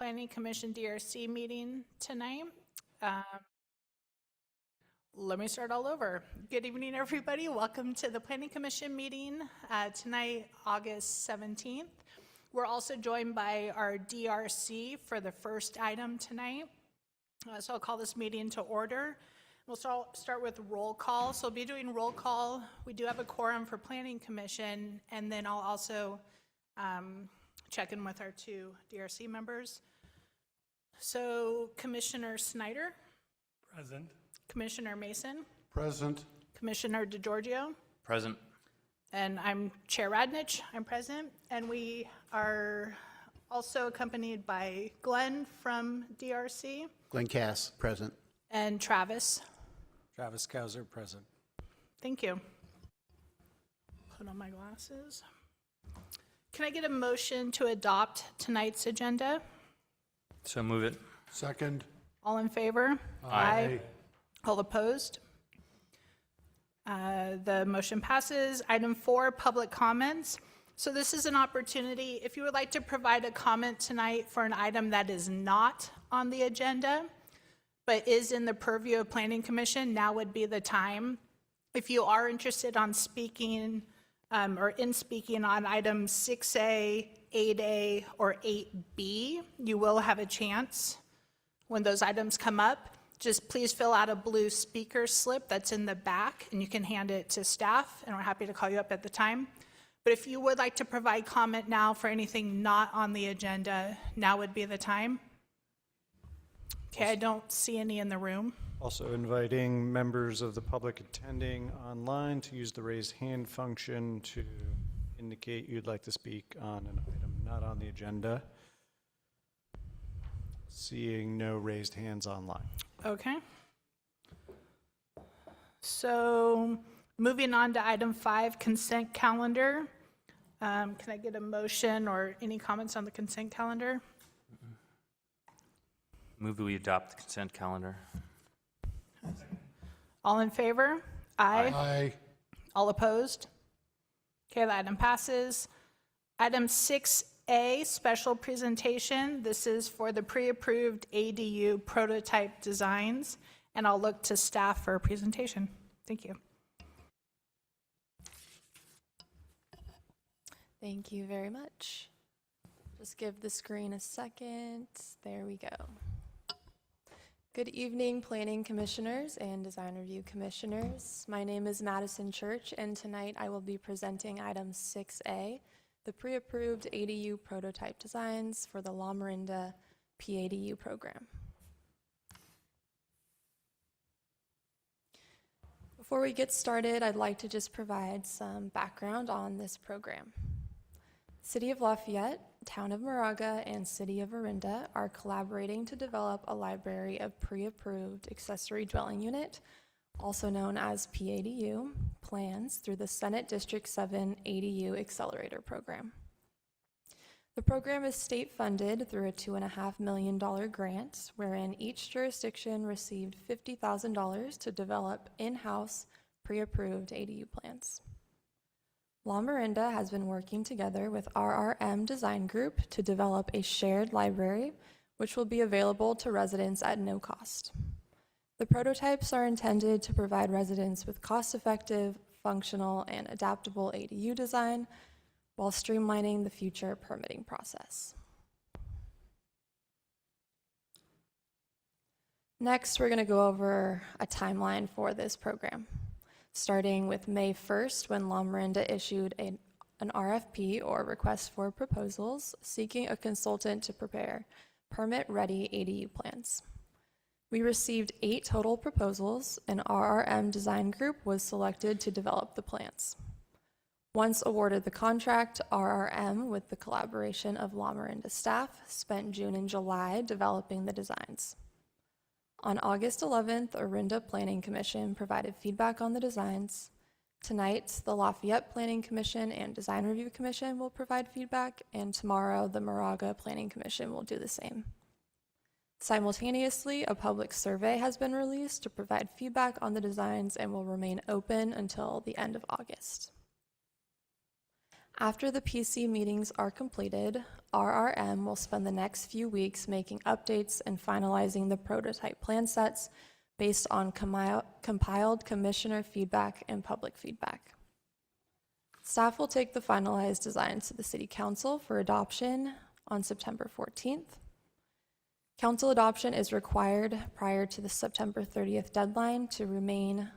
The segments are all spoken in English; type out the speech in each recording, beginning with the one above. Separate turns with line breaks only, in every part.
Planning Commission DRC meeting tonight. Let me start all over. Good evening, everybody. Welcome to the Planning Commission meeting tonight, August 17th. We're also joined by our DRC for the first item tonight. So I'll call this meeting to order. We'll start with roll call. So we'll be doing roll call. We do have a quorum for Planning Commission, and then I'll also check in with our two DRC members. So Commissioner Snyder?
Present.
Commissioner Mason?
Present.
Commissioner DeGiorgio?
Present.
And I'm Chair Radnich, I'm present. And we are also accompanied by Glenn from DRC
Glenn Cass, present.
and Travis.
Travis Kauser, present.
Thank you. Put on my glasses. Can I get a motion to adopt tonight's agenda?
So move it.
Second.
All in favor?
Aye.
All opposed? The motion passes. Item 4, public comments. So this is an opportunity, if you would like to provide a comment tonight for an item that is not on the agenda, but is in the purview of Planning Commission, now would be the time. If you are interested on speaking or in speaking on items 6A, 8A, or 8B, you will have a chance when those items come up. Just please fill out a blue speaker slip that's in the back, and you can hand it to staff, and we're happy to call you up at the time. But if you would like to provide comment now for anything not on the agenda, now would be the time. Okay, I don't see any in the room.
Also inviting members of the public attending online to use the raise hand function to indicate you'd like to speak on an item not on the agenda. Seeing no raised hands online.
Okay. So moving on to item 5, consent calendar. Can I get a motion or any comments on the consent calendar?
Move that we adopt the consent calendar.
All in favor? Aye.
Aye.
All opposed? Okay, the item passes. Item 6A, special presentation. This is for the pre-approved ADU prototype designs, and I'll look to staff for a presentation. Thank you.
Thank you very much. Just give the screen a second. There we go. Good evening, Planning Commissioners and Design Review Commissioners. My name is Madison Church, and tonight I will be presenting item 6A, the pre-approved ADU prototype designs for the La Miranda PADU program. Before we get started, I'd like to just provide some background on this program. City of Lafayette, Town of Moraga, and City of Orinda are collaborating to develop a library of pre-approved accessory dwelling unit, also known as PADU, plans through the Senate District 7 ADU Accelerator Program. The program is state-funded through a $2.5 million grant, wherein each jurisdiction received $50,000 to develop in-house pre-approved ADU plans. La Miranda has been working together with RRM Design Group to develop a shared library, which will be available to residents at no cost. The prototypes are intended to provide residents with cost-effective, functional, and adaptable ADU design while streamlining the future permitting process. Next, we're going to go over a timeline for this program, starting with May 1st, when La Miranda issued an RFP, or request for proposals, seeking a consultant to prepare permit-ready ADU plans. We received 8 total proposals, and RRM Design Group was selected to develop the plans. Once awarded the contract, RRM, with the collaboration of La Miranda staff, spent June and July developing the designs. On August 11th, Orinda Planning Commission provided feedback on the designs. Tonight, the Lafayette Planning Commission and Design Review Commission will provide feedback, and tomorrow, the Moraga Planning Commission will do the same. Simultaneously, a public survey has been released to provide feedback on the designs and will remain open until the end of August. After the PC meetings are completed, RRM will spend the next few weeks making updates and finalizing the prototype plan sets based on compiled commissioner feedback and public feedback. Staff will take the finalized designs to the City Council for adoption on September 14th. Council adoption is required prior to the September 30th deadline to remain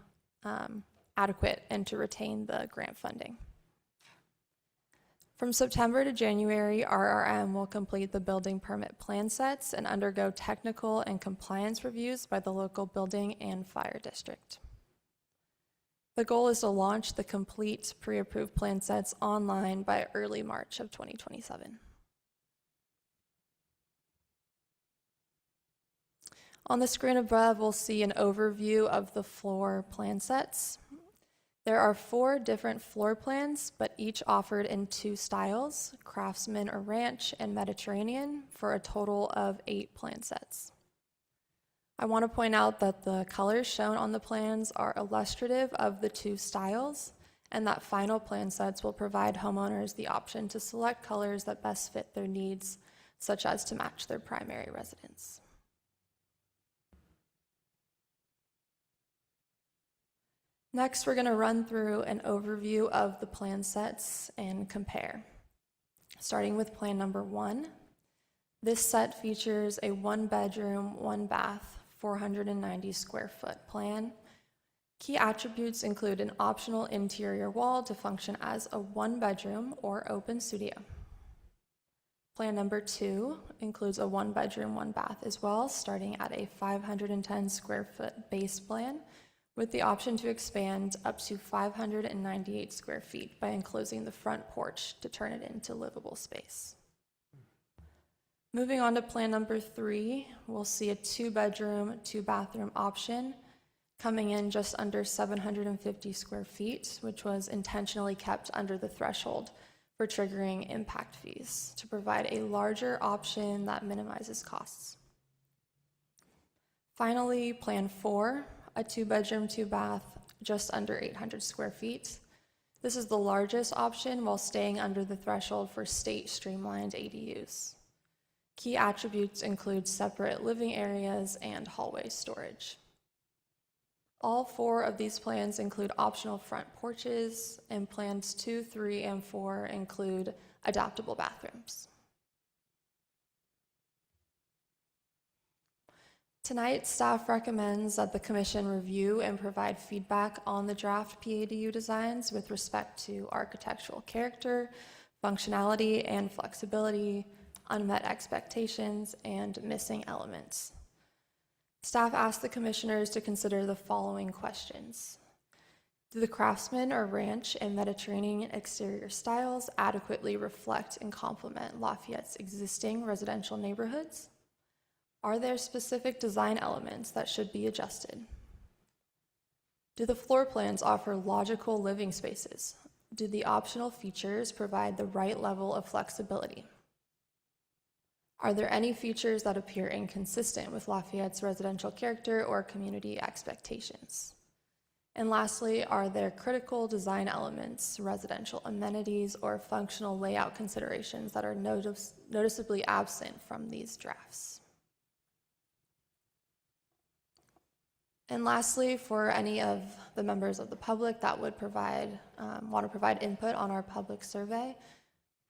adequate and to retain the grant funding. From September to January, RRM will complete the building permit plan sets and undergo technical and compliance reviews by the local building and fire district. The goal is to launch the complete pre-approved plan sets online by early March of 2027. On the screen above, we'll see an overview of the floor plan sets. There are 4 different floor plans, but each offered in 2 styles, Craftsman or Ranch and Mediterranean, for a total of 8 plan sets. I want to point out that the colors shown on the plans are illustrative of the 2 styles, and that final plan sets will provide homeowners the option to select colors that best fit their needs, such as to match their primary residence. Next, we're going to run through an overview of the plan sets and compare. Starting with plan number 1, this set features a 1-bedroom, 1-bath, 490 square foot plan. Key attributes include an optional interior wall to function as a 1-bedroom or open studio. Plan number 2 includes a 1-bedroom, 1-bath as well, starting at a 510 square foot base plan, with the option to expand up to 598 square feet by enclosing the front porch to turn it into livable space. Moving on to plan number 3, we'll see a 2-bedroom, 2-bathroom option coming in just under 750 square feet, which was intentionally kept under the threshold for triggering impact fees to provide a larger option that minimizes costs. Finally, plan 4, a 2-bedroom, 2-bath, just under 800 square feet. This is the largest option while staying under the threshold for state streamlined ADUs. Key attributes include separate living areas and hallway storage. All 4 of these plans include optional front porches, and plans 2, 3, and 4 include adaptable bathrooms. Tonight, staff recommends that the Commission review and provide feedback on the draft PADU designs with respect to architectural character, functionality, and flexibility, unmet expectations, and missing elements. Staff asked the Commissioners to consider the following questions. Do the Craftsman or Ranch and Mediterranean exterior styles adequately reflect and complement Lafayette's existing residential neighborhoods? Are there specific design elements that should be adjusted? Do the floor plans offer logical living spaces? Do the optional features provide the right level of flexibility? Are there any features that appear inconsistent with Lafayette's residential character or community expectations? And lastly, are there critical design elements, residential amenities, or functional layout considerations that are noticeably absent from these drafts? And lastly, for any of the members of the public that would want to provide input on our public survey,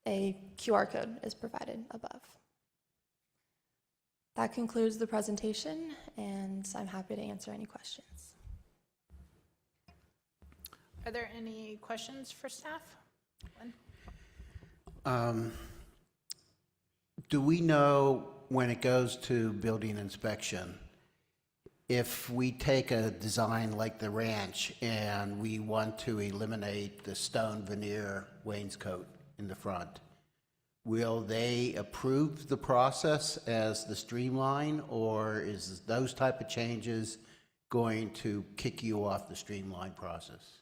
a QR code is provided above. That concludes the presentation, and I'm happy to answer any questions.
Are there any questions for staff?
Do we know when it goes to building inspection, if we take a design like the Ranch and we want to eliminate the stone veneer wainscot in the front, will they approve the process as the streamline, or is those type of changes going to kick you off the streamline process?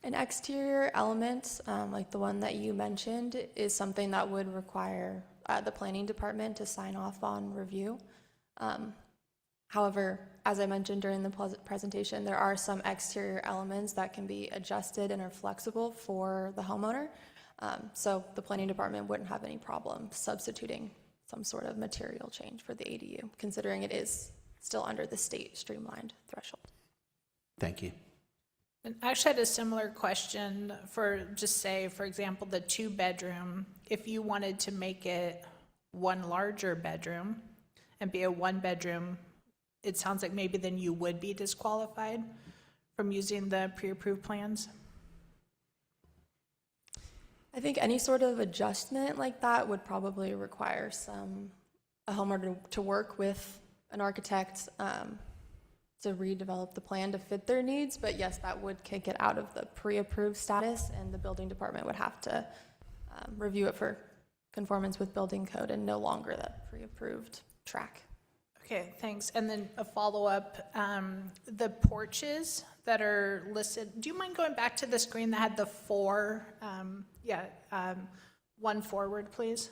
An exterior element, like the one that you mentioned, is something that would require the planning department to sign off on review. However, as I mentioned during the presentation, there are some exterior elements that can be adjusted and are flexible for the homeowner. So the planning department wouldn't have any problem substituting some sort of material change for the ADU, considering it is still under the state streamlined threshold.
Thank you.
And I actually had a similar question for, just say, for example, the 2-bedroom. If you wanted to make it one larger bedroom and be a 1-bedroom, it sounds like maybe then you would be disqualified from using the pre-approved plans?
I think any sort of adjustment like that would probably require a homeowner to work with an architect to redevelop the plan to fit their needs. But yes, that would kick it out of the pre-approved status, and the building department would have to review it for conformance with building code and no longer that pre-approved track.
Okay, thanks. And then a follow-up, the porches that are listed, do you mind going back to the screen that had the 4? One forward, please.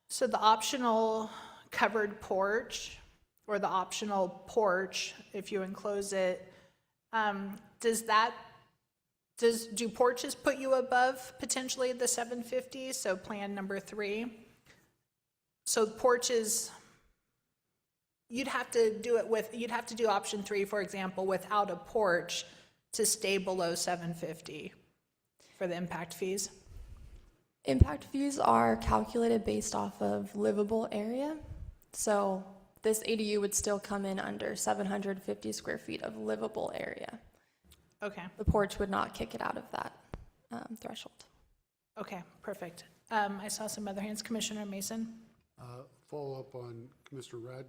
So the optional covered porch, or the optional porch, if you enclose it, do porches put you above potentially the 750? So plan number 3. So porches, you'd have to do option 3, for example, without a porch to stay below 750 for the impact fees.
Impact fees are calculated based off of livable area. So this ADU would still come in under 750 square feet of livable area.
Okay,
The porch would not kick it out of that threshold.
okay, perfect. I saw some other hands. Commissioner Mason?
Follow up on Commissioner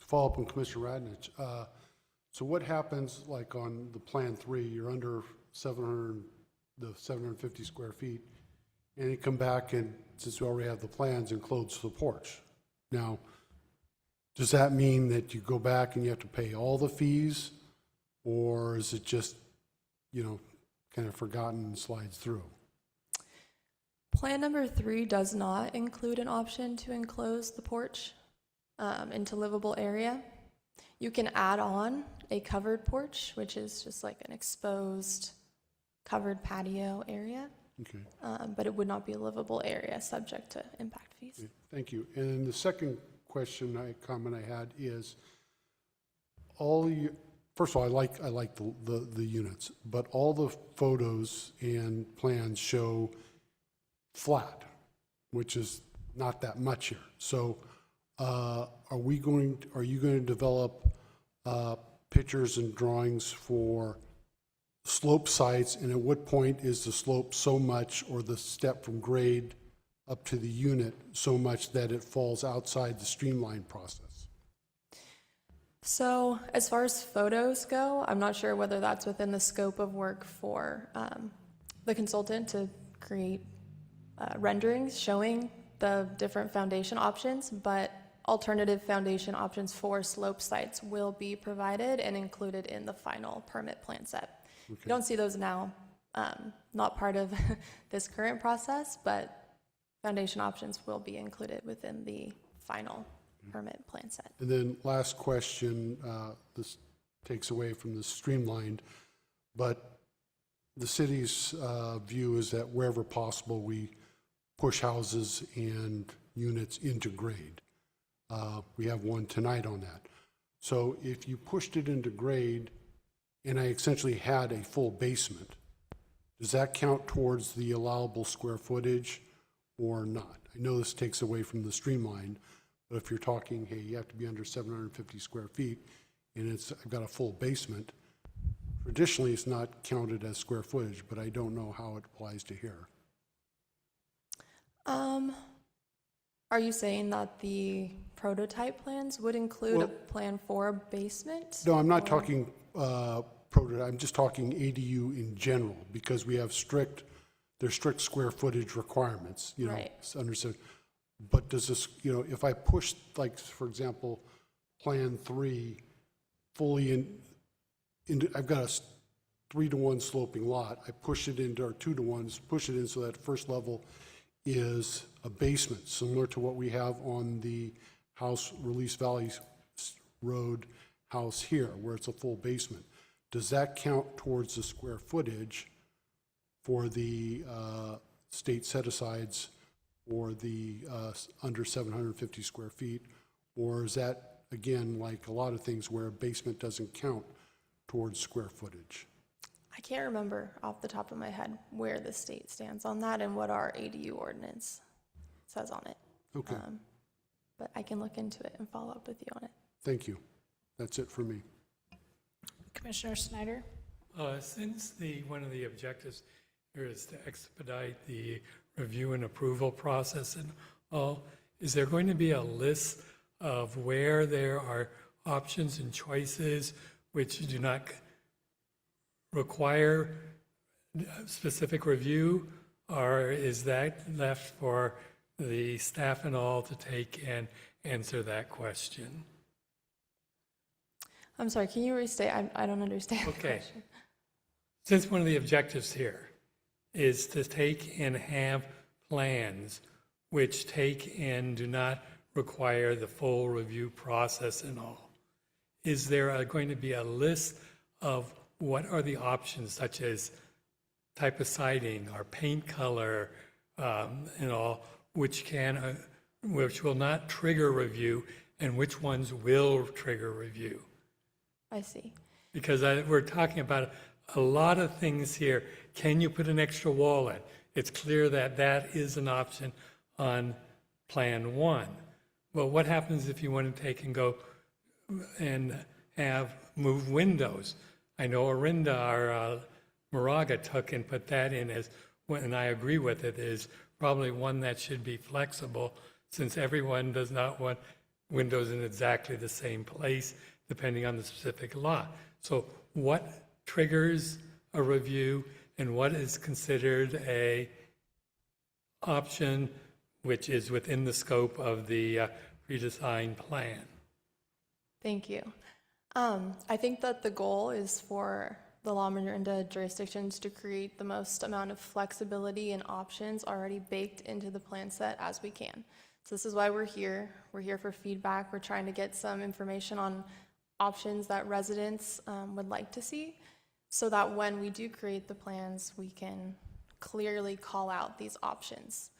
Radnich. So what happens, like on the Plan 3, you're under 750 square feet, and you come back and, since we already have the plans, enclose the porch. Now, does that mean that you go back and you have to pay all the fees, or is it just, kind of forgotten and slides through?
Plan number 3 does not include an option to enclose the porch into livable area. You can add on a covered porch, which is just like an exposed covered patio area,
Okay.
but it would not be a livable area subject to impact fees.
Okay, thank you. And then the second comment I had is, first of all, I like the units, but all the photos and plans show flat, which is not that much here. So are you going to develop pictures and drawings for slope sites, and at what point is the slope so much, or the step from grade up to the unit so much that it falls outside the streamline process?
So as far as photos go, I'm not sure whether that's within the scope of work for the consultant to create renderings showing the different foundation options, but alternative foundation options for slope sites will be provided and included in the final permit plan set. You don't see those now, not part of this current process, but foundation options will be included within the final permit plan set.
And then last question, this takes away from the streamlined, but the city's view is that wherever possible, we push houses and units into grade. We have one tonight on that. So if you pushed it into grade and I essentially had a full basement, does that count towards the allowable square footage or not? I know this takes away from the streamlined, but if you're talking, hey, you have to be under 750 square feet and I've got a full basement, traditionally it's not counted as square footage, but I don't know how it applies to here.
Are you saying that the prototype plans would include a plan for a basement?
No, I'm not talking prototype, I'm just talking ADU in general, because we have there's strict square footage requirements,
Right.
Understood. But does this, if I push, like, for example, Plan 3 fully into, I've got a 3-to-1 sloping lot, I push it into, or 2-to-1s, push it in so that first level is a basement, similar to what we have on the house, Release Valley Road house here, where it's a full basement. Does that count towards the square footage for the state set-asides for the under 750 square feet? Or is that, again, like a lot of things where a basement doesn't count towards square footage?
I can't remember off the top of my head where the state stands on that and what our ADU ordinance says on it.
Okay,
But I can look into it and follow up with you on it.
thank you. That's it for me.
Commissioner Snyder?
Since one of the objectives here is to expedite the review and approval process and all, is there going to be a list of where there are options and choices which do not require specific review? Or is that left for the staff and all to take and answer that question?
I'm sorry, can you restate? I don't understand the
Okay.
question.
Since one of the objectives here is to take and have plans which take and do not require the full review process and all, is there going to be a list of what are the options, such as type of siding or paint color and all, which will not trigger review, and which ones will trigger review?
I see.
Because we're talking about a lot of things here. Can you put an extra wall in? It's clear that that is an option on Plan 1. But what happens if you want to take and go and move windows? I know Orinda or Moraga took and put that in as, and I agree with it, is probably one that should be flexible, since everyone does not want windows in exactly the same place, depending on the specific lot. So what triggers a review and what is considered a option which is within the scope of the redesigned plan?
Thank you. I think that the goal is for the La Miranda jurisdictions to create the most amount of flexibility and options already baked into the plan set as we can. So this is why we're here. We're here for feedback. We're trying to get some information on options that residents would like to see, so that when we do create the plans, we can clearly call out these options.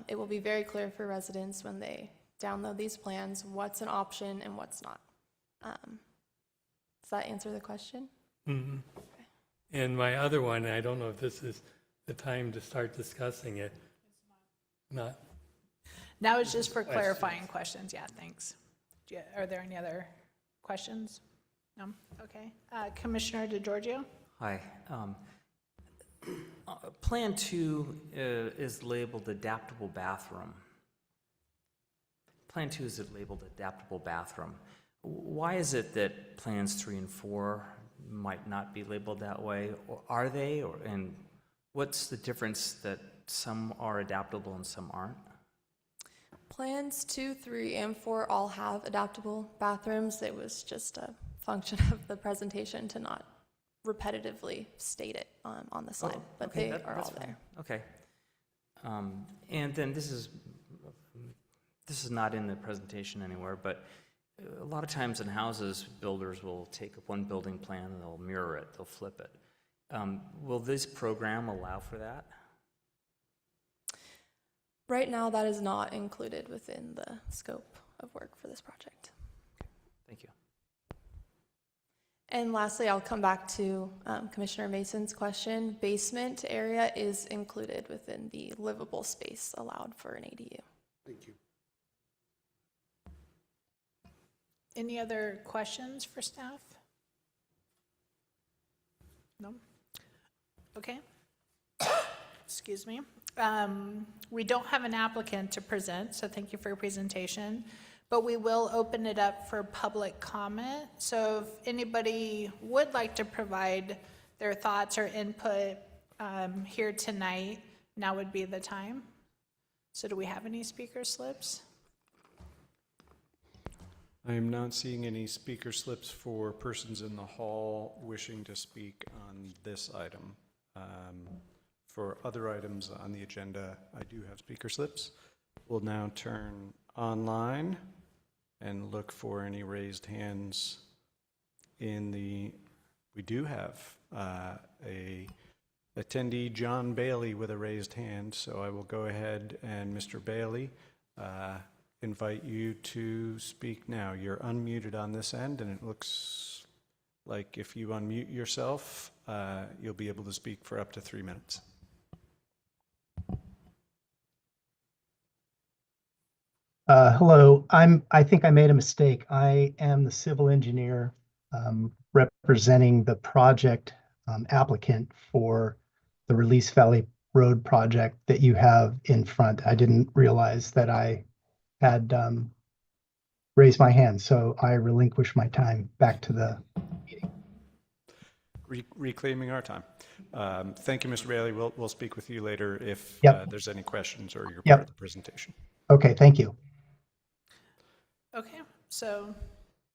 It will be very clear for residents when they download these plans what's an option and what's not. Does that answer the question?
Mhm. And my other one, I don't know if this is the time to start discussing it. Not.
Now it's just for clarifying questions. Yeah, thanks. Are there any other questions? No? Okay. Commissioner DeGiorgio?
Hi. Plan 2 is labeled adaptable bathroom. Plan 2 is labeled adaptable bathroom. Why is it that plans 3 and 4 might not be labeled that way? Or are they? And what's the difference that some are adaptable and some aren't?
Plans 2, 3, and 4 all have adaptable bathrooms. It was just a function of the presentation to not repetitively state it on the slide, but
Okay,
they are
that's
all
fine.
there.
Okay. And then this is not in the presentation anywhere, but a lot of times in houses, builders will take one building plan and they'll mirror it, they'll flip it. Will this program allow for that?
Right now, that is not included within the scope of work for this project.
Thank you.
And lastly, I'll come back to Commissioner Mason's question. Basement area is included within the livable space allowed for an ADU.
Thank you.
Any other questions for staff? No? Okay. Excuse me. We don't have an applicant to present, so thank you for your presentation, but we will open it up for public comment. So if anybody would like to provide their thoughts or input here tonight, now would be the time. So do we have any speaker slips?
I am not seeing any speaker slips for persons in the hall wishing to speak on this item. For other items on the agenda, I do have speaker slips. We'll now turn online and look for any raised hands we do have attendee John Bailey with a raised hand, so I will go ahead and, Mr. Bailey, invite you to speak now. You're unmuted on this end, and it looks like if you unmute yourself, you'll be able to speak for up to 3 minutes.
Hello, I think I made a mistake. I am the civil engineer representing the project applicant for the Release Valley Road project that you have in front. I didn't realize that I had raised my hand, so I relinquish my time back to the meeting.
Reclaiming our time. Thank you, Mr. Bailey. We'll speak with you later if
Yep.
there's any questions or you're
Yep.
part of the presentation.
Okay, thank you.
Okay, so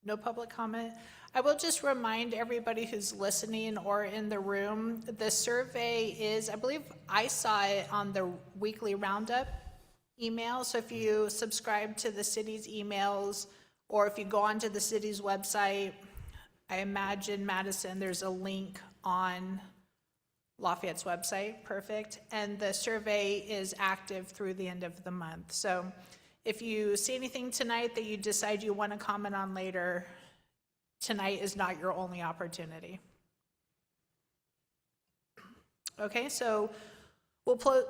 no public comment. I will just remind everybody who's listening or in the room, the survey is, I believe I saw it on the weekly roundup email. So if you subscribe to the city's emails, or if you go onto the city's website, I imagine, Madison, there's a link on Lafayette's website. Perfect. And the survey is active through the end of the month. So if you see anything tonight that you decide you want to comment on later, tonight is not your only opportunity. Okay, so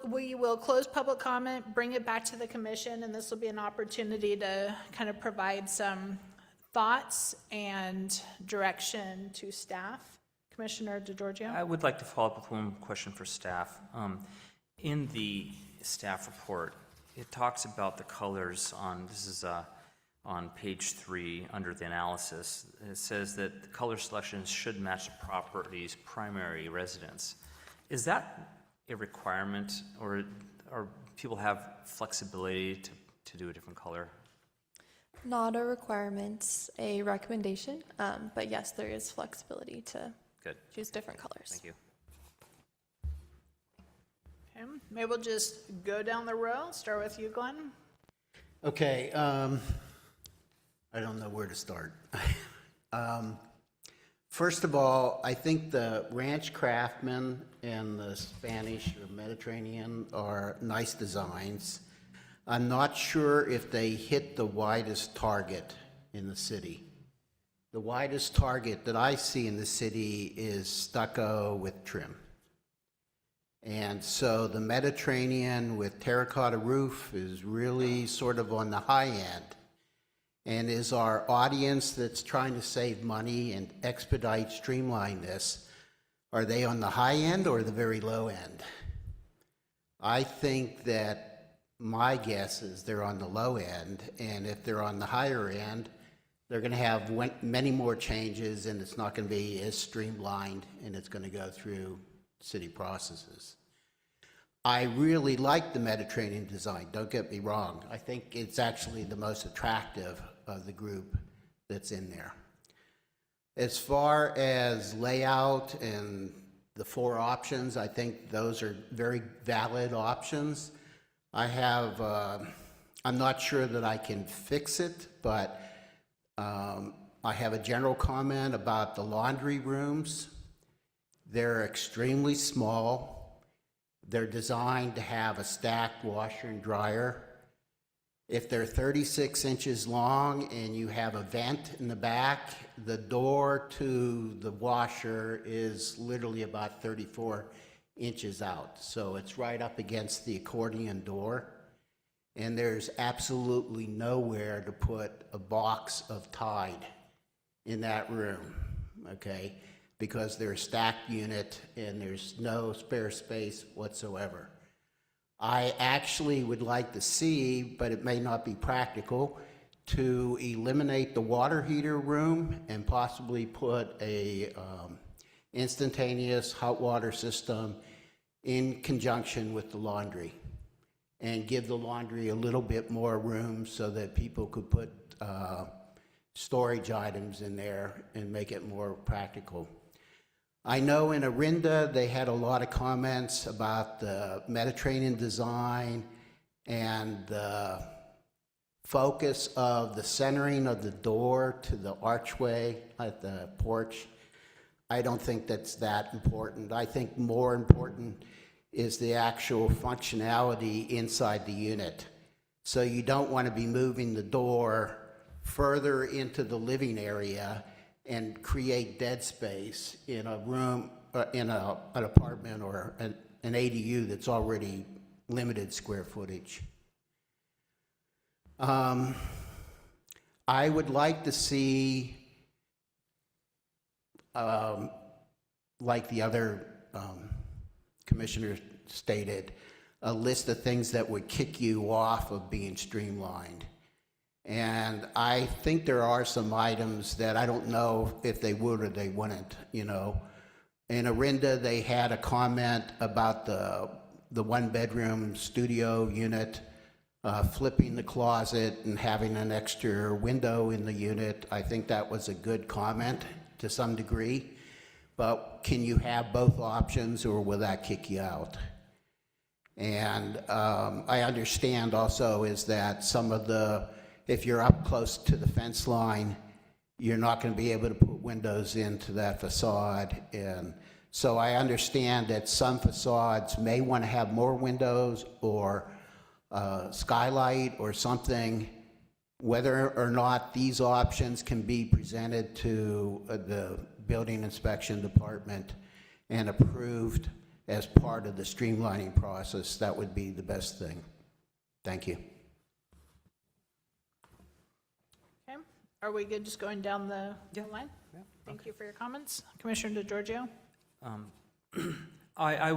we will close public comment, bring it back to the commission, and this will be an opportunity to kind of provide some thoughts and direction to staff. Commissioner DeGiorgio?
I would like to follow up with one question for staff. In the staff report, it talks about the colors on, this is on page 3 under the analysis. It says that the color selections should match the property's primary residence. Is that a requirement, or people have flexibility to do a different color?
Not a requirement, a recommendation, but yes, there is flexibility to
Good,
choose different colors.
thank you.
Okay, maybe we'll just go down the row, start with you, Glenn.
Okay, I don't know where to start. First of all, I think the Ranch Craftsman and the Spanish or Mediterranean are nice designs. I'm not sure if they hit the widest target in the city. The widest target that I see in the city is stucco with trim. And so the Mediterranean with terracotta roof is really sort of on the high end. And is our audience that's trying to save money and expedite, streamline this, are they on the high end or the very low end? I think that my guess is they're on the low end, and if they're on the higher end, they're going to have many more changes, and it's not going to be as streamlined, and it's going to go through city processes. I really like the Mediterranean design, don't get me wrong. I think it's actually the most attractive of the group that's in there. As far as layout and the 4 options, I think those are very valid options. I'm not sure that I can fix it, but I have a general comment about the laundry rooms. They're extremely small. They're designed to have a stacked washer and dryer. If they're 36 inches long and you have a vent in the back, the door to the washer is literally about 34 inches out. So it's right up against the accordion door. And there's absolutely nowhere to put a box of Tide in that room, okay? Because they're a stacked unit and there's no spare space whatsoever. I actually would like to see, but it may not be practical, to eliminate the water heater room and possibly put a instantaneous hot water system in conjunction with the laundry, and give the laundry a little bit more room so that people could put storage items in there and make it more practical. I know in Orinda, they had a lot of comments about the Mediterranean design and the focus of the centering of the door to the archway at the porch. I don't think that's that important. I think more important is the actual functionality inside the unit. So you don't want to be moving the door further into the living area and create dead space in a room, in an apartment or an ADU that's already limited square footage. I would like to see, like the other commissioner stated, a list of things that would kick you off of being streamlined. And I think there are some items that I don't know if they would or they wouldn't, you know. In Orinda, they had a comment about the one-bedroom studio unit, flipping the closet and having an extra window in the unit. I think that was a good comment to some degree. But can you have both options, or will that kick you out? And I understand also is that some of the, if you're up close to the fence line, you're not going to be able to put windows into that facade. And so I understand that some facades may want to have more windows or skylight or something. Whether or not these options can be presented to the building inspection department and approved as part of the streamlining process, that would be the best thing. Thank you.
Okay, are we good just going down the line? Thank you for your comments. Commissioner DeGiorgio?
I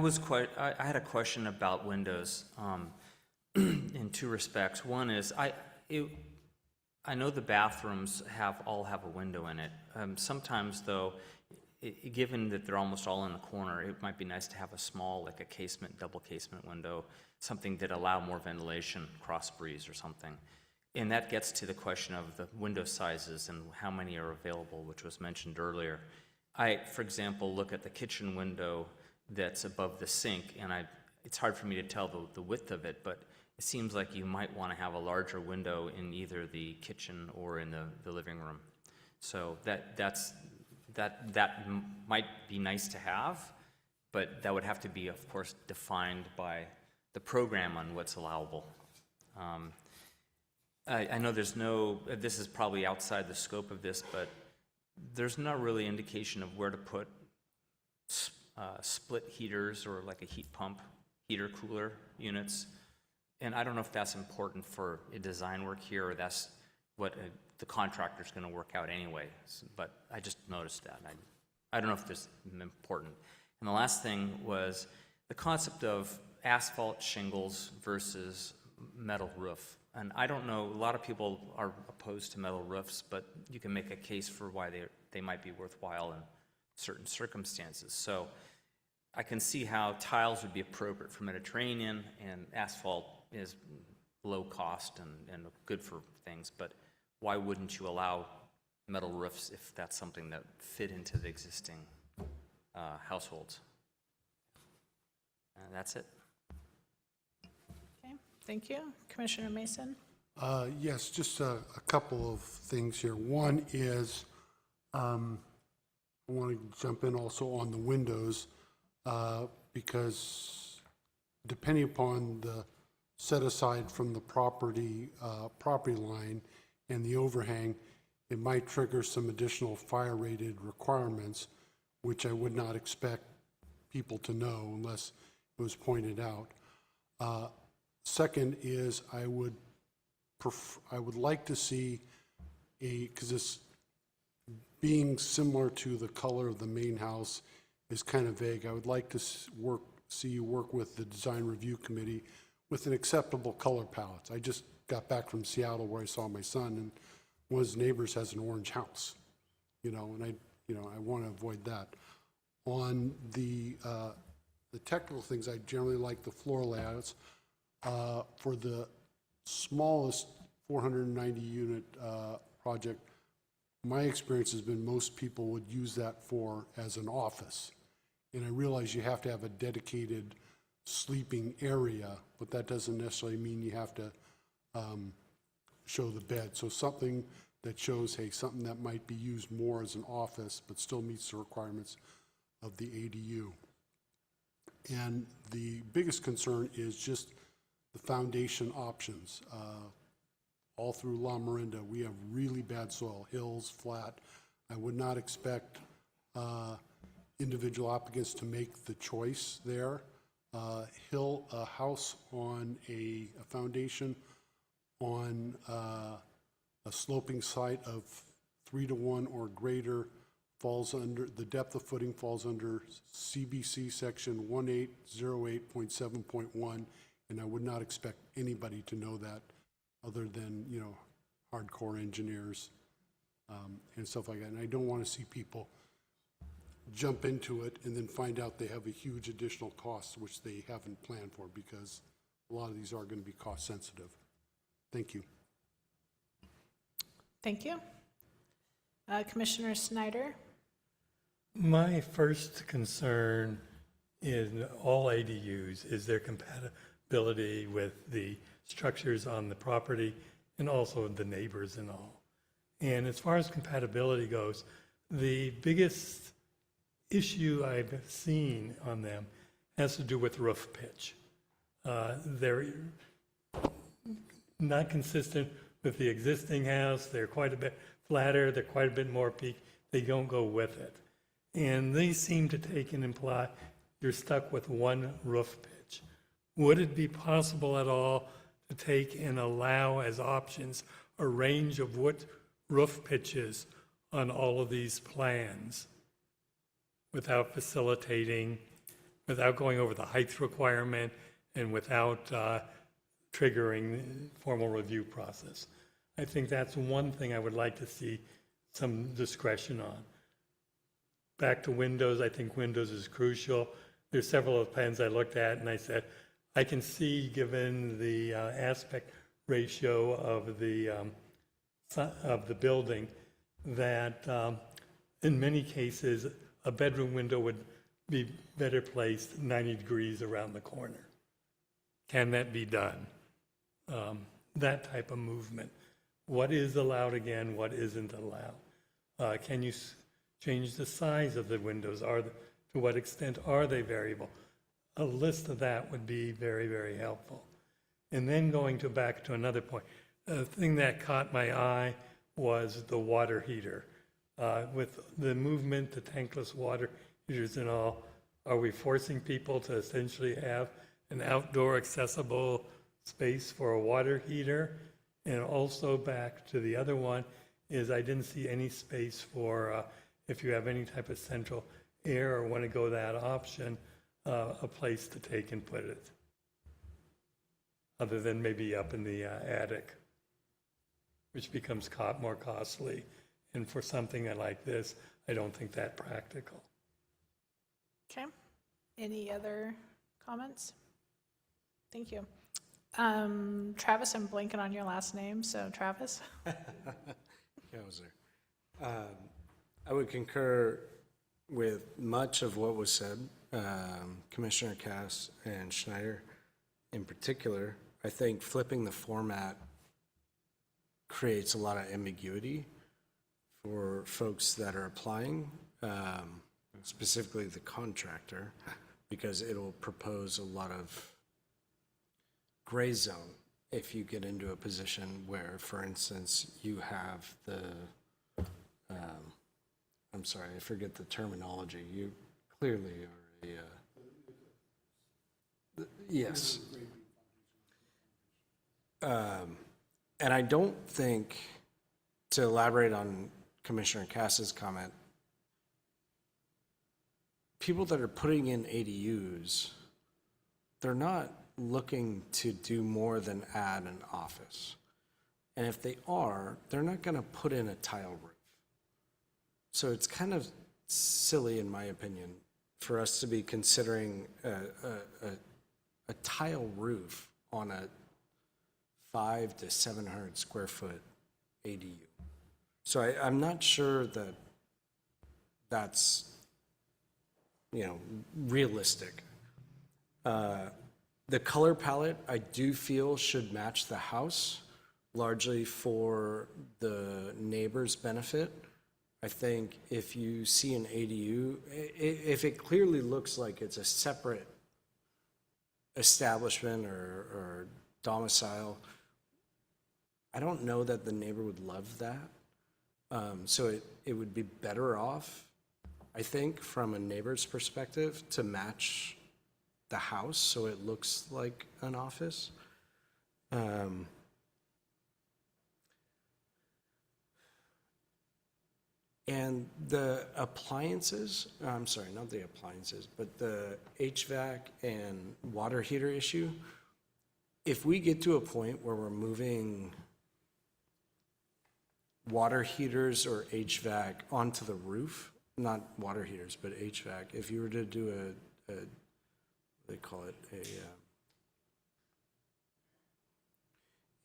had a question about windows in two respects. One is, I know the bathrooms all have a window in it. Sometimes, though, given that they're almost all in the corner, it might be nice to have a small, like a casement, double casement window, something that allow more ventilation, cross breeze or something. And that gets to the question of the window sizes and how many are available, which was mentioned earlier. I, for example, look at the kitchen window that's above the sink, and it's hard for me to tell the width of it, but it seems like you might want to have a larger window in either the kitchen or in the living room. So that might be nice to have, but that would have to be, of course, defined by the program on what's allowable. I know this is probably outside the scope of this, but there's not really indication of where to put split heaters or like a heat pump, heater cooler units. And I don't know if that's important for a design work here, or that's what the contractor's going to work out anyway. But I just noticed that. I don't know if this is important. And the last thing was the concept of asphalt shingles versus metal roof. And I don't know, a lot of people are opposed to metal roofs, but you can make a case for why they might be worthwhile in certain circumstances. So I can see how tiles would be appropriate for Mediterranean, and asphalt is low cost and good for things, but why wouldn't you allow metal roofs if that's something that fit into the existing households? That's it.
Okay, thank you. Commissioner Mason?
Yes, just a couple of things here. One is, I want to jump in also on the windows, because depending upon the set aside from the property line and the overhang, it might trigger some additional fire rated requirements, which I would not expect people to know unless it was pointed out. Second is I would like to see because it's being similar to the color of the main house is kind of vague. I would like to see you work with the design review committee with an acceptable color palette. I just got back from Seattle where I saw my son, and one of his neighbors has an orange house, and I want to avoid that. On the technical things, I generally like the floor layouts. For the smallest 490 unit project, my experience has been most people would use that as an office. And I realize you have to have a dedicated sleeping area, but that doesn't necessarily mean you have to show the bed. So something that shows, hey, something that might be used more as an office, but still meets the requirements of the ADU. And the biggest concern is just the foundation options. All through La Marinda, we have really bad soil, hills, flat. I would not expect individual applicants to make the choice there. A house on a foundation on a sloping site of 3 to 1 or greater falls under, the depth of footing falls under CBC section 1808.7.1, and I would not expect anybody to know that other than, you know, hardcore engineers and stuff like that. And I don't want to see people jump into it and then find out they have a huge additional cost, which they haven't planned for, because a lot of these are going to be cost sensitive. Thank you.
Thank you. Commissioner Snyder?
My first concern in all ADUs is their compatibility with the structures on the property and also the neighbors and all. And as far as compatibility goes, the biggest issue I've seen on them has to do with roof pitch. They're not consistent with the existing house. They're quite a bit flatter. They're quite a bit more peak. They don't go with it. And they seem to take and imply you're stuck with one roof pitch. Would it be possible at all to take and allow as options a range of what roof pitches on all of these plans without facilitating, without going over the height requirement, and without triggering the formal review process? I think that's one thing I would like to see some discretion on. Back to windows, I think windows is crucial. There's several of the plans I looked at and I said, I can see, given the aspect ratio of the building, that in many cases, a bedroom window would be better placed 90 degrees around the corner. Can that be done? That type of movement. What is allowed again, what isn't allowed? Can you change the size of the windows? To what extent are they variable? A list of that would be very, very helpful. And then going back to another point, the thing that caught my eye was the water heater. With the movement, the tankless water heaters and all, are we forcing people to essentially have an outdoor accessible space for a water heater? And also back to the other one is I didn't see any space for, if you have any type of central air or want to go that option, a place to take and put it, other than maybe up in the attic, which becomes more costly. And for something like this, I don't think that practical.
Okay. Any other comments? Thank you. Travis, I'm blanking on your last name, so Travis?
Hauser. I would concur with much of what was said, Commissioner Cass and Schneider in particular. I think flipping the format creates a lot of ambiguity for folks that are applying, specifically the contractor, because it'll propose a lot of gray zone if you get into a position where, for instance, you have the, I'm sorry, I forget the terminology. You clearly are yes. And I don't think, to elaborate on Commissioner Cass's comment, people that are putting in ADUs, they're not looking to do more than add an office. And if they are, they're not going to put in a tile roof. So it's kind of silly, in my opinion, for us to be considering a tile roof on a 500 to 700 square foot ADU. So I'm not sure that that's, realistic. The color palette, I do feel, should match the house largely for the neighbor's benefit. I think if you see an ADU, if it clearly looks like it's a separate establishment or domicile, I don't know that the neighbor would love that. So it would be better off, I think, from a neighbor's perspective, to match the house so it looks like an office. And the appliances, I'm sorry, not the appliances, but the HVAC and water heater issue, if we get to a point where we're moving water heaters or HVAC onto the roof, not water heaters, but HVAC, if you were to do what do they call it,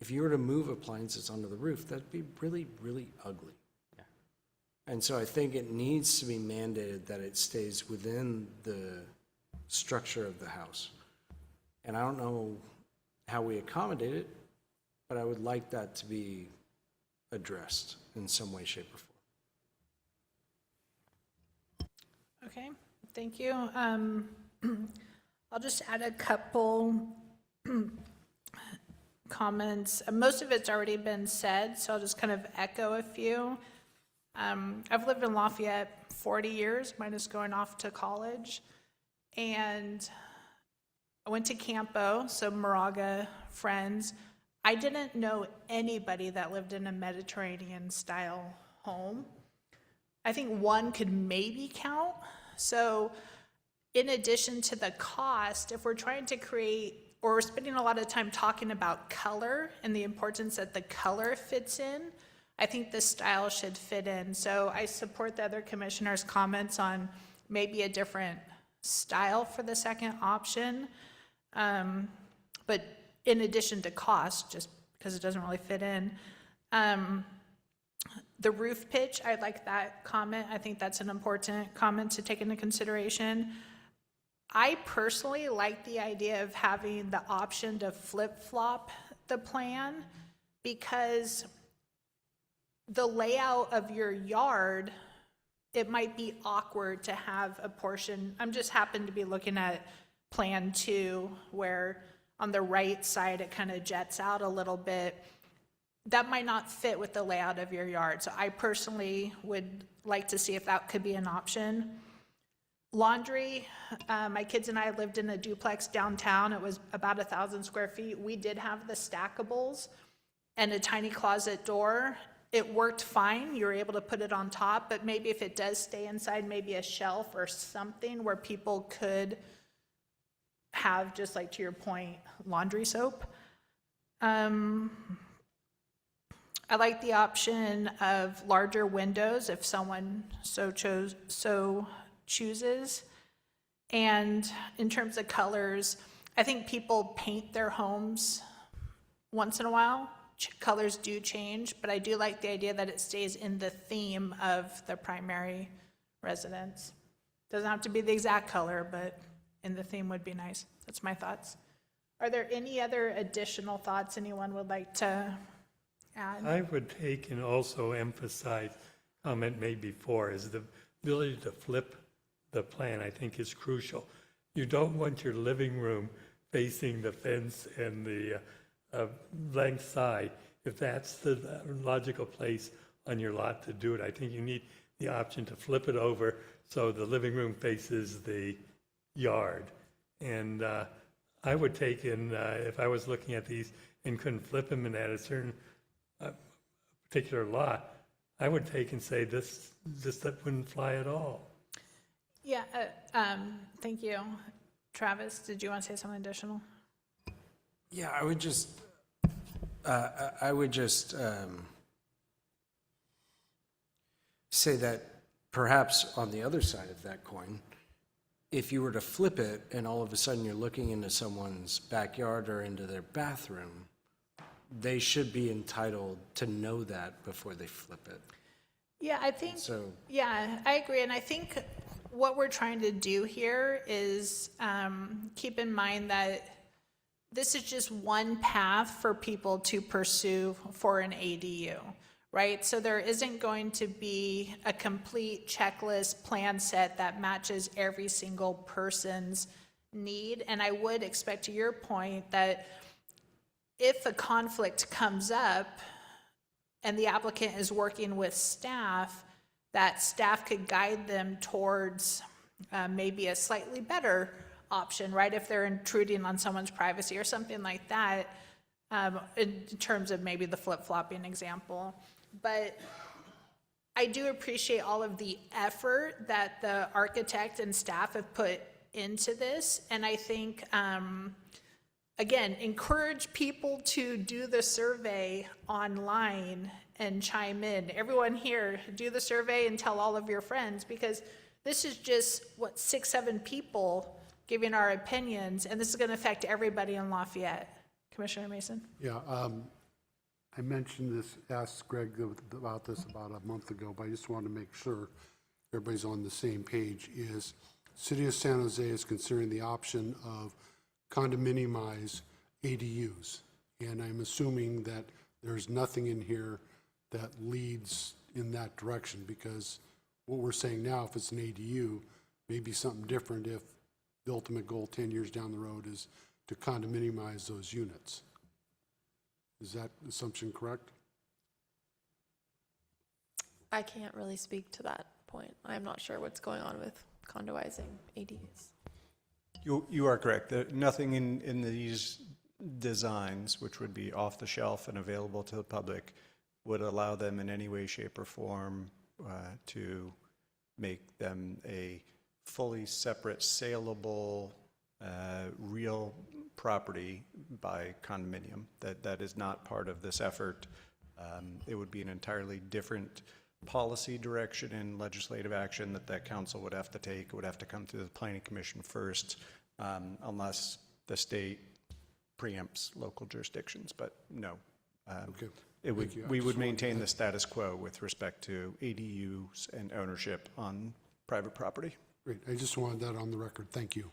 if you were to move appliances onto the roof, that'd be really, really ugly.
Yeah.
And so I think it needs to be mandated that it stays within the structure of the house. And I don't know how we accommodate it, but I would like that to be addressed in some way, shape, or form.
Okay, thank you. I'll just add a couple comments. Most of it's already been said, so I'll just kind of echo a few. I've lived in Lafayette 40 years, minus going off to college, and I went to Campo, so Moraga friends. I didn't know anybody that lived in a Mediterranean-style home. I think one could maybe count. So in addition to the cost, if we're trying to create, or we're spending a lot of time talking about color and the importance that the color fits in, I think the style should fit in. So I support the other commissioners' comments on maybe a different style for the second option. But in addition to cost, just because it doesn't really fit in. The roof pitch, I like that comment. I think that's an important comment to take into consideration. I personally like the idea of having the option to flip-flop the plan, because the layout of your yard, it might be awkward to have a portion. I'm just happen to be looking at Plan 2, where on the right side it kind of jets out a little bit. That might not fit with the layout of your yard. So I personally would like to see if that could be an option. Laundry, my kids and I lived in a duplex downtown. It was about 1,000 square feet. We did have the stackables and a tiny closet door. It worked fine. You were able to put it on top, but maybe if it does stay inside, maybe a shelf or something where people could have, just like to your point, laundry soap. I like the option of larger windows if someone so chooses. And in terms of colors, I think people paint their homes once in a while. Colors do change, but I do like the idea that it stays in the theme of the primary residence. Doesn't have to be the exact color, but in the theme would be nice. That's my thoughts. Are there any other additional thoughts anyone would like to add?
I would take and also emphasize comment made before is the ability to flip the plan, I think, is crucial. You don't want your living room facing the fence and the length side. If that's the logical place on your lot to do it, I think you need the option to flip it over so the living room faces the yard. And I would take in, if I was looking at these and couldn't flip them and at a certain particular lot, I would take and say this that wouldn't fly at all.
Yeah, thank you. Travis, did you want to say something additional?
Yeah, I would just say that perhaps on the other side of that coin, if you were to flip it and all of a sudden you're looking into someone's backyard or into their bathroom, they should be entitled to know that before they flip it.
Yeah, I think,
So-
yeah, I agree. And I think what we're trying to do here is keep in mind that this is just one path for people to pursue for an ADU, right? So there isn't going to be a complete checklist plan set that matches every single person's need. And I would expect, to your point, that if a conflict comes up and the applicant is working with staff, that staff could guide them towards maybe a slightly better option, right? If they're intruding on someone's privacy or something like that, in terms of maybe the flip-flopping example. But I do appreciate all of the effort that the architect and staff have put into this. And I think, again, encourage people to do the survey online and chime in. Everyone here, do the survey and tell all of your friends, because this is just, 6, 7 people giving our opinions, and this is going to affect everybody in Lafayette. Commissioner Mason?
Yeah, I mentioned this, asked Greg about this about a month ago, but I just wanted to make sure everybody's on the same page, is City of San Jose is considering the option of condominiumize ADUs. And I'm assuming that there's nothing in here that leads in that direction, because what we're saying now, if it's an ADU, may be something different if the ultimate goal 10 years down the road is to condominiumize those units. Is that assumption correct?
I can't really speak to that point. I'm not sure what's going on with condoizing ADUs.
You are correct. Nothing in these designs, which would be off the shelf and available to the public, would allow them in any way, shape, or form to make them a fully separate, saleable, real property by condominium. That is not part of this effort. It would be an entirely different policy direction and legislative action that council would have to take. It would have to come through the planning commission first, unless the state preempts local jurisdictions. But no,
Okay.
we
I
would
just
maintain the status quo with respect to ADUs and ownership on private property.
Great, I just wanted that on the record. Thank you.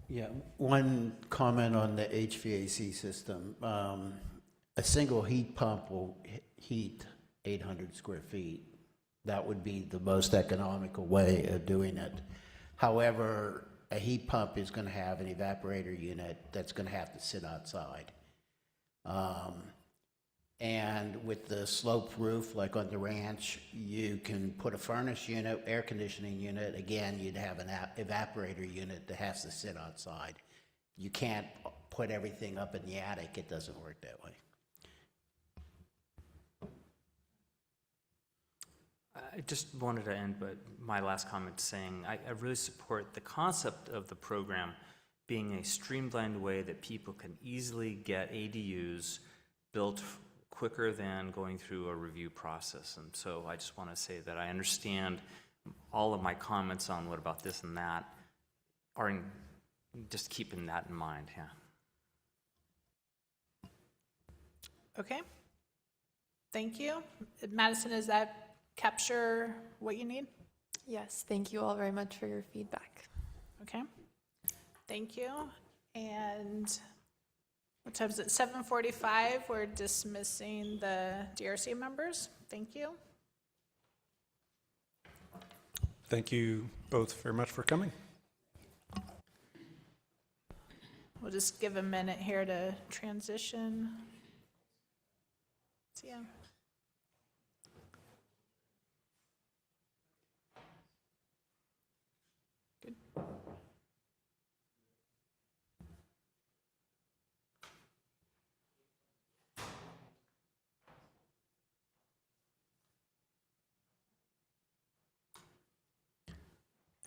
Yeah, one comment on the HVAC system. A single heat pump will heat 800 square feet. That would be the most economical way of doing it. However, a heat pump is going to have an evaporator unit that's going to have to sit outside. And with the sloped roof, like on the ranch, you can put a furnace unit, air conditioning unit. Again, you'd have an evaporator unit that has to sit outside. You can't put everything up in the attic. It doesn't work that way.
I just wanted to end but my last comment saying I really support the concept of the program being a streamlined way that people can easily get ADUs built quicker than going through a review process. And so I just want to say that I understand all of my comments on what about this and that are just keeping that in mind, yeah.
Okay. Thank you. Madison, does that capture what you need?
Yes, thank you all very much for your feedback.
Okay. Thank you. And what time is it? 7:45. We're dismissing the DRC members. Thank you.
Thank you both very much for coming.
We'll just give a minute here to transition. See ya. Good.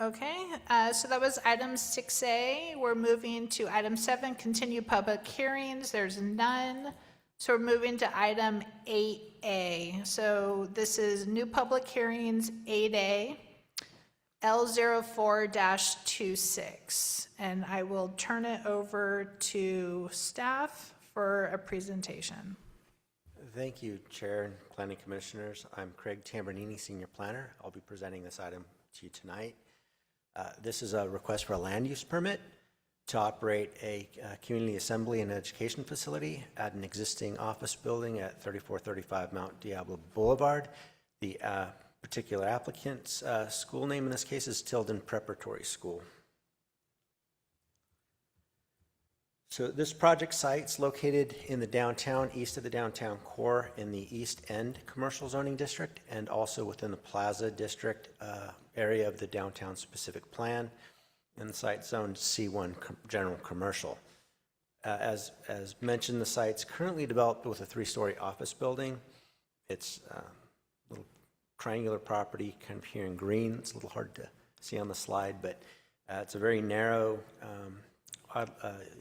Okay, so that was item 6A. We're moving to item 7, continue public hearings. There's none. So we're moving to item 8A. So this is new public hearings, 8A, L04-26. And I will turn it over to staff for a presentation.
Thank you, Chair and Planning Commissioners. I'm Craig Tambernini, Senior Planner. I'll be presenting this item to you tonight. This is a request for a land use permit to operate a community assembly and education facility at an existing office building at 3435 Mount Diablo Boulevard. The particular applicant's school name in this case is Tilden Preparatory School. So this project site's located in the downtown, east of the downtown core in the East End Commercial Zoning District, and also within the Plaza District area of the downtown specific plan. And the site zoned C1 General Commercial. As mentioned, the site's currently developed with a 3-story office building. It's a little triangular property, kind of here in green. It's a little hard to see on the slide, but it's a very narrow,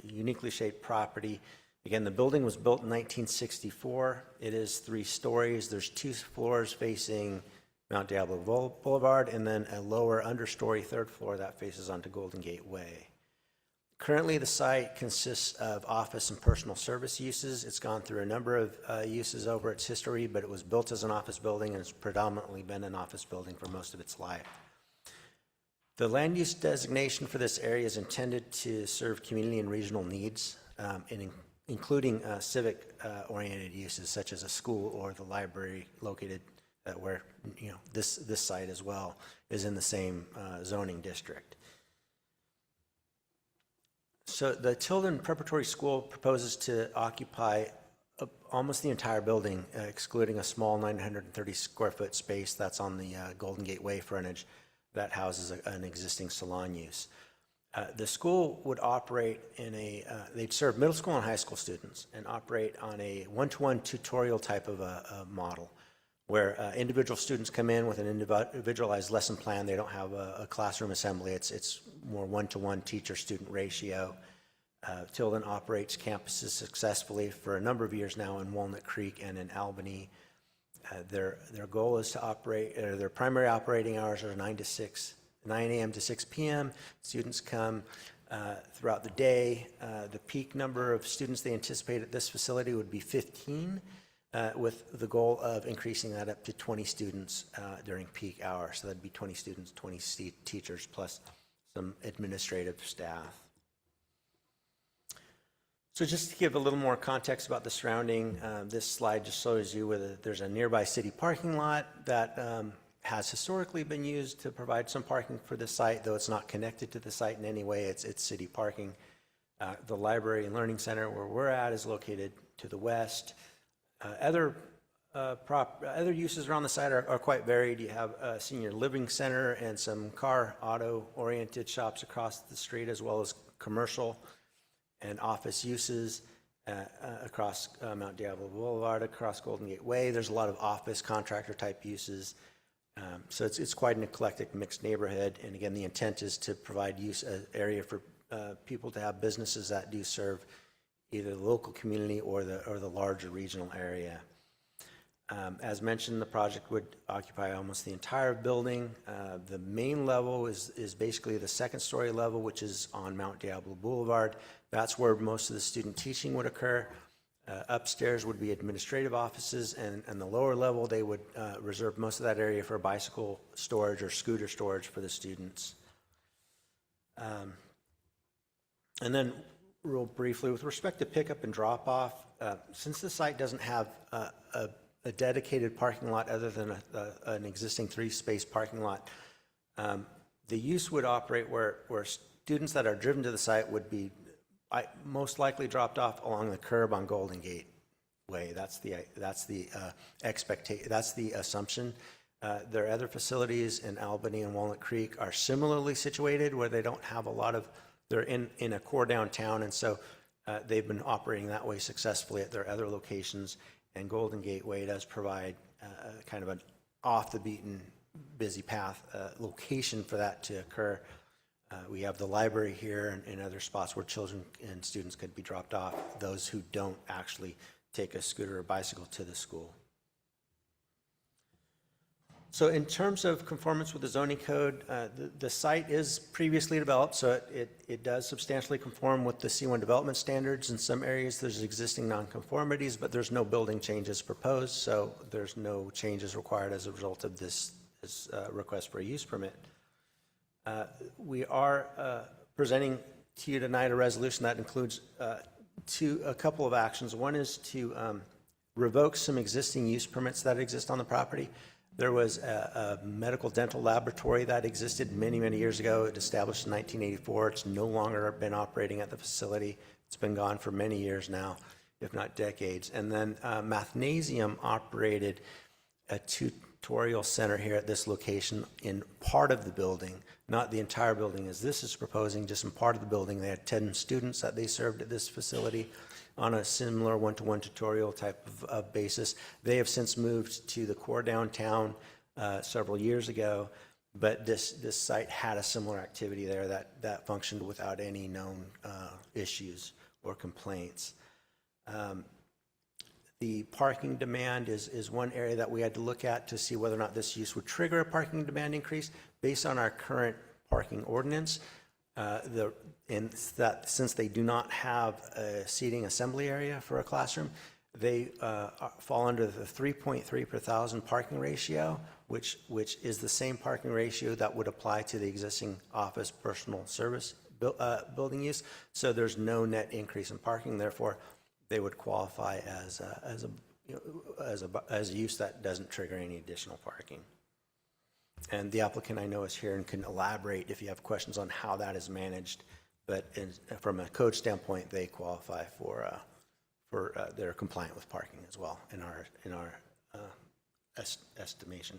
uniquely shaped property. Again, the building was built in 1964. It is 3 stories. There's 2 floors facing Mount Diablo Boulevard, and then a lower understory 3rd floor that faces onto Golden Gate Way. Currently, the site consists of office and personal service uses. It's gone through a number of uses over its history, but it was built as an office building and it's predominantly been an office building for most of its life. The land use designation for this area is intended to serve community and regional needs, including civic-oriented uses such as a school or the library located where this site as well is in the same zoning district. So the Tilden Preparatory School proposes to occupy almost the entire building, excluding a small 930 square foot space that's on the Golden Gate Way frontage that houses an existing salon use. The school would operate in they'd serve middle school and high school students and operate on a one-to-one tutorial type of a model, where individual students come in with an individualized lesson plan. They don't have a classroom assembly. It's more one-to-one teacher-student ratio. Tilden operates campuses successfully for a number of years now in Walnut Creek and in Albany. Their goal is to operate, their primary operating hours are 9 a.m. to 6 p.m. Students come throughout the day. The peak number of students they anticipate at this facility would be 15. With the goal of increasing that up to 20 students during peak hours. So that'd be 20 students, 20 teachers, plus some administrative staff. So just to give a little more context about the surrounding, this slide just shows you whether there's a nearby city parking lot that has historically been used to provide some parking for the site, though it's not connected to the site in any way. It's city parking. The library and learning center where we're at is located to the west. Other uses around the site are quite varied. You have a senior living center and some auto-oriented shops across the street, as well as commercial and office uses across Mount Diablo Boulevard, across Golden Gate Way. There's a lot of office contractor type uses. So it's quite an eclectic mixed neighborhood. And again, the intent is to provide area for people to have businesses that do serve either the local community or the larger regional area. As mentioned, the project would occupy almost the entire building. The main level is basically the 2nd story level, which is on Mount Diablo Boulevard. That's where most of the student teaching would occur. Upstairs would be administrative offices, and the lower level, they would reserve most of that area for bicycle storage or scooter storage for the students. And then real briefly, with respect to pickup and drop-off, since the site doesn't have a dedicated parking lot other than an existing 3-space parking lot, the use would operate where students that are driven to the site would be most likely dropped off along the curb on Golden Gate Way. That's the expectation. That's the assumption. Their other facilities in Albany and Walnut Creek are similarly situated, where they don't have a lot of. They're in a core downtown, and so they've been operating that way successfully at their other locations. And Golden Gate Way does provide kind of an off-the-beaten, busy path location for that to occur. We have the library here and other spots where children and students could be dropped off, those who don't actually take a scooter or bicycle to the school. So in terms of conformance with the zoning code, the site is previously developed, so it does substantially conform with the C1 development standards. In some areas, there's existing nonconformities, but there's no building changes proposed, so there's no changes required as a result of this request for a use permit. We are presenting to you tonight a resolution that includes a couple of actions. One is to revoke some existing use permits that exist on the property. There was a medical dental laboratory that existed many, many years ago. It established in 1984. It's no longer been operating at the facility. It's been gone for many years now, if not decades. And then Mathnasium operated a tutorial center here at this location in part of the building, not the entire building as this is proposing, just in part of the building. They had 10 students that they served at this facility on a similar one-to-one tutorial type of basis. They have since moved to the core downtown several years ago, but this site had a similar activity there that functioned without any known issues or complaints. The parking demand is one area that we had to look at to see whether or not this use would trigger a parking demand increase. Based on our current parking ordinance, since they do not have a seating assembly area for a classroom, they fall under the 3.3 per thousand parking ratio, which is the same parking ratio that would apply to the existing office personal service building use. So there's no net increase in parking. Therefore, they would qualify as a use that doesn't trigger any additional parking. And the applicant I know is here and can elaborate if you have questions on how that is managed. But from a code standpoint, they qualify for they're compliant with parking as well in our estimation.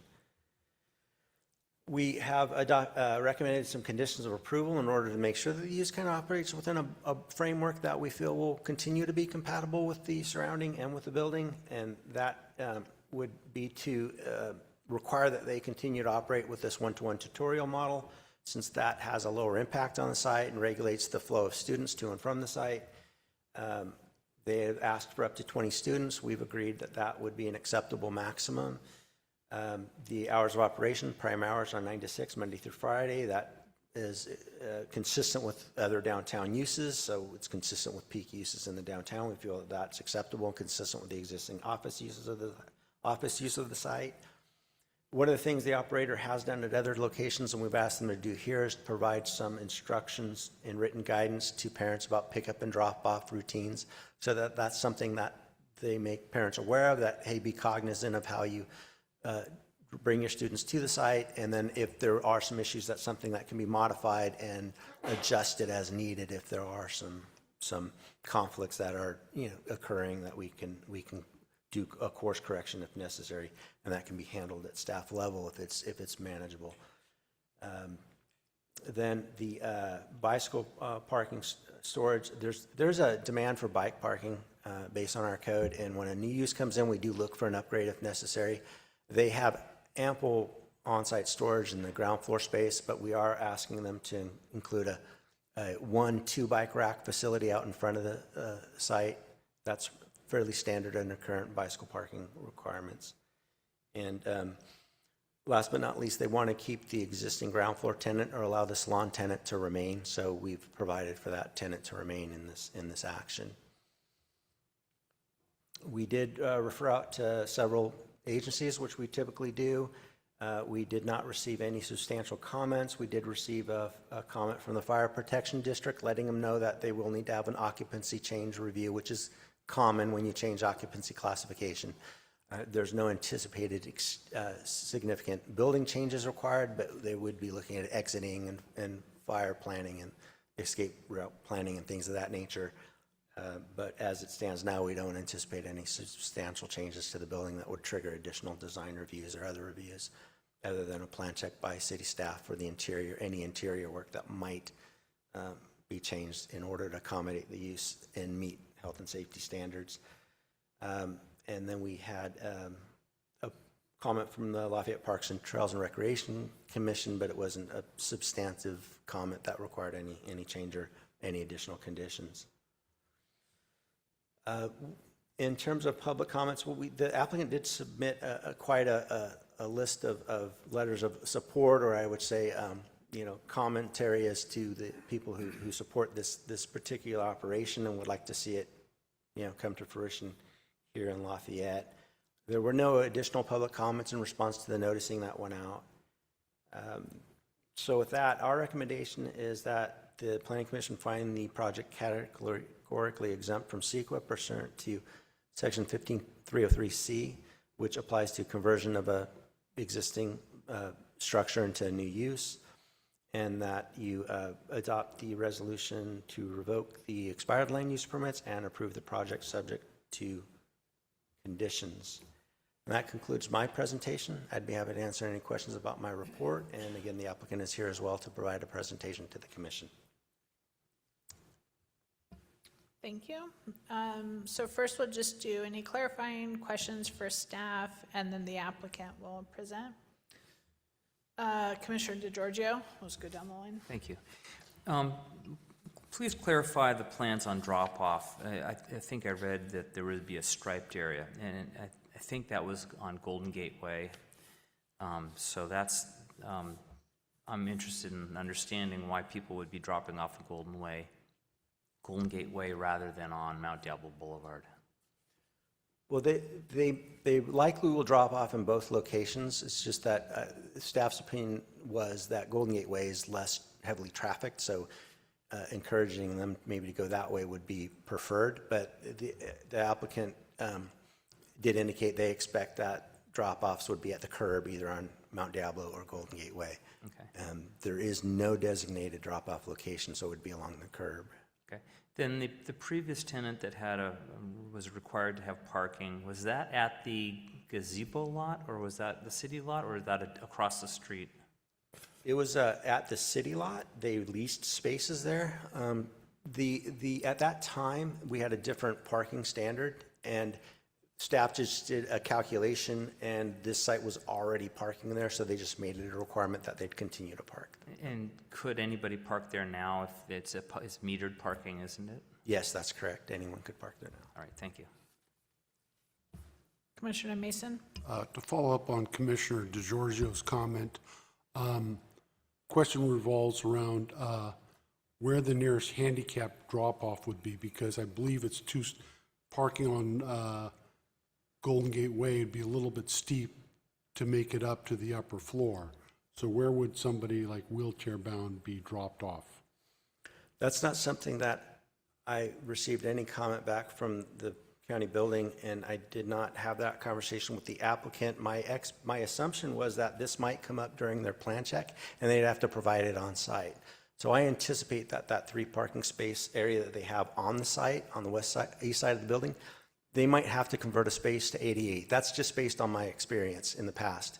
We have recommended some conditions of approval in order to make sure that the use kind of operates within a framework that we feel will continue to be compatible with the surrounding and with the building, and that would be to require that they continue to operate with this one-to-one tutorial model, since that has a lower impact on the site and regulates the flow of students to and from the site. They have asked for up to 20 students. We've agreed that that would be an acceptable maximum. The hours of operation, prime hours are 9 to 6, Monday through Friday. That is consistent with other downtown uses, so it's consistent with peak uses in the downtown. We feel that that's acceptable and consistent with the existing office use of the site. One of the things the operator has done at other locations, and we've asked them to do here, is provide some instructions and written guidance to parents about pickup and drop-off routines, so that that's something that they make parents aware of, that, hey, be cognizant of how you bring your students to the site, and then if there are some issues, that's something that can be modified and adjusted as needed if there are some conflicts that are occurring, that we can do a course correction if necessary, and that can be handled at staff level if it's manageable. Then the bicycle parking storage, there's a demand for bike parking based on our code, and when a new use comes in, we do look for an upgrade if necessary. They have ample on-site storage in the ground floor space, but we are asking them to include a 1-2 bike rack facility out in front of the site. That's fairly standard under current bicycle parking requirements. And last but not least, they want to keep the existing ground floor tenant or allow this lawn tenant to remain. So we've provided for that tenant to remain in this action. We did refer out to several agencies, which we typically do. We did not receive any substantial comments. We did receive a comment from the Fire Protection District letting them know that they will need to have an occupancy change review, which is common when you change occupancy classification. There's no anticipated significant building changes required, but they would be looking at exiting and fire planning and escape route planning and things of that nature. But as it stands now, we don't anticipate any substantial changes to the building that would trigger additional design reviews or other reviews, other than a plan check by city staff for the interior, any interior work that might be changed in order to accommodate the use and meet health and safety standards. And then we had a comment from the Lafayette Parks and Trails and Recreation Commission, but it wasn't a substantive comment that required any change or any additional conditions. In terms of public comments, the applicant did submit quite a list of letters of support, or I would say, commentary as to the people who support this particular operation and would like to see it, come to fruition here in Lafayette. There were no additional public comments in response to the noticing that went out. So with that, our recommendation is that the planning commission find the project categorically exempt from CEQA pursuant to section 15303C, which applies to conversion of a existing structure into a new use, and that you adopt the resolution to revoke the expired land use permits and approve the project subject to conditions. And that concludes my presentation. I'd be happy to answer any questions about my report. And again, the applicant is here as well to provide a presentation to the commission.
Thank you. So first, we'll just do any clarifying questions for staff, and then the applicant will present. Commissioner DeGiorgio, let's go down the line.
Thank you. Please clarify the plans on drop-off. I think I read that there would be a striped area, and I think that was on Golden Gate Way. So that's, I'm interested in understanding why people would be dropping off at Golden Gate Way rather than on Mount Diablo Boulevard.
Well, they likely will drop off in both locations. It's just that staff's opinion was that Golden Gate Way is less heavily trafficked, so encouraging them maybe to go that way would be preferred. But the applicant did indicate they expect that drop-offs would be at the curb, either on Mount Diablo or Golden Gate Way.
Okay.
There is no designated drop-off location, so it would be along the curb.
Okay. Then the previous tenant that had was required to have parking, was that at the gazebo lot, or was that the city lot, or was that across the street?
It was at the city lot. They leased spaces there. At that time, we had a different parking standard, and staff just did a calculation, and this site was already parking there, so they just made it a requirement that they'd continue to park.
And could anybody park there now if it's metered parking, isn't it?
Yes, that's correct. Anyone could park there now.
All right, thank you.
Commissioner Mason?
To follow up on Commissioner DeGiorgio's comment, question revolves around where the nearest handicap drop-off would be, because I believe it's parking on Golden Gate Way would be a little bit steep to make it up to the upper floor. So where would somebody like wheelchair-bound be dropped off?
That's not something that I received any comment back from the county building, and I did not have that conversation with the applicant. My assumption was that this might come up during their plan check, and they'd have to provide it on site. So I anticipate that 3 parking space area that they have on the site, on the east side of the building, they might have to convert a space to ADA. That's just based on my experience in the past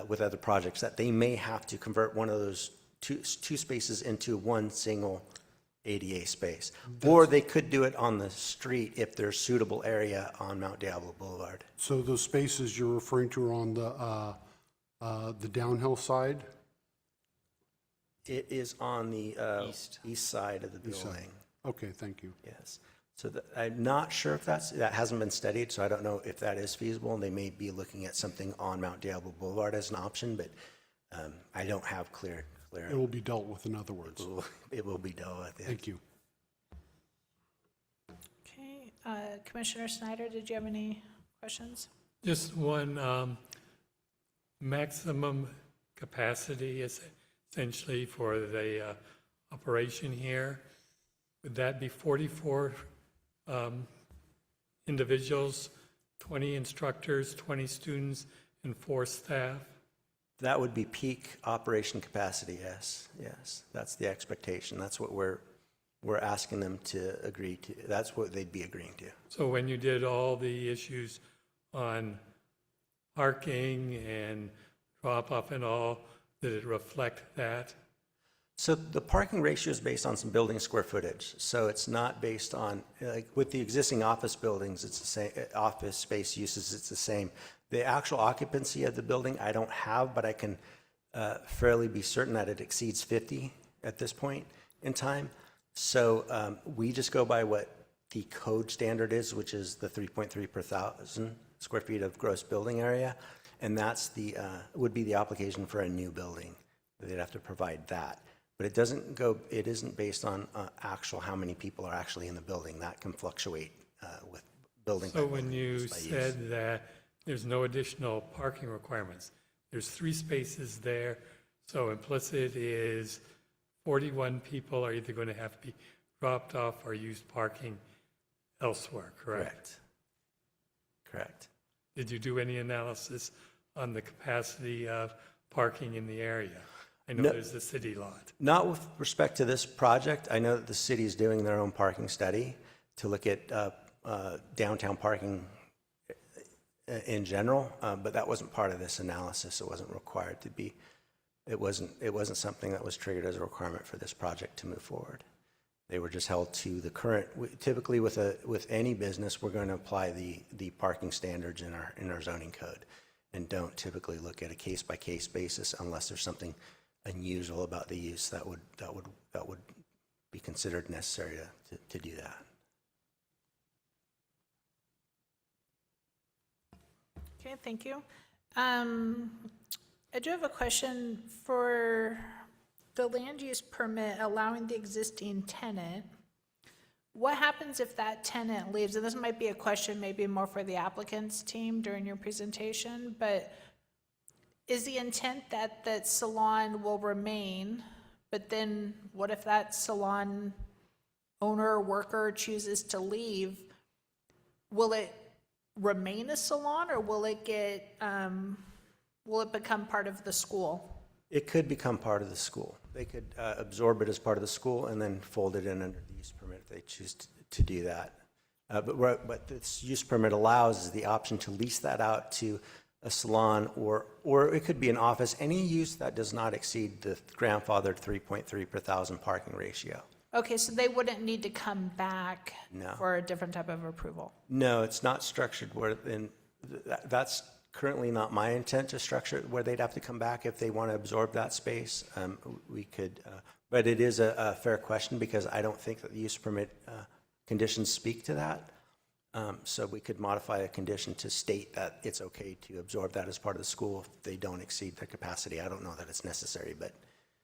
with other projects, that they may have to convert one of those two spaces into one single ADA space. Or they could do it on the street if there's suitable area on Mount Diablo Boulevard.
So those spaces you're referring to are on the downhill side?
It is on the east side of the
East side.
building.
Okay, thank you.
Yes. So I'm not sure if that hasn't been studied, so I don't know if that is feasible. And they may be looking at something on Mount Diablo Boulevard as an option, but I don't have clear.
It will be dealt with, in other words.
It will be dealt with. Yes.
Thank you.
Okay, Commissioner Snyder, did you have any questions?
Just one, maximum capacity is essentially for the operation here. Would that be 44 individuals, 20 instructors, 20 students, and 4 staff?
That would be peak operation capacity, yes, yes. That's the expectation. That's what we're asking them to agree to. That's what they'd be agreeing to.
So when you did all the issues on parking and drop-off and all, did it reflect that?
So the parking ratio is based on some building square footage. So it's not based on, like with the existing office buildings, it's the same, office space uses, it's the same. The actual occupancy of the building, I don't have, but I can fairly be certain that it exceeds 50 at this point in time. So we just go by what the code standard is, which is the 3.3 per 1,000 square feet of gross building area. And that's the, would be the application for a new building. They'd have to provide that. But it isn't based on actual how many people are actually in the building. That can fluctuate with building.
So when you said that there's no additional parking requirements, there's 3 spaces there, So implicit is 41 people are either going to have to be dropped off or use parking elsewhere, correct?
Correct.
Did you do any analysis on the capacity of parking in the area? I know
No.
there's a city lot.
Not with respect to this project. I know that the city is doing their own parking study to look at downtown parking in general, but that wasn't part of this analysis. It wasn't required to be. It wasn't something that was triggered as a requirement for this project to move forward. They were just held to the current. Typically, with any business, we're going to apply the parking standards in our zoning code, and don't typically look at a case by case basis unless there's something unusual about the use that would be considered necessary to do that.
Okay, thank you. I do have a question for the land use permit allowing the existing tenant. What happens if that tenant leaves? And this might be a question maybe more for the applicant's team during your presentation, but is the intent that that salon will remain, but then what if that salon owner or worker chooses to leave? Will it remain a salon, or will it become part of the school?
It could become part of the school. They could absorb it as part of the school and then fold it in under the use permit if they choose to do that. But what this use permit allows is the option to lease that out to a salon, or it could be an office, any use that does not exceed the grandfathered 3.3 per thousand parking ratio.
Okay, so they wouldn't need to come back
No.
for a different type of approval?
No, it's not structured where, and that's currently not my intent to structure it where they'd have to come back if they want to absorb that space. We could, but it is a fair question because I don't think that the use permit conditions speak to that. So we could modify a condition to state that it's okay to absorb that as part of the school if they don't exceed their capacity. I don't know that it's necessary, but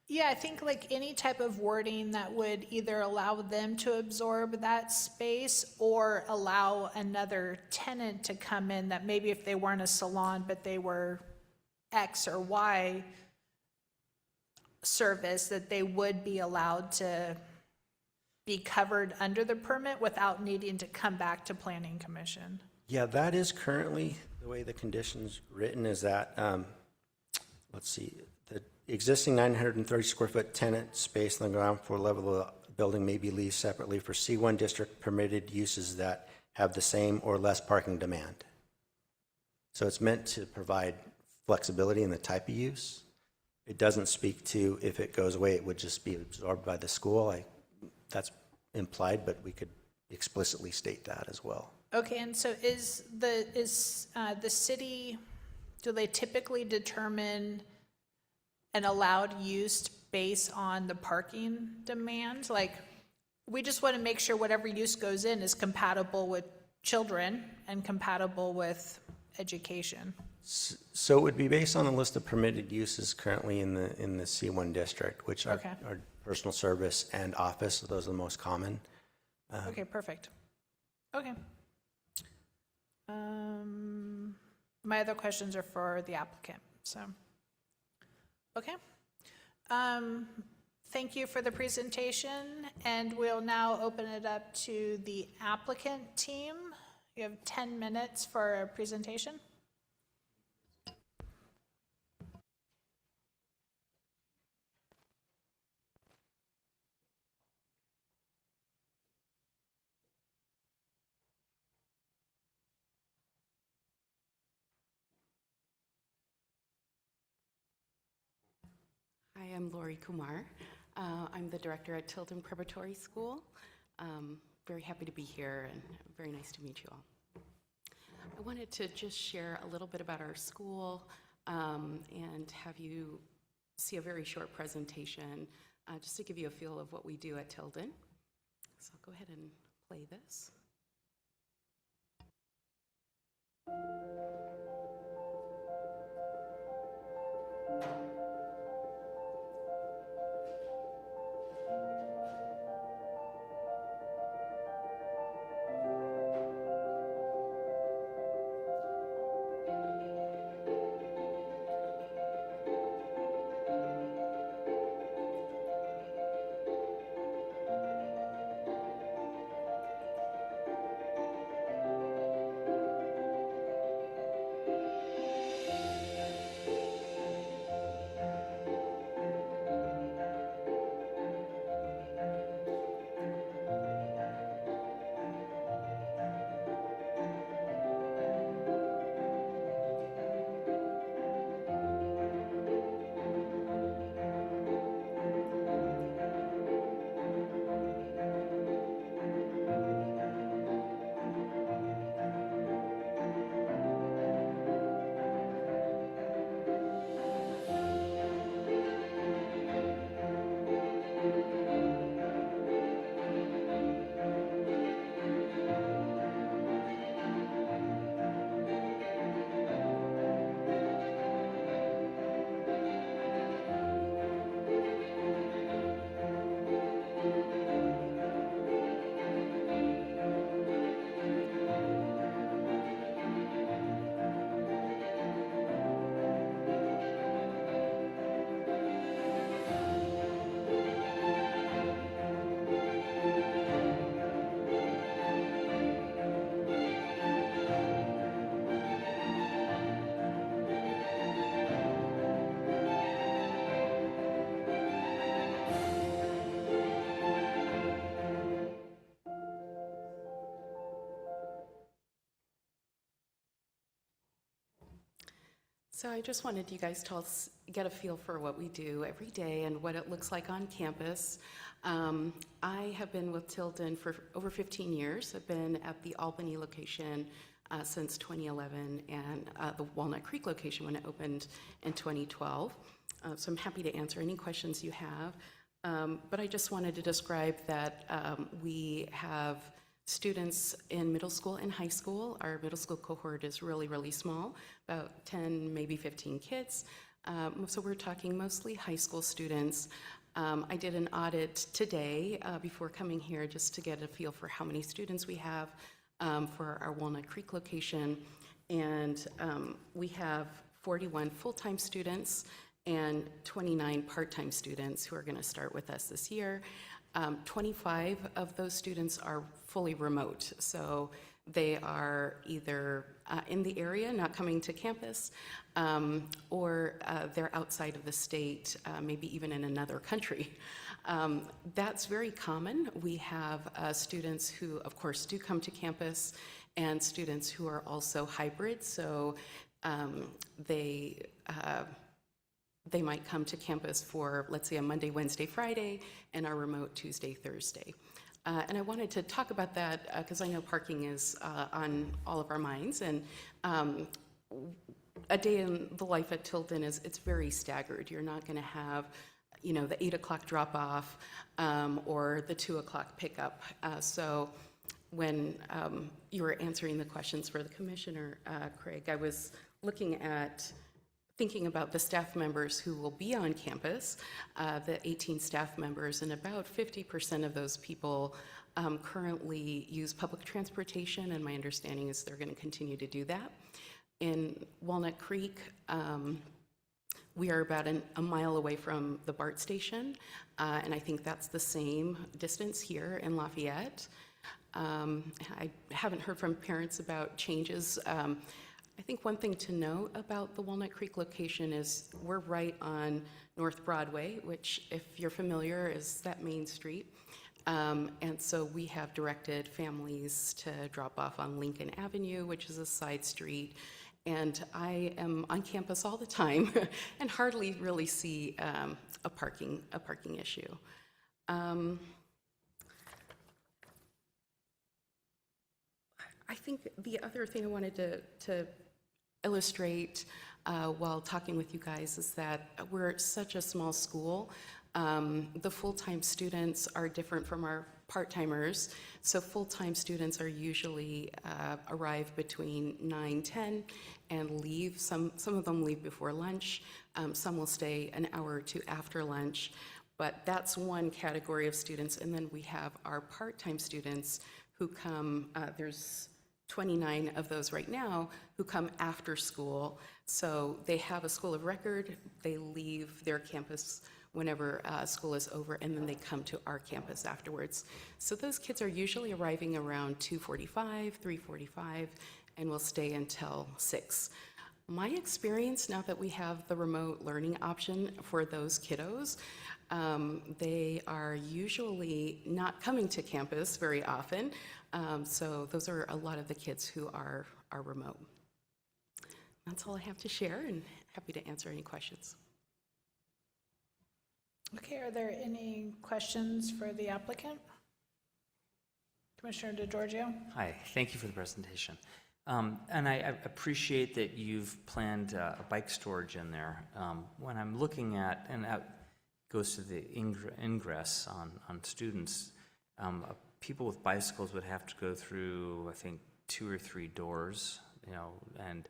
Yeah, I think like any type of wording that would either allow them to absorb that space or allow another tenant to come in that maybe if they weren't a salon, but they were X or Y service, that they would be allowed to be covered under the permit without needing to come back to Planning Commission.
yeah, that is currently the way the condition's written is that, let's see, the existing 930 square foot tenant space on the ground floor level of the building may be leased separately for C1 district permitted uses that have the same or less parking demand. So it's meant to provide flexibility in the type of use. It doesn't speak to if it goes away, it would just be absorbed by the school. That's implied, but we could explicitly state that as well.
Okay, and so is the city, do they typically determine an allowed use based on the parking demand? Like, we just want to make sure whatever use goes in is compatible with children and compatible with education.
So it would be based on the list of permitted uses currently in the C1 district, which are,
Okay.
are personal service and office. Those are the most common.
Okay, perfect. Okay. My other questions are for the applicant, so. Okay. Thank you for the presentation, and we'll now open it up to the applicant team. You have 10 minutes for a presentation.
Hi, I'm Lori Kumar. I'm the director at Tilden Preparatory School. Very happy to be here and very nice to meet you all. I wanted to just share a little bit about our school and have you see a very short presentation just to give you a feel of what we do at Tilden. So I'll go ahead and play this. So I just wanted you guys to get a feel for what we do every day and what it looks like on campus. I have been with Tilden for over 15 years. I've been at the Albany location since 2011 and the Walnut Creek location when it opened in 2012. So I'm happy to answer any questions you have. But I just wanted to describe that we have students in middle school and high school. Our middle school cohort is really, really small, about 10, maybe 15 kids. So we're talking mostly high school students. I did an audit today before coming here just to get a feel for how many students we have for our Walnut Creek location. And we have 41 full-time students and 29 part-time students who are going to start with us this year. 25 of those students are fully remote, so they are either in the area, not coming to campus, or they're outside of the state, maybe even in another country. That's very common. We have students who, of course, do come to campus, and students who are also hybrid, so they might come to campus for, let's say, a Monday, Wednesday, Friday, and are remote Tuesday, Thursday. And I wanted to talk about that because I know parking is on all of our minds. And a day in the life at Tilden it's very staggered. You're not going to have, you know, the 8 o'clock drop off or the 2 o'clock pickup. So when you were answering the questions for the commissioner, Craig, I was thinking about the staff members who will be on campus, the 18 staff members, and about 50% of those people currently use public transportation, and my understanding is they're going to continue to do that. In Walnut Creek, we are about a mile away from the BART station, and I think that's the same distance here in Lafayette. I haven't heard from parents about changes. I think one thing to note about the Walnut Creek location is we're right on North Broadway, which, if you're familiar, is that main street. And so we have directed families to drop off on Lincoln Avenue, which is a side street. And I am on campus all the time and hardly really see a parking issue. I think the other thing I wanted to illustrate while talking with you guys is that we're such a small school. The full-time students are different from our part-timers. So full-time students are usually arrive between 9:10 and leave. Some of them leave before lunch. Some will stay an hour or two after lunch. But that's one category of students. And then we have our part-time students who come, there's 29 of those right now who come after school. So they have a school of record, they leave their campus whenever school is over, and then they come to our campus afterwards. So those kids are usually arriving around 2:45, 3:45, and will stay until 6. My experience, now that we have the remote learning option for those kiddos, they are usually not coming to campus very often. So those are a lot of the kids who are remote. That's all I have to share, and happy to answer any questions.
Okay, are there any questions for the applicant? Commissioner DeGiorgio?
Hi, thank you for the presentation. And I appreciate that you've planned a bike storage in there. When I'm looking at, and that goes to the ingress on students, people with bicycles would have to go through, I think, 2 or 3 doors, you know, and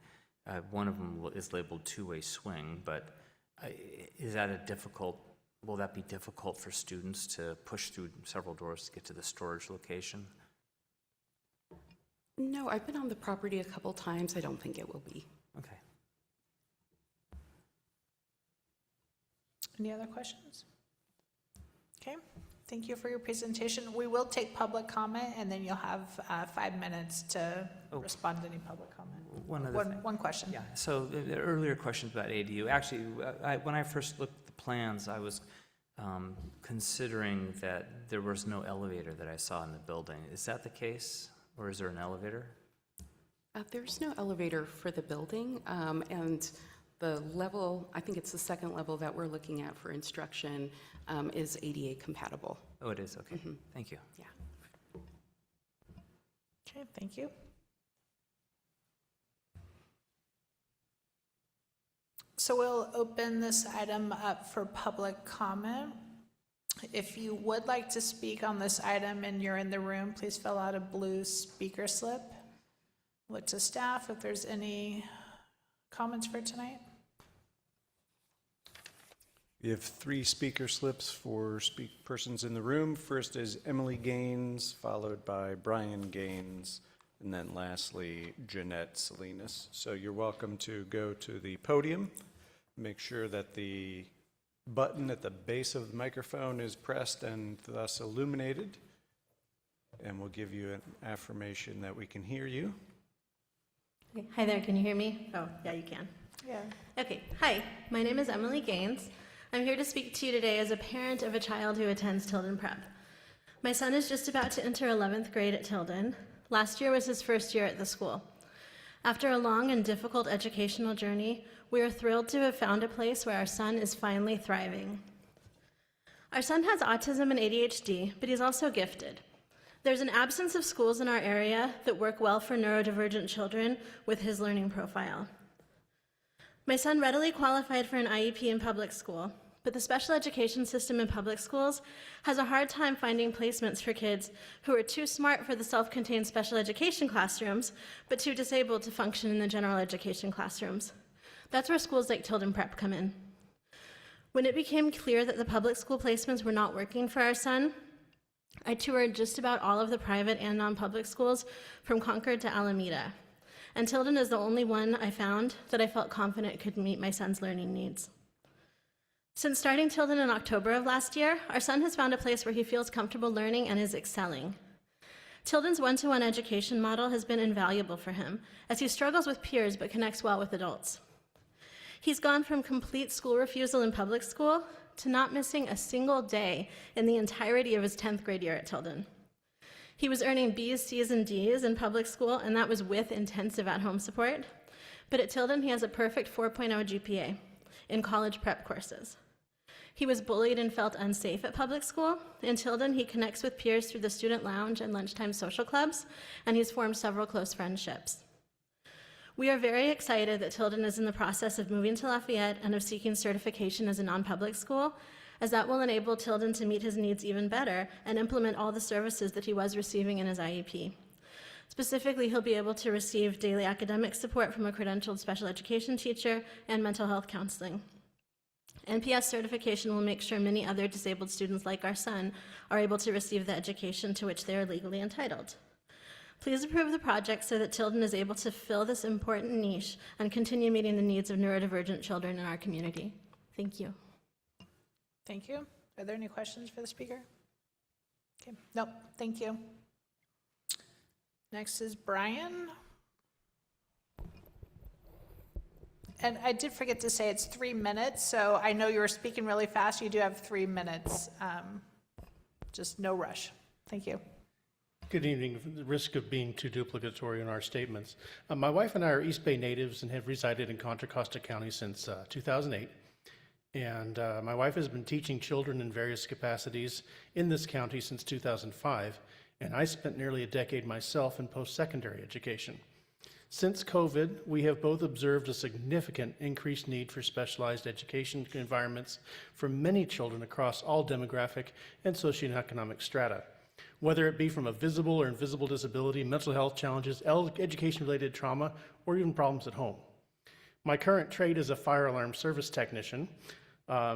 one of them is labeled two-way swing, but is that will that be difficult for students to push through several doors to get to the storage location?
No, I've been on the property a couple times. I don't think it will be.
Okay.
Any other questions? Okay, thank you for your presentation. We will take public comment, and then you'll have 5 minutes to respond to any public comment. One question.
Yeah, so the earlier questions about ADU, actually, when I first looked at the plans, I was considering that there was no elevator that I saw in the building. Is that the case, or is there an elevator?
There's no elevator for the building, and The level, I think it's the second level that we're looking at for instruction, is ADA compatible.
Oh, it is, okay. Thank you.
Yeah.
Okay, thank you. So we'll open this item up for public comment. If you would like to speak on this item and you're in the room, please fill out a blue speaker slip. Look to staff if there's any comments for tonight.
We have 3 speaker slips for persons in the room. First is Emily Gaines, followed by Brian Gaines, and then lastly, Jeanette Salinas. So you're welcome to go to the podium. Make sure that the button at the base of the microphone is pressed and thus illuminated. And we'll give you an affirmation that we can hear you.
Okay. Hi there, can you hear me? Oh, yeah, you can.
Yeah.
Okay, hi, my name is Emily Gaines. I'm here to speak to you today as a parent of a child who attends Tilden Prep. My son is just about to enter 11th grade at Tilden. Last year was his first year at the school. After a long and difficult educational journey, we are thrilled to have found a place where our son is finally thriving. Our son has autism and ADHD, but he's also gifted. There's an absence of schools in our area that work well for neurodivergent children with his learning profile. My son readily qualified for an IEP in public school, but the special education system in public schools has a hard time finding placements for kids who are too smart for the self-contained special education classrooms, but too disabled to function in the general education classrooms. That's where schools like Tilden Prep come in. When it became clear that the public school placements were not working for our son, I toured just about all of the private and non-public schools from Concord to Alameda, and Tilden is the only one I found that I felt confident could meet my son's learning needs. Since starting Tilden in October of last year, our son has found a place where he feels comfortable learning and is excelling. Tilden's one-to-one education model has been invaluable for him, as he struggles with peers but connects well with adults. He's gone from complete school refusal in public school to not missing a single day in the entirety of his 10th grade year at Tilden. He was earning B's, C's, and D's in public school, and that was with intensive at-home support. But at Tilden, he has a perfect 4.0 GPA in college prep courses. He was bullied and felt unsafe at public school. In Tilden, he connects with peers through the student lounge and lunchtime social clubs, and he's formed several close friendships. We are very excited that Tilden is in the process of moving to Lafayette and of seeking certification as a non-public school, as that will enable Tilden to meet his needs even better and implement all the services that he was receiving in his IEP. Specifically, he'll be able to receive daily academic support from a credentialed special education teacher and mental health counseling. NPS certification will make sure many other disabled students like our son are able to receive the education to which they are legally entitled. Please approve the project so that Tilden is able to fill this important niche and continue meeting the needs of neurodivergent children in our community. Thank you.
Thank you. Are there any questions for the speaker? Okay, nope, thank you. Next is Brian. And I did forget to say it's 3 minutes, so I know you were speaking really fast. You do have 3 minutes. Just no rush. Thank you.
Good evening. At the risk of being too duplicatory in our statements, my wife and I are East Bay natives and have resided in Contra Costa County since 2008. And my wife has been teaching children in various capacities in this county since 2005, and I spent nearly a decade myself in post-secondary education. Since COVID, we have both observed a significant increased need for specialized education environments for many children across all demographic and socioeconomic strata, whether it be from a visible or invisible disability, mental health challenges, education-related trauma, or even problems at home. My current trade as a fire alarm service technician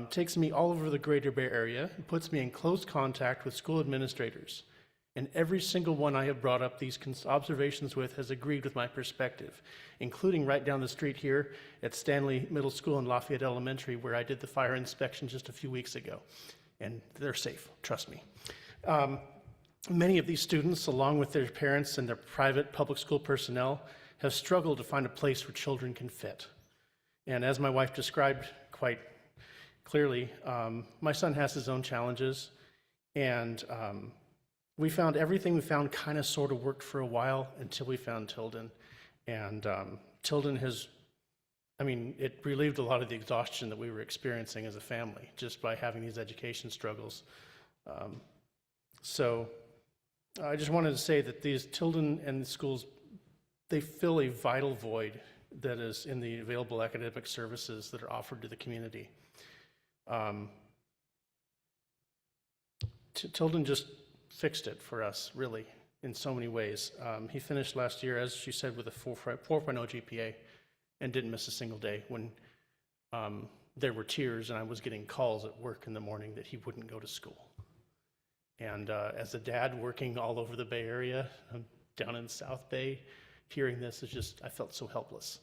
takes me all over the Greater Bay Area and puts me in close contact with school administrators. And every single one I have brought up these observations with has agreed with my perspective, including right down the street here at Stanley Middle School and Lafayette Elementary, where I did the fire inspection just a few weeks ago. And they're safe, trust me. Many of these students, along with their parents and their private public school personnel, have struggled to find a place where children can fit. And as my wife described quite clearly, my son has his own challenges, and we found everything we found kind of sort of worked for a while until we found Tilden. And Tilden has I mean, it relieved a lot of the exhaustion that we were experiencing as a family just by having these education struggles. So I just wanted to say that these Tilden and the schools, they fill a vital void that is in the available academic services that are offered to the community. Tilden just fixed it for us, really, in so many ways. He finished last year, as she said, with a 4.0 GPA and didn't miss a single day when there were tears and I was getting calls at work in the morning that he wouldn't go to school. And as a dad working all over the Bay Area, down in South Bay, hearing this is just, I felt so helpless.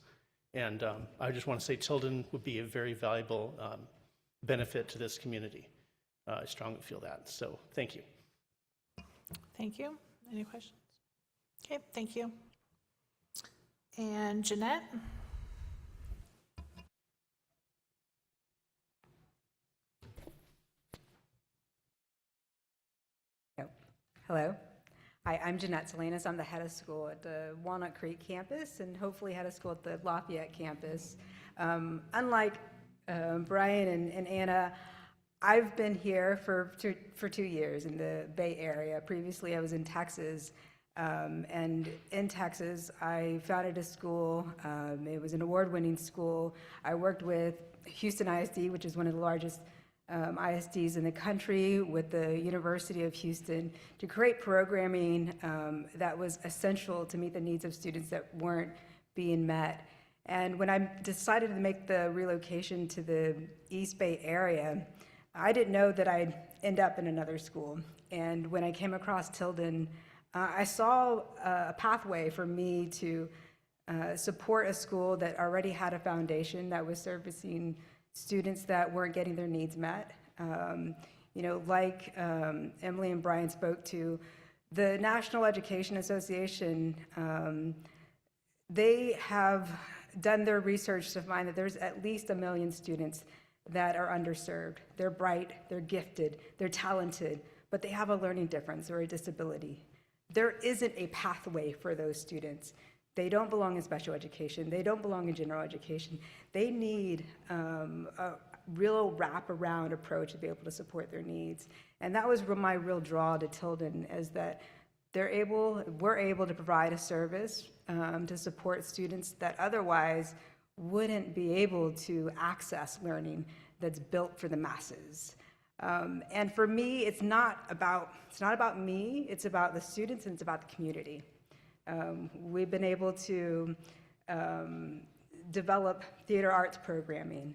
And I just want to say Tilden would be a very valuable benefit to this community. I strongly feel that. So thank you.
Thank you. Any questions? Okay, thank you. And Jeanette?
Hello. Hi, I'm Jeanette Salinas. I'm the head of school at the Walnut Creek campus and hopefully head of school at the Lafayette campus. Unlike Brian and Anna, I've been here for 2 years in the Bay Area. Previously, I was in Texas. And in Texas, I founded a school. It was an award-winning school. I worked with Houston ISD, which is one of the largest ISDs in the country, with the University of Houston to create programming that was essential to meet the needs of students that weren't being met. And when I decided to make the relocation to the East Bay area, I didn't know that I'd end up in another school. And when I came across Tilden, I saw a pathway for me to support a school that already had a foundation that was servicing students that weren't getting their needs met. Like Emily and Brian spoke to, the National Education Association, they have done their research to find that there's at least 1 million students that are underserved. They're bright, they're gifted, they're talented, but they have a learning difference or a disability. There isn't a pathway for those students. They don't belong in special education. They don't belong in general education. They need a real wraparound approach to be able to support their needs. And that was my real draw to Tilden, is that we're able to provide a service to support students that otherwise wouldn't be able to access learning that's built for the masses. And for me, it's not about me, it's about the students and it's about the community. We've been able to develop theater arts programming.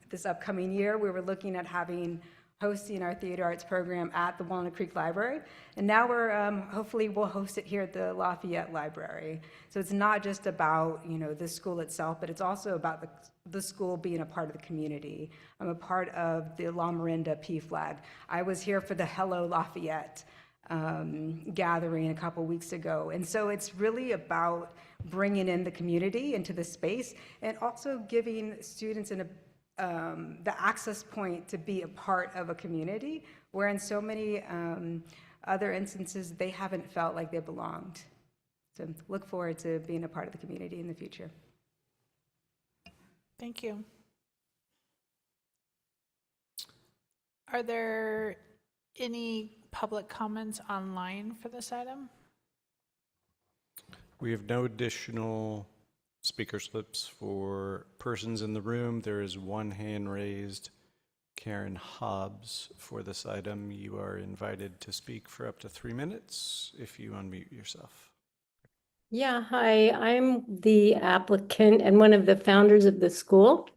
This upcoming year, we were looking at hosting our theater arts program at the Walnut Creek Library, and now hopefully we'll host it here at the Lafayette Library. So it's not just about the school itself, but it's also about the school being a part of the community. I'm a part of the La Miranda PFLAG. I was here for the Hello Lafayette gathering a couple weeks ago, and so it's really about bringing in the community into the space and also giving students the access point to be a part of a community, where in so many other instances, they haven't felt like they belonged. So look forward to being a part of the community in the future.
Thank you. Are there any public comments online for this item?
We have no additional speaker slips for persons in the room. There is one hand raised. Karen Hobbs, for this item. You are invited to speak for up to 3 minutes if you unmute yourself.
Yeah, hi, I'm the applicant and one of the founders of the school.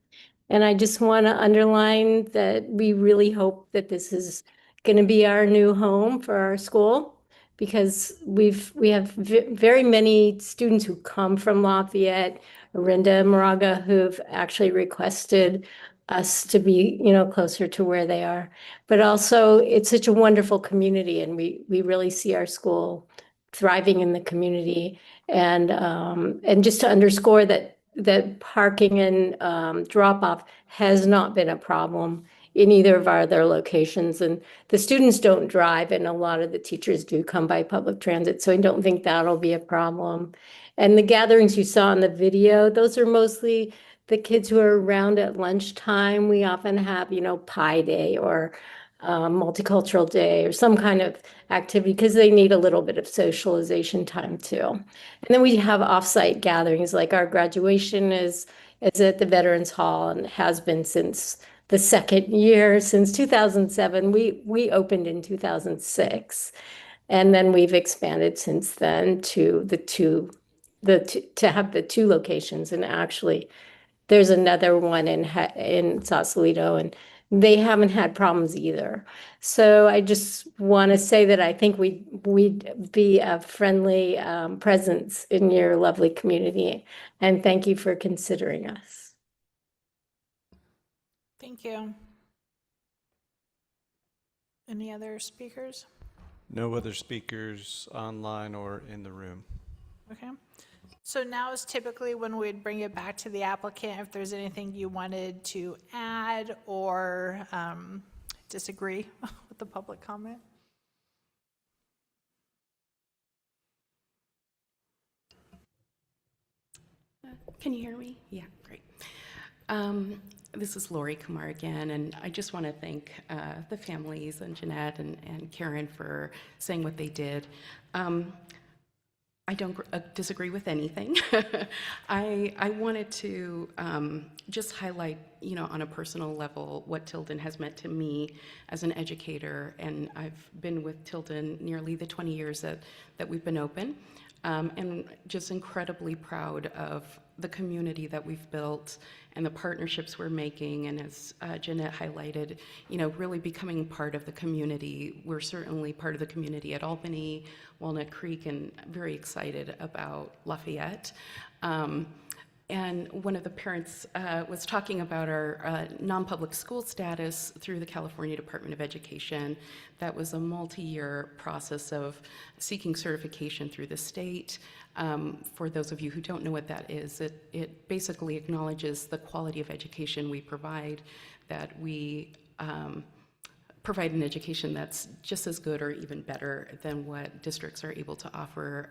And I just want to underline that we really hope that this is going to be our new home for our school, because we have very many students who come from Lafayette, Orinda, Moraga, who've actually requested us to be, closer to where they are. But also, it's such a wonderful community, and we really see our school thriving in the community. And just to underscore that parking and drop-off has not been a problem in either of our other locations. And the students don't drive, and a lot of the teachers do come by public transit, so I don't think that'll be a problem. And the gatherings you saw in the video, those are mostly the kids who are around at lunchtime. We often have, Pi Day or Multicultural Day or some kind of activity because they need a little bit of socialization time too. And then we have offsite gatherings, like our graduation is at the Veterans Hall and has been since the second year, since 2007. We opened in 2006. And then we've expanded since then to to have the two locations. And actually, there's another one in Sausalito, and they haven't had problems either. So I just want to say that I think we'd be a friendly presence in your lovely community. And thank you for considering us.
Thank you. Any other speakers?
No other speakers online or in the room.
Okay. So now is typically when we'd bring it back to the applicant if there's anything you wanted to add or disagree with the public comment.
Can you hear me? Yeah, great. This is Lori Kumar again, and I just want to thank the families and Jeanette and Karen for saying what they did. I don't disagree with anything. I wanted to just highlight, on a personal level, what Tilden has meant to me as an educator, and I've been with Tilden nearly the 20 years that we've been open, and just incredibly proud of the community that we've built and the partnerships we're making, and as Jeanette highlighted, really becoming part of the community. We're certainly part of the community at Albany, Walnut Creek, and very excited about Lafayette. And one of the parents was talking about our non-public school status through the California Department of Education. That was a multi-year process of seeking certification through the state. For those of you who don't know what that is, it basically acknowledges the quality of education we provide, that we provide an education that's just as good or even better than what districts are able to offer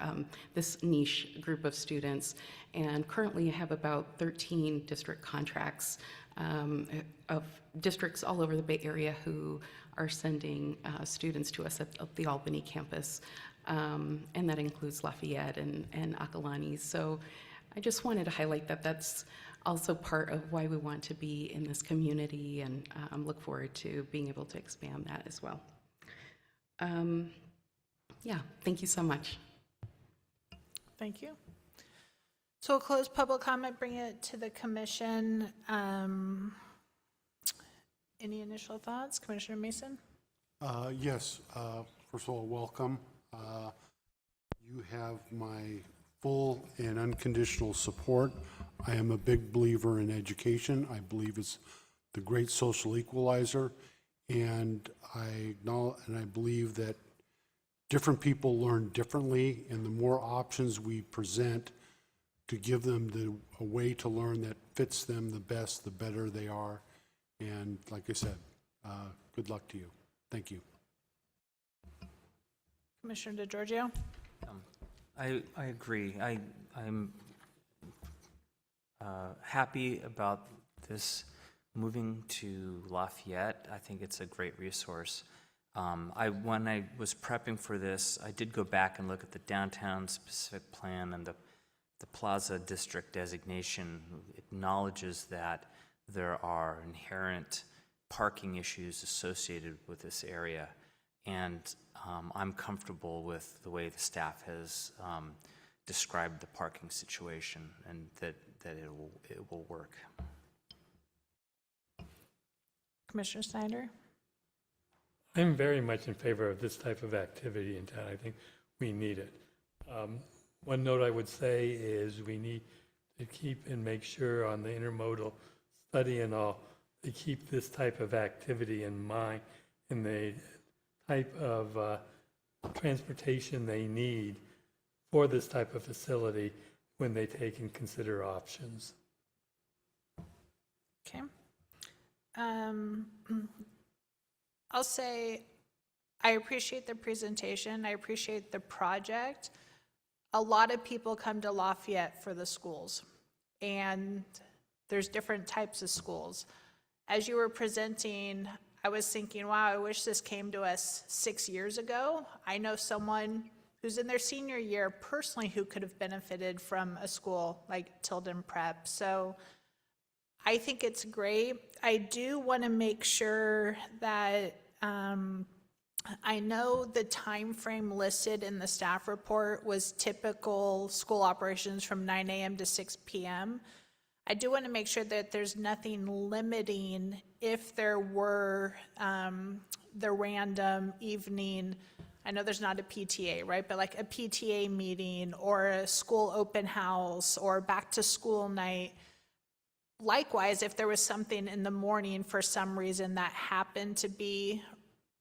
this niche group of students. And currently I have about 13 district contracts of districts all over the Bay Area who are sending students to us at the Albany campus. And that includes Lafayette and Akalani. So I just wanted to highlight that that's also part of why we want to be in this community, and look forward to being able to expand that as well. Yeah, thank you so much.
Thank you. So we'll close public comment, bring it to the commission. Any initial thoughts? Commissioner Mason?
Yes, first of all, welcome. You have my full and unconditional support. I am a big believer in education. I believe it's the great social equalizer, and I acknowledge and I believe that different people learn differently, and the more options we present to give them a way to learn that fits them the best, the better they are. And like I said, good luck to you. Thank you.
Commissioner DeGiorgio?
I agree. I'm happy about this moving to Lafayette. I think it's a great resource. When I was prepping for this, I did go back and look at the downtown specific plan, and the Plaza District designation acknowledges that there are inherent parking issues associated with this area. And I'm comfortable with the way the staff has described the parking situation, and that it will work.
Commissioner Snyder?
I'm very much in favor of this type of activity in town. I think we need it. One note I would say is we need to keep and make sure on the intermodal study and all, to keep this type of activity in mind in the type of transportation they need for this type of facility when they take and consider options.
Okay. I'll say I appreciate the presentation. I appreciate the project. a lot of people come to Lafayette for the schools, and there's different types of schools. As you were presenting, I was thinking, wow, I wish this came to us 6 years ago. I know someone who's in their senior year personally who could have benefited from a school like Tilden Prep. So I think it's great. I do want to make sure that I know the time frame listed in the staff report was typical school operations from 9 a.m. to 6 p.m. I do want to make sure that there's nothing limiting if there were the random evening. I know there's not a PTA, right? But like a PTA meeting or a school open house or back to school night. Likewise, if there was something in the morning for some reason that happened to be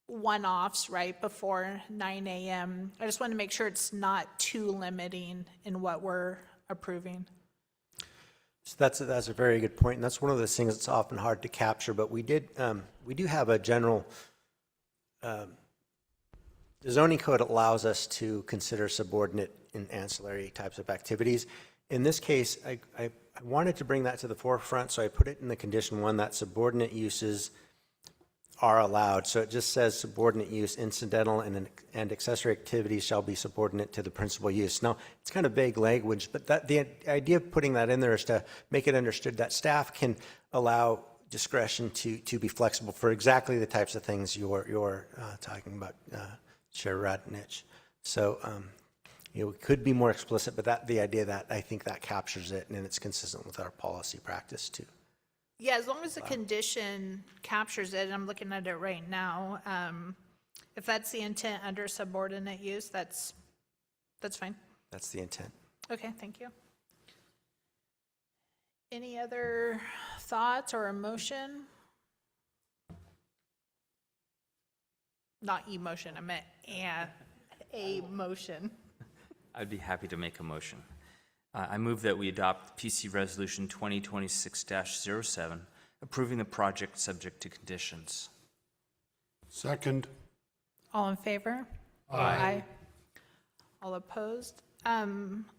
one-offs right before 9 a.m., I just want to make sure it's not too limiting in what we're approving.
So that's a very good point, and that's one of those things that's often hard to capture. But we do have a general. The zoning code allows us to consider subordinate and ancillary types of activities. In this case, I wanted to bring that to the forefront, so I put it in the condition 1 that subordinate uses are allowed. So it just says subordinate use, incidental and accessory activities shall be subordinate to the principal use. Now, it's kind of vague language, but the idea of putting that in there is to make it understood that staff can allow discretion to be flexible for exactly the types of things you're talking about, Chair Radnich. So, it could be more explicit, but the idea that I think that captures it, and it's consistent with our policy practice too.
Yeah, as long as the condition captures it, and I'm looking at it right now, if that's the intent under subordinate use, that's fine.
That's the intent.
Okay, thank you. Any other thoughts or emotion? Not emotion, I meant a motion.
I'd be happy to make a motion. I move that we adopt PC Resolution 2026-07, approving the project subject to conditions.
Second.
All in favor? Aye. All opposed? Let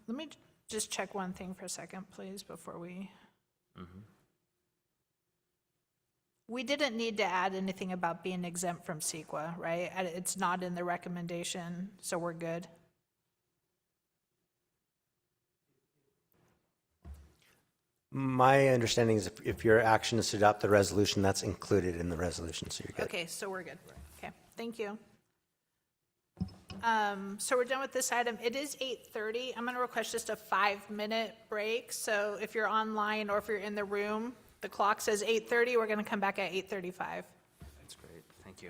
me just check one thing for a second, please, before we... We didn't need to add anything about being exempt from CEQA, right? It's not in the recommendation, so we're good.
My understanding is if your action is to adopt the resolution, that's included in the resolution, so you're good.
Okay, so we're good. Okay, thank you. So we're done with this item. It is 8:30. I'm going to request just a 5-minute break. So if you're online or if you're in the room, the clock says 8:30. We're going to come back at 8:35.
That's great. Thank you.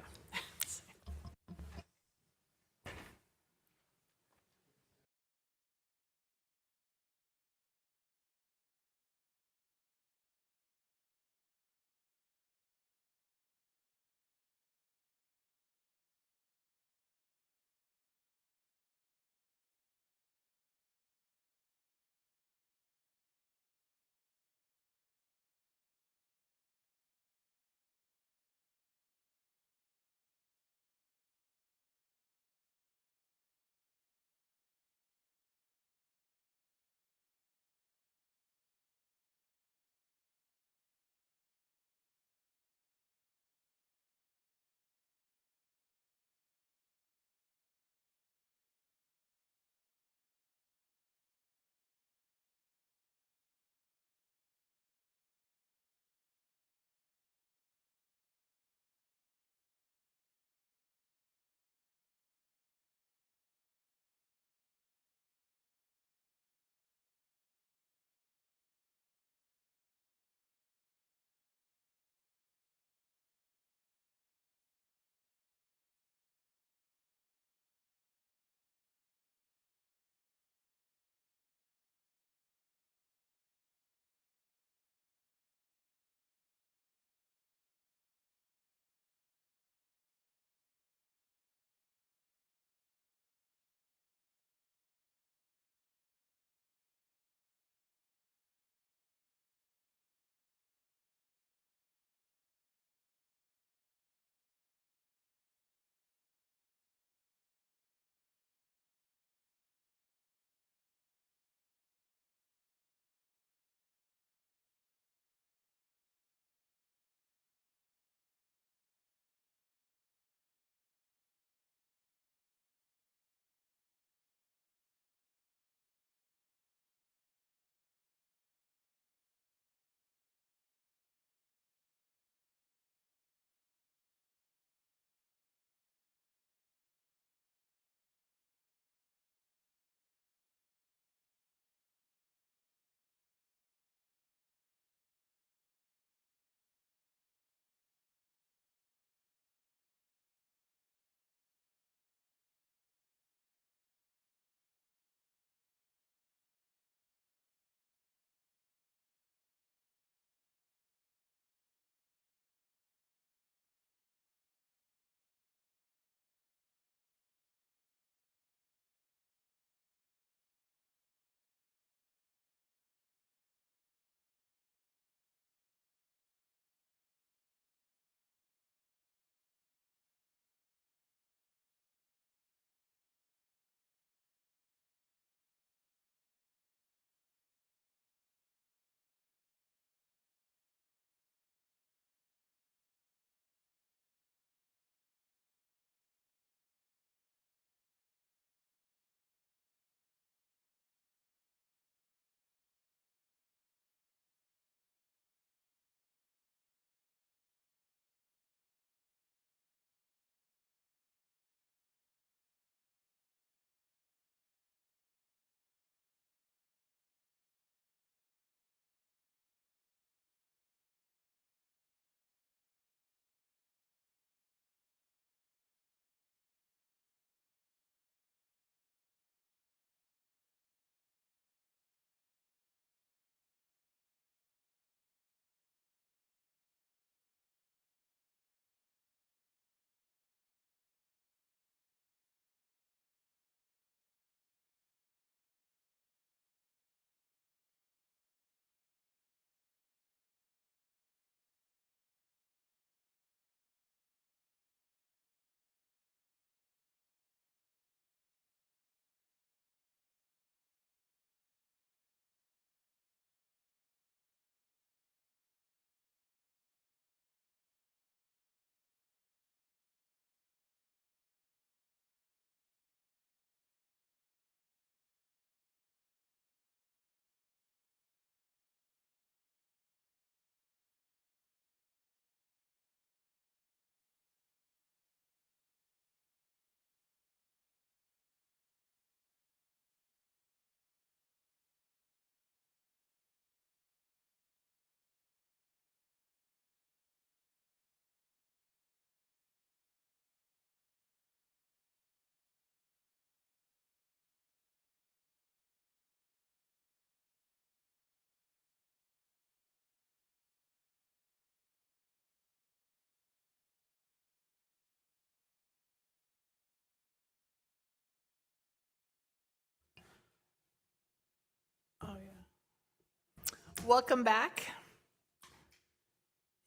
Welcome back.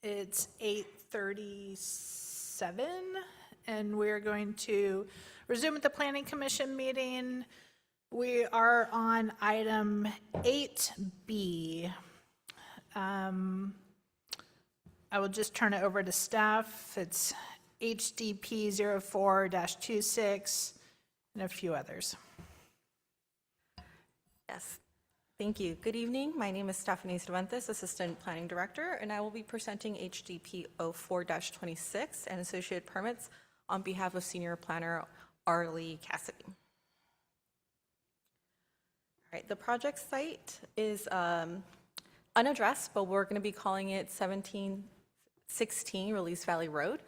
It's 8:37, and we're going to resume with the Planning Commission meeting. We are on item 8B. I will just turn it over to staff. It's HDP 04-26 and a few others.
Yes, thank you. Good evening. My name is Stephanie Cervantes, Assistant Planning Director, and I will be presenting HDP 04-26 and associated permits on behalf of Senior Planner Arlie Cassidy. All right, the project site is unaddressed, but we're going to be calling it 1716 Release Valley Road.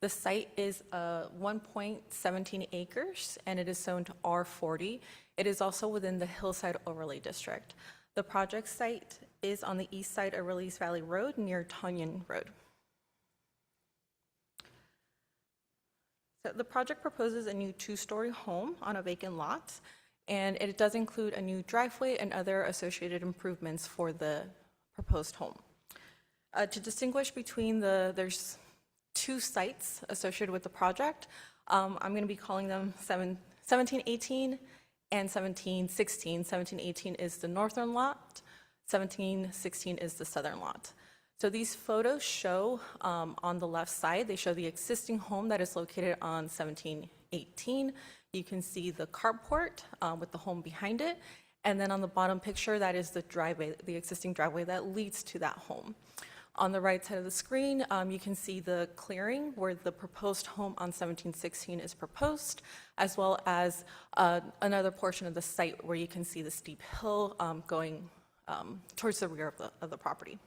The site is 1.17 acres, and it is zoned R40. It is also within the Hillside Overlay District. The project site is on the east side of Release Valley Road near Tunyon Road. So the project proposes a new two-story home on a vacant lot, and it does include a new driveway and other associated improvements for the proposed home. To distinguish between there's two sites associated with the project. I'm going to be calling them 1718 and 1716. 1718 is the northern lot, 1716 is the southern lot. So these photos show on the left side, they show the existing home that is located on 1718. You can see the carport with the home behind it. And then on the bottom picture, that is the driveway, the existing driveway that leads to that home. On the right side of the screen, you can see the clearing where the proposed home on 1716 is proposed, as well as another portion of the site where you can see the steep hill going towards the rear of the property.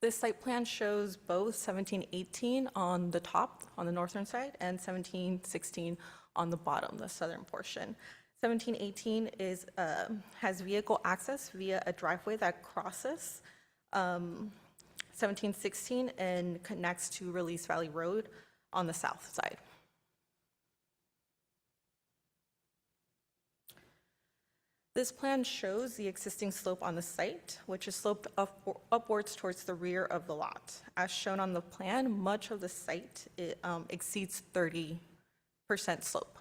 This site plan shows both 1718 on the top, on the northern side, and 1716 on the bottom, the southern portion. 1718 has vehicle access via a driveway that crosses 1716 and connects to Release Valley Road on the south side. This plan shows the existing slope on the site, which is sloped upwards towards the rear of the lot. As shown on the plan, much of the site exceeds 30% slope.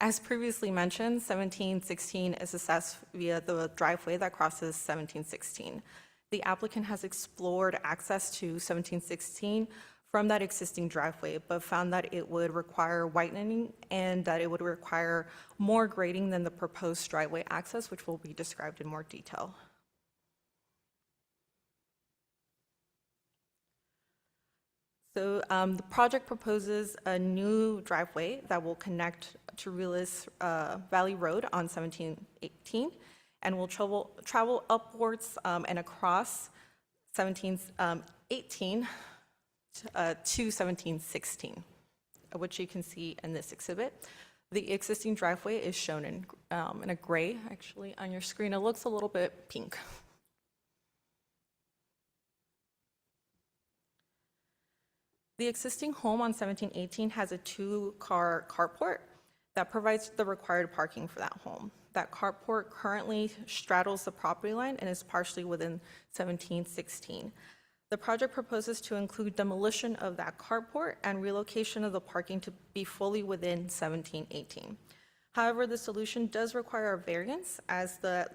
As previously mentioned, 1716 is assessed via the driveway that crosses 1716. The applicant has explored access to 1716 from that existing driveway, but found that it would require widening and that it would require more grading than the proposed driveway access, which will be described in more detail. So the project proposes a new driveway that will connect to Release Valley Road on 1718 and will travel upwards and across 1718 to 1716, which you can see in this exhibit. The existing driveway is shown in a gray, actually, on your screen. It looks a little bit pink. The existing home on 1718 has a two-car carport that provides the required parking for that home. That carport currently straddles the property line and is partially within 1716. The project proposes to include demolition of that carport and relocation of the parking to be fully within 1718. However, the solution does require a variance as the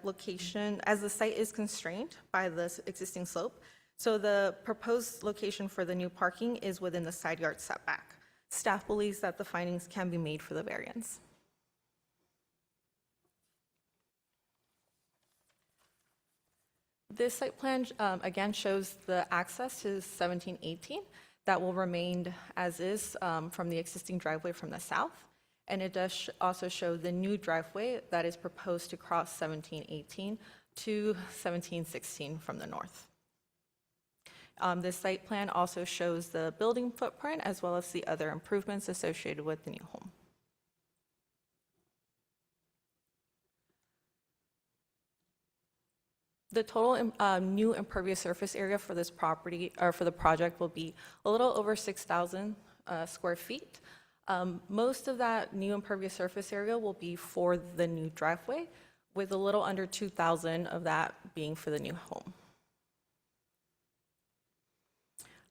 site is constrained by the existing slope. So the proposed location for the new parking is within the side yard setback. Staff believes that the findings can be made for the variance. This site plan, again, shows the access to 1718 that will remain as is from the existing driveway from the south. And it does also show the new driveway that is proposed to cross 1718 to 1716 from the north. This site plan also shows the building footprint as well as the other improvements associated with the new home. The total new impervious surface area for this property, or for the project, will be a little over 6,000 square feet. Most of that new impervious surface area will be for the new driveway, with a little under 2,000 of that being for the new home.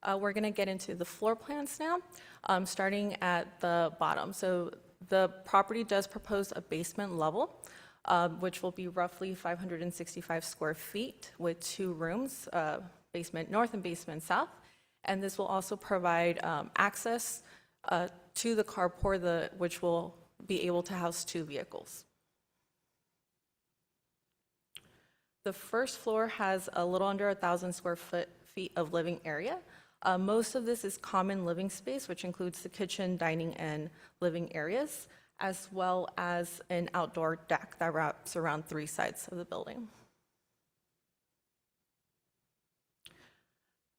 We're going to get into the floor plans now, starting at the bottom. So the property does propose a basement level, which will be roughly 565 square feet with 2 rooms, basement north and basement south. And this will also provide access to the carport, which will be able to house 2 vehicles. The first floor has a little under 1,000 square feet of living area. Most of this is common living space, which includes the kitchen, dining, and living areas, as well as an outdoor deck that wraps around 3 sides of the building.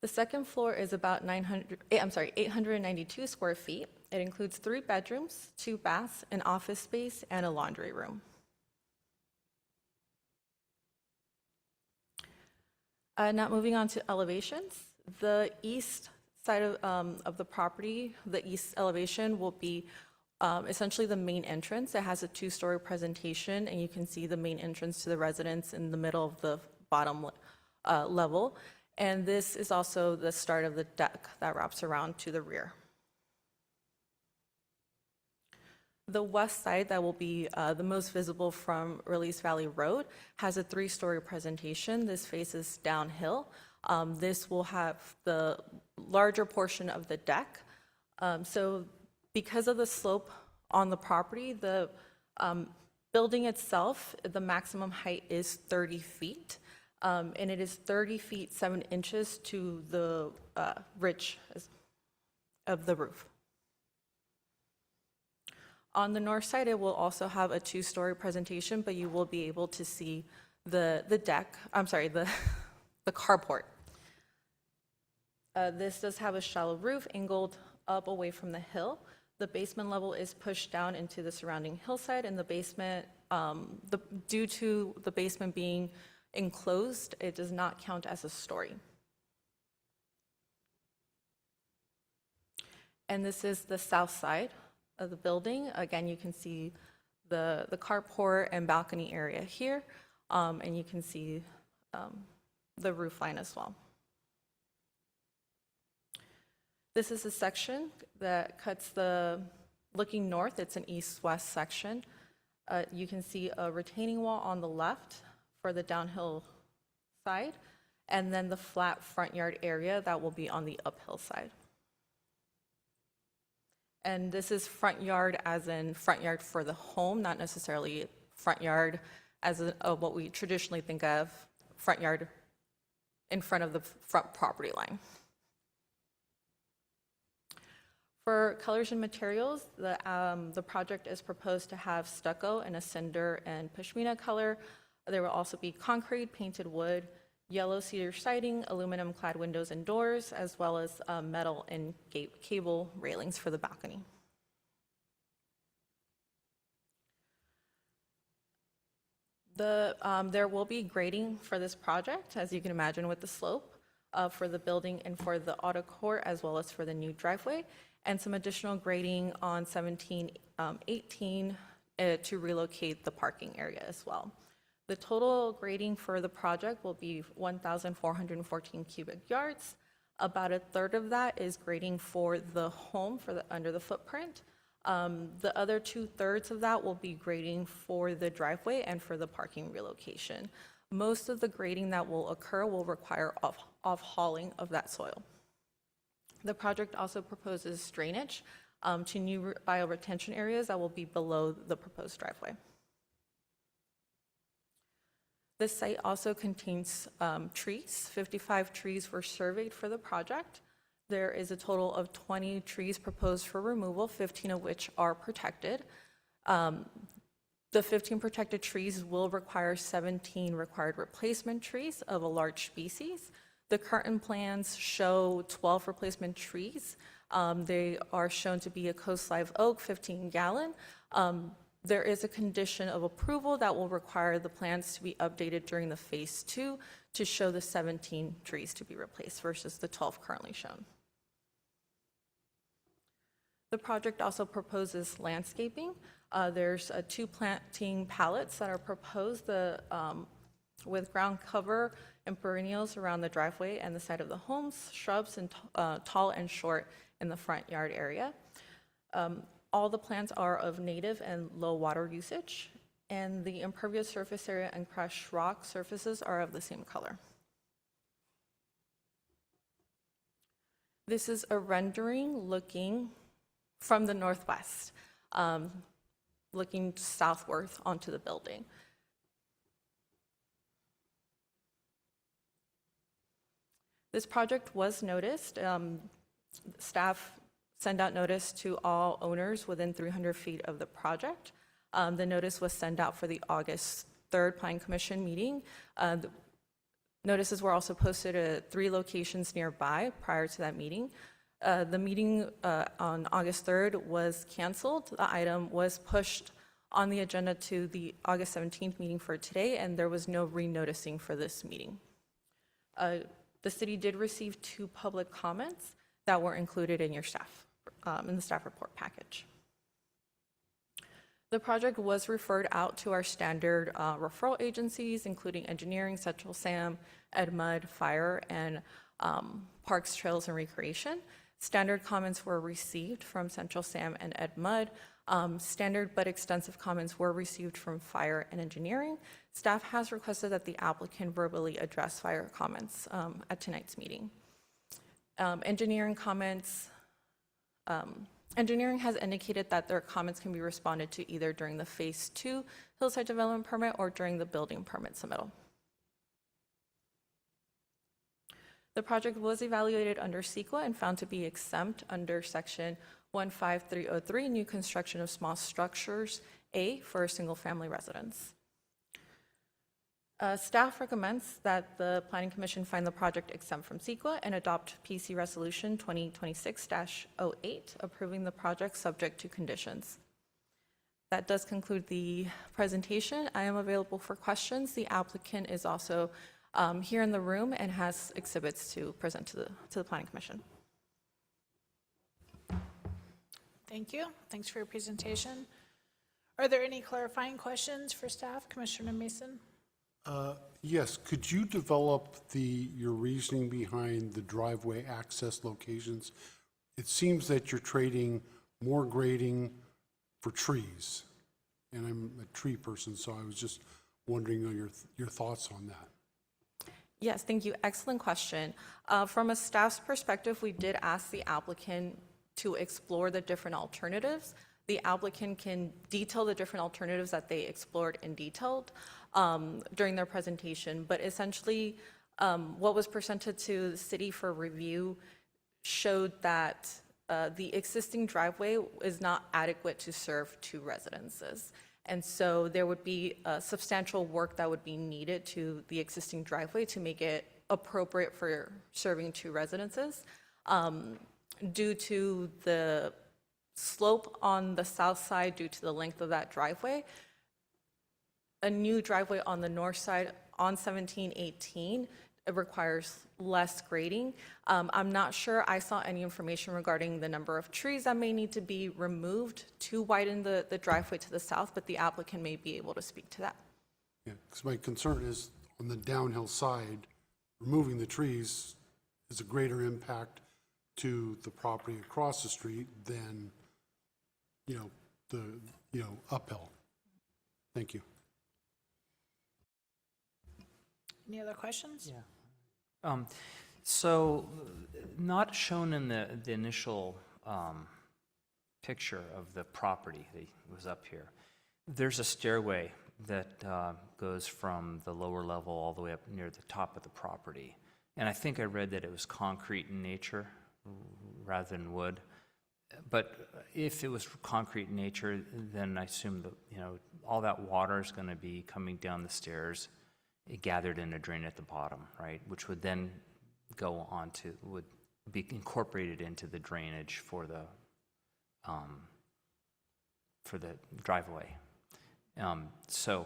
The second floor is about 892 square feet. It includes 3 bedrooms, 2 baths, an office space, and a laundry room. Now moving on to elevations. The east side of the property, the east elevation, will be essentially the main entrance. It has a 2-story presentation, and you can see the main entrance to the residence in the middle of the bottom level. And this is also the start of the deck that wraps around to the rear. The west side, that will be the most visible from Release Valley Road, has a 3-story presentation. This faces downhill. This will have the larger portion of the deck. So because of the slope on the property, the building itself, the maximum height is 30 feet. And it is 30 feet 7 inches to the ridge of the roof. On the north side, it will also have a 2-story presentation, but you will be able to see the deck, I'm sorry, the carport. This does have a shallow roof angled up away from the hill. The basement level is pushed down into the surrounding hillside, and the basement, due to the basement being enclosed, it does not count as a story. And this is the south side of the building. Again, you can see the carport and balcony area here, and you can see the roof line as well. This is a section that cuts looking north. It's an east-west section. You can see a retaining wall on the left for the downhill side, and then the flat front yard area that will be on the uphill side. And this is front yard as in front yard for the home, not necessarily front yard as what we traditionally think of, front yard in front of the front property line. For colors and materials, the project is proposed to have stucco in a cinder and pashmina color. There will also be concrete, painted wood, yellow cedar siding, aluminum clad windows and doors, as well as metal and cable railings for the balcony. There will be grading for this project, as you can imagine, with the slope for the building and for the auto court, as well as for the new driveway, and some additional grading on 1718 to relocate the parking area as well. The total grading for the project will be 1,414 cubic yards. About a third of that is grading for the home under the footprint. The other 2/3 of that will be grading for the driveway and for the parking relocation. Most of the grading that will occur will require off-hauling of that soil. The project also proposes drainage to new bioretention areas that will be below the proposed driveway. This site also contains trees. 55 trees were surveyed for the project. There is a total of 20 trees proposed for removal, 15 of which are protected. The 15 protected trees will require 17 required replacement trees of a large species. The current plans show 12 replacement trees. They are shown to be a coast live oak, 15 gallon. There is a condition of approval that will require the plans to be updated during the Phase 2 to show the 17 trees to be replaced versus the 12 currently shown. The project also proposes landscaping. There's 2 planting pallets that are proposed with ground cover and perennials around the driveway and the side of the homes, shrubs and tall and short in the front yard area. All the plants are of native and low water usage, and the impervious surface area and crushed rock surfaces are of the same color. This is a rendering looking from the northwest, looking southward onto the building. This project was noticed. Staff send out notice to all owners within 300 feet of the project. The notice was sent out for the August 3rd Planning Commission meeting. The notices were also posted at 3 locations nearby prior to that meeting. The meeting on August 3rd was canceled. The item was pushed on the agenda to the August 17th meeting for today, and there was no re-noticing for this meeting. The city did receive 2 public comments that were included in your staff, in the staff report package. The project was referred out to our standard referral agencies, including engineering, Central SAM, EdMud, Fire, and Parks, Trails, and Recreation. Standard comments were received from Central SAM and EdMud. Standard but extensive comments were received from Fire and Engineering. Staff has requested that the applicant verbally address Fire comments at tonight's meeting. Engineering comments, engineering has indicated that their comments can be responded to either during the Phase 2 hillside development permit or during the building permit submittal. The project was evaluated under CEQA and found to be exempt under Section 15303, new construction of small structures, A, for a single-family residence. Staff recommends that the Planning Commission find the project exempt from CEQA and adopt PC Resolution 2026-08, approving the project subject to conditions. That does conclude the presentation. I am available for questions. The applicant is also here in the room and has exhibits to present to the Planning Commission.
Thank you. Thanks for your presentation. Are there any clarifying questions for staff? Commissioner Mason?
Yes, could you develop your reasoning behind the driveway access locations? It seems that you're trading more grading for trees, and I'm a tree person, so I was just wondering your thoughts on that.
Yes, thank you. Excellent question. From a staff's perspective, we did ask the applicant to explore the different alternatives. The applicant can detail the different alternatives that they explored in detail during their presentation, but essentially what was presented to the city for review showed that the existing driveway is not adequate to serve 2 residences. And so there would be substantial work that would be needed to the existing driveway to make it appropriate for serving 2 residences. Due to the slope on the south side, due to the length of that driveway, a new driveway on the north side on 1718, it requires less grading. I'm not sure I saw any information regarding the number of trees that may need to be removed to widen the driveway to the south, but the applicant may be able to speak to that.
Yeah, because my concern is on the downhill side, removing the trees is a greater impact to the property across the street than, uphill. Thank you.
Any other questions?
Yeah. So not shown in the initial picture of the property that was up here, there's a stairway that goes from the lower level all the way up near the top of the property. And I think I read that it was concrete in nature rather than wood. But if it was concrete in nature, then I assume that, all that water is going to be coming down the stairs, gathered in a drain at the bottom, right? Which would then would be incorporated into the drainage for the driveway. So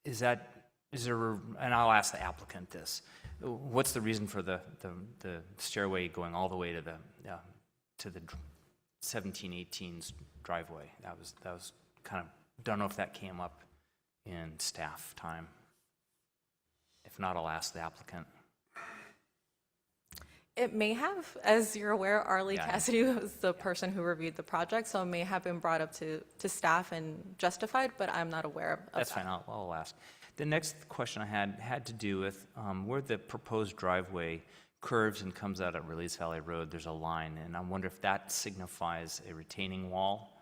is there, and I'll ask the applicant this, what's the reason for the stairway going all the way to the 1718's driveway? That was kind of, don't know if that came up in staff time. If not, I'll ask the applicant.
It may have, as you're aware, Arlie
Yeah.
Cassidy was the person who reviewed the project, so it may have been brought up to staff and justified, but I'm not aware of
That's
that.
fine, I'll ask. The next question I had to do with where the proposed driveway curves and comes out at Release Valley Road, there's a line, and I wonder if that signifies a retaining wall?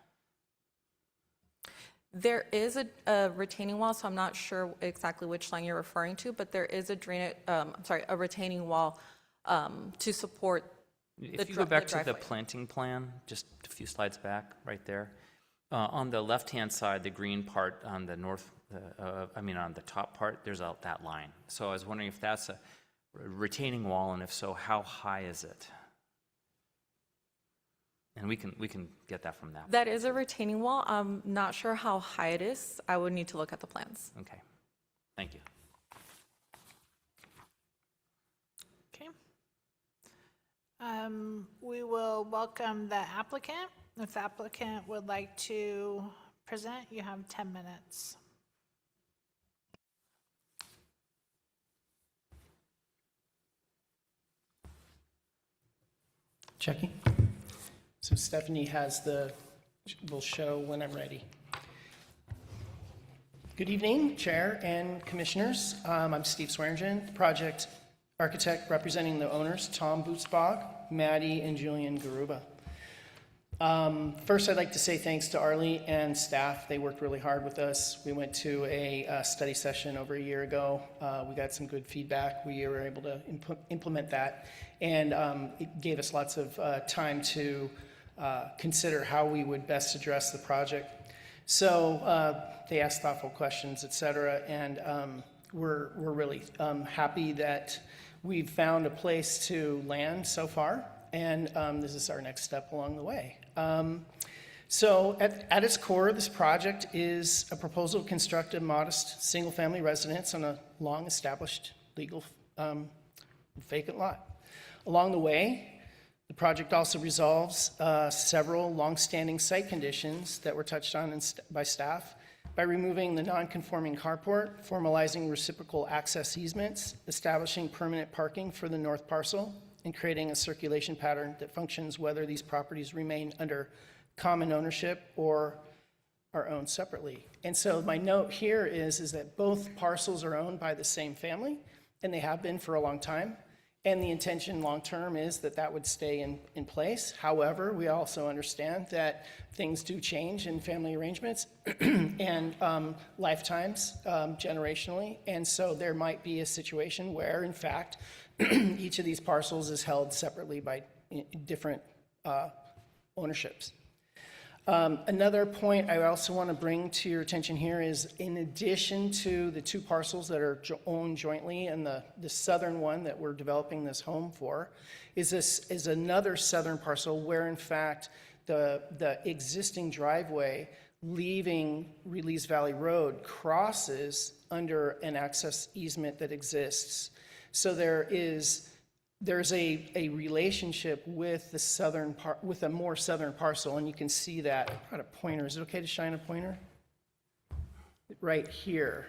There is a retaining wall, so I'm not sure exactly which line you're referring to, but there is a a retaining wall to support
If you go back to the planting plan, just a few slides back, right there, on the left-hand side, the green part on the north, on the top part, there's that line. So I was wondering if that's a retaining wall, and if so, how high is it? And we can get that from that.
That is a retaining wall. I'm not sure how high it is. I would need to look at the plans.
Okay, thank you.
Okay. We will welcome the applicant. If the applicant would like to present, you have 10 minutes.
Checking. So Stephanie will show when I'm ready. Good evening, Chair and Commissioners. I'm Steve Swearingen, the project architect representing the owners, Tom Bootsbach, Maddie, and Julian Garuba. First, I'd like to say thanks to Arlie and staff. They worked really hard with us. We went to a study session over a year ago. We got some good feedback. We were able to implement that, and it gave us lots of time to consider how we would best address the project. So they asked thoughtful questions, et cetera, and we're really happy that we've found a place to land so far, and this is our next step along the way. So at its core, this project is a proposal to construct a modest single-family residence on a long-established legal vacant lot. Along the way, the project also resolves several long-standing site conditions that were touched on by staff by removing the non-conforming carport, formalizing reciprocal access easements, establishing permanent parking for the north parcel, and creating a circulation pattern that functions whether these properties remain under common ownership or are owned separately. And so my note here is that both parcels are owned by the same family, and they have been for a long time. And the intention long-term is that that would stay in place. However, we also understand that things do change in family arrangements and lifetimes generationally. And so there might be a situation where, in fact, each of these parcels is held separately by different ownerships. Another point I also want to bring to your attention here is, in addition to the two parcels that are owned jointly and the southern one that we're developing this home for, is another southern parcel where, in fact, the existing driveway leaving Release Valley Road crosses under an access easement that exists. So there's a relationship with the southern part, with a more southern parcel, and you can see that. I've got a pointer. Is it okay to shine a pointer? Right here.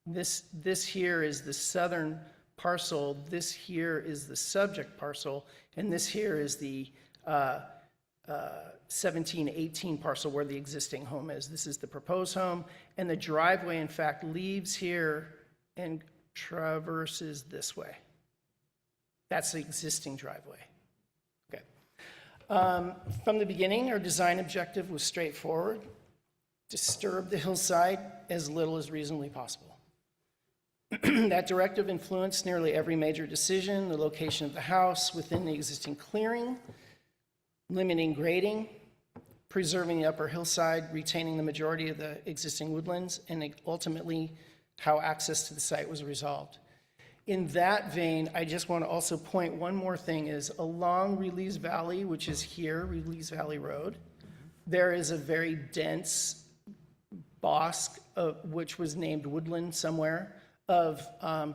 This here is the southern parcel. This here is the subject parcel, and this here is the 1718 parcel where the existing home is. This is the proposed home, and the driveway, in fact, leaves here and traverses this way. That's the existing driveway. Okay. From the beginning, our design objective was straightforward: disturb the hillside as little as reasonably possible. That directive influenced nearly every major decision: the location of the house within the existing clearing, limiting grading, preserving the upper hillside, retaining the majority of the existing woodlands, and ultimately how access to the site was resolved. In that vein, I just want to also point one more thing is along Release Valley, which is here, Release Valley Road, there is a very dense bosque, which was named woodland somewhere, of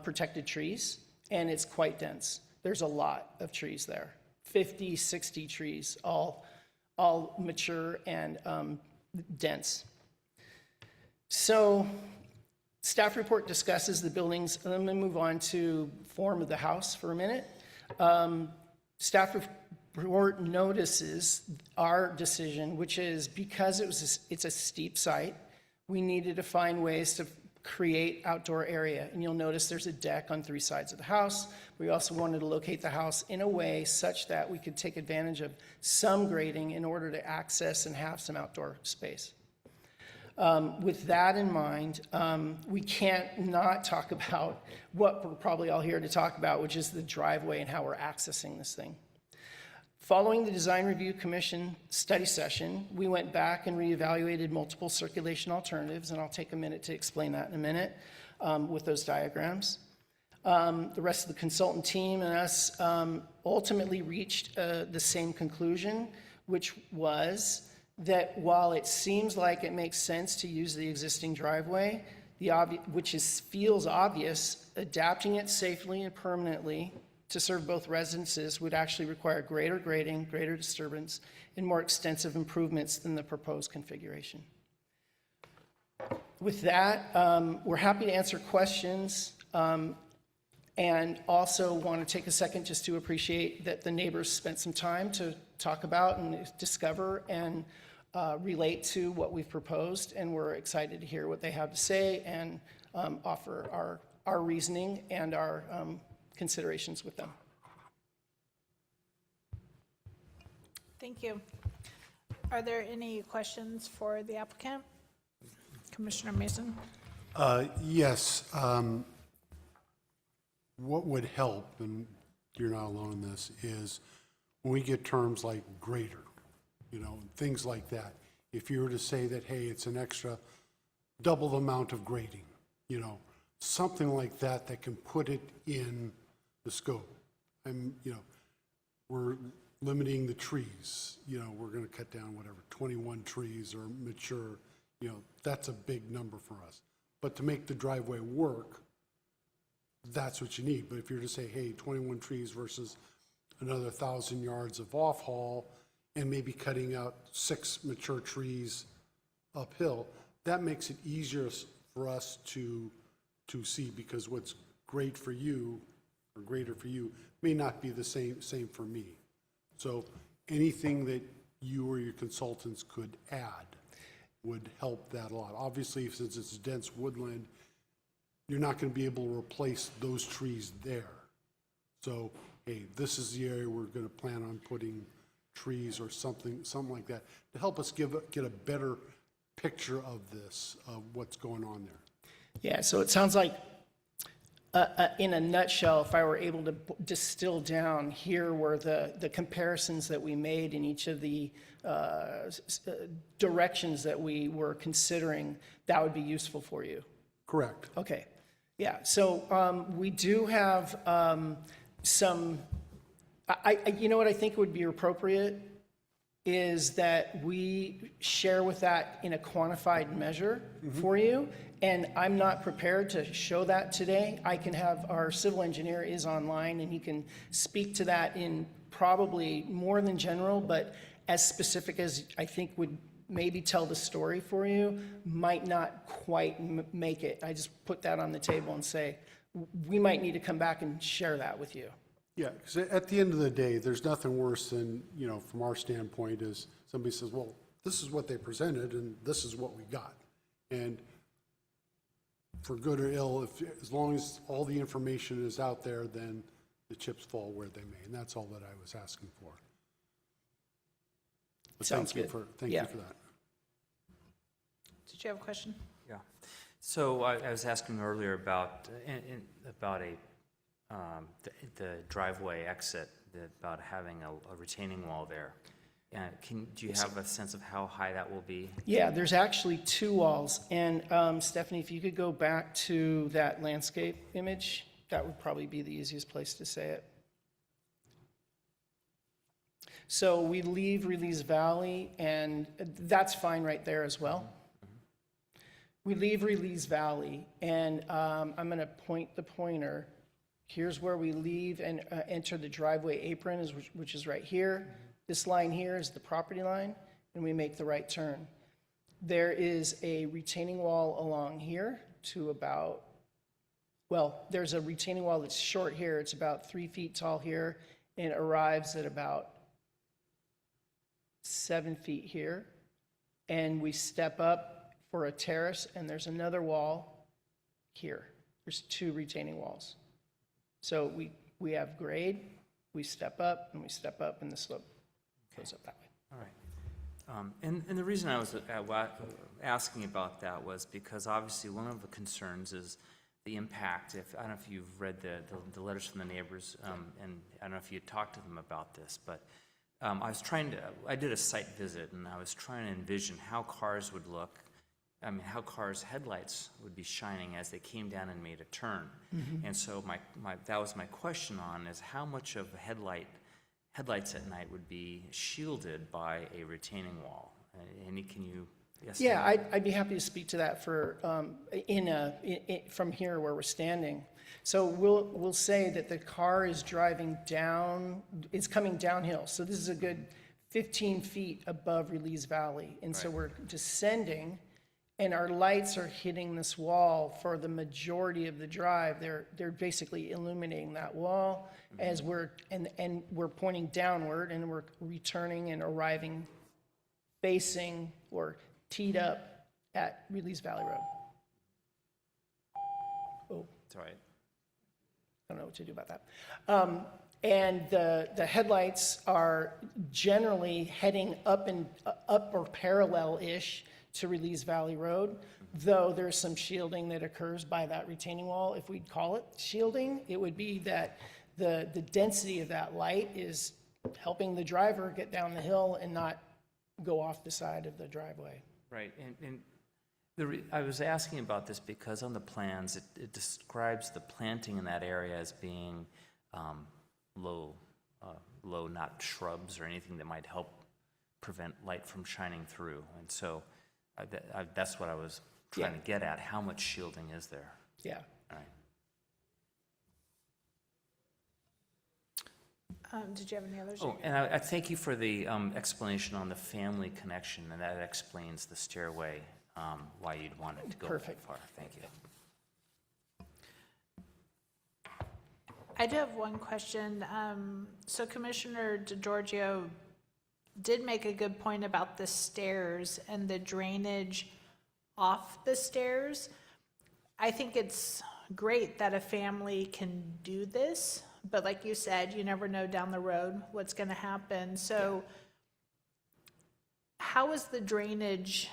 protected trees, and it's quite dense. There's a lot of trees there, 50, 60 trees, all mature and dense. So staff report discusses the buildings. Let me move on to form of the house for a minute. Staff report notices our decision, which is because it's a steep site, we needed to find ways to create outdoor area. And you'll notice there's a deck on 3 sides of the house. We also wanted to locate the house in a way such that we could take advantage of some grading in order to access and have some outdoor space. With that in mind, we can't not talk about what we're probably all here to talk about, which is the driveway and how we're accessing this thing. Following the Design Review Commission study session, we went back and reevaluated multiple circulation alternatives, and I'll take a minute to explain that in a minute with those diagrams. The rest of the consultant team and us ultimately reached the same conclusion, which was that while it seems like it makes sense to use the existing driveway, feels obvious, adapting it safely and permanently to serve both residences would actually require greater grading, greater disturbance, and more extensive improvements than the proposed configuration. With that, we're happy to answer questions, and also want to take a second just to appreciate that the neighbors spent some time to talk about and discover and relate to what we've proposed, and we're excited to hear what they have to say and offer our reasoning and our considerations with them.
Thank you. Are there any questions for the applicant? Commissioner Mason?
Yes. What would help, and you're not alone in this, is when we get terms like greater, things like that. If you were to say that, hey, it's an extra double the amount of grading, something like that that can put it in the scope. And, we're limiting the trees, we're going to cut down 21 trees or mature, that's a big number for us. But to make the driveway work, that's what you need. But if you're to say, hey, 21 trees versus another 1,000 yards of off-haul and maybe cutting out 6 mature trees uphill, that makes it easier for us to see, because what's great for you or greater for you may not be the same for me. So anything that you or your consultants could add would help that a lot. Obviously, since it's dense woodland, you're not going to be able to replace those trees there. So, hey, this is the area we're going to plan on putting trees or something like that to help us get a better picture of this, of what's going on there.
Yeah, so it sounds like, in a nutshell, if I were able to distill down, here were the comparisons that we made in each of the directions that we were considering, that would be useful for you.
Correct.
Okay. Yeah, so we do have some, you know what I think would be appropriate is that we share with that in a quantified measure for you. And I'm not prepared to show that today. I can have, our civil engineer is online and he can speak to that in probably more than general, but as specific as I think would maybe tell the story for you, might not quite make it. I just put that on the table and say, we might need to come back and share that with you.
Yeah, because at the end of the day, there's nothing worse than, from our standpoint, is somebody says, well, this is what they presented and this is what we got. And for good or ill, as long as all the information is out there, then the chips fall where they may. And that's all that I was asking for. But
Sounds
thank
good.
Thank you for that.
Did you have a question?
Yeah. So I was asking earlier about the driveway exit, about having a retaining wall there. Do you have a sense of how high that will be?
Yeah, there's actually 2 walls. And Stephanie, if you could go back to that landscape image, that would probably be the easiest place to say it. So we leave Release Valley, and that's fine right there as well. We leave Release Valley, and I'm going to point the pointer. Here's where we leave and enter the driveway apron, which is right here. This line here is the property line, and we make the right turn. There is a retaining wall along here to about, well, there's a retaining wall that's short here. It's about 3 feet tall here, and it arrives at about 7 feet here. And we step up for a terrace, and there's another wall here. There's 2 retaining walls. So we have grade, we step up, and we step up, and the slope goes up that way.
All right. And the reason I was asking about that was because obviously one of the concerns is the impact. I don't know if you've read the letters from the neighbors, and I don't know if you talked to them about this, but I did a site visit, and I was trying to envision how cars would look. I mean, how cars' headlights would be shining as they came down and made a turn. And so that was my question on is how much of headlights at night would be shielded by a retaining wall? Can you? Yes.
Yeah, I'd be happy to speak to that for from here where we're standing. So we'll say that the car is driving down, it's coming downhill. So this is a good 15 feet above Release Valley, and so we're descending, and our lights are hitting this wall for the majority of the drive. They're basically illuminating that wall as we're pointing downward, and we're returning and arriving facing or teed up at Release Valley Road. Oh,
It's all right.
I don't know what to do about that. And the headlights are generally heading up or parallel-ish to Release Valley Road, though there's some shielding that occurs by that retaining wall. If we'd call it shielding, it would be that the density of that light is helping the driver get down the hill and not go off the side of the driveway.
Right, and I was asking about this because on the plans, it describes the planting in that area as being low, not shrubs or anything that might help prevent light from shining through. And so that's what I was trying to get at. How much shielding is there?
Yeah.
All right.
Did you have any others?
Oh, and I thank you for the explanation on the family connection, and that explains the stairway, why you'd want it to go that far. Thank you.
I do have one question. So Commissioner DeGiorgio did make a good point about the stairs and the drainage off the stairs. I think it's great that a family can do this, but like you said, you never know down the road what's going to happen. So how is the drainage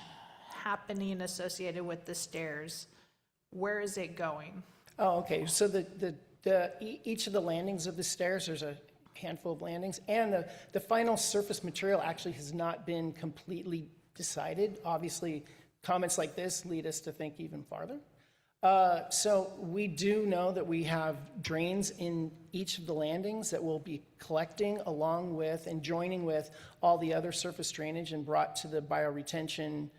happening associated with the stairs? Where is it going?
Oh, okay. So each of the landings of the stairs, there's a handful of landings, and the final surface material actually has not been completely decided. Obviously, comments like this lead us to think even farther. So we do know that we have drains in each of the landings that will be collecting along with and joining with all the other surface drainage and brought to the bioretention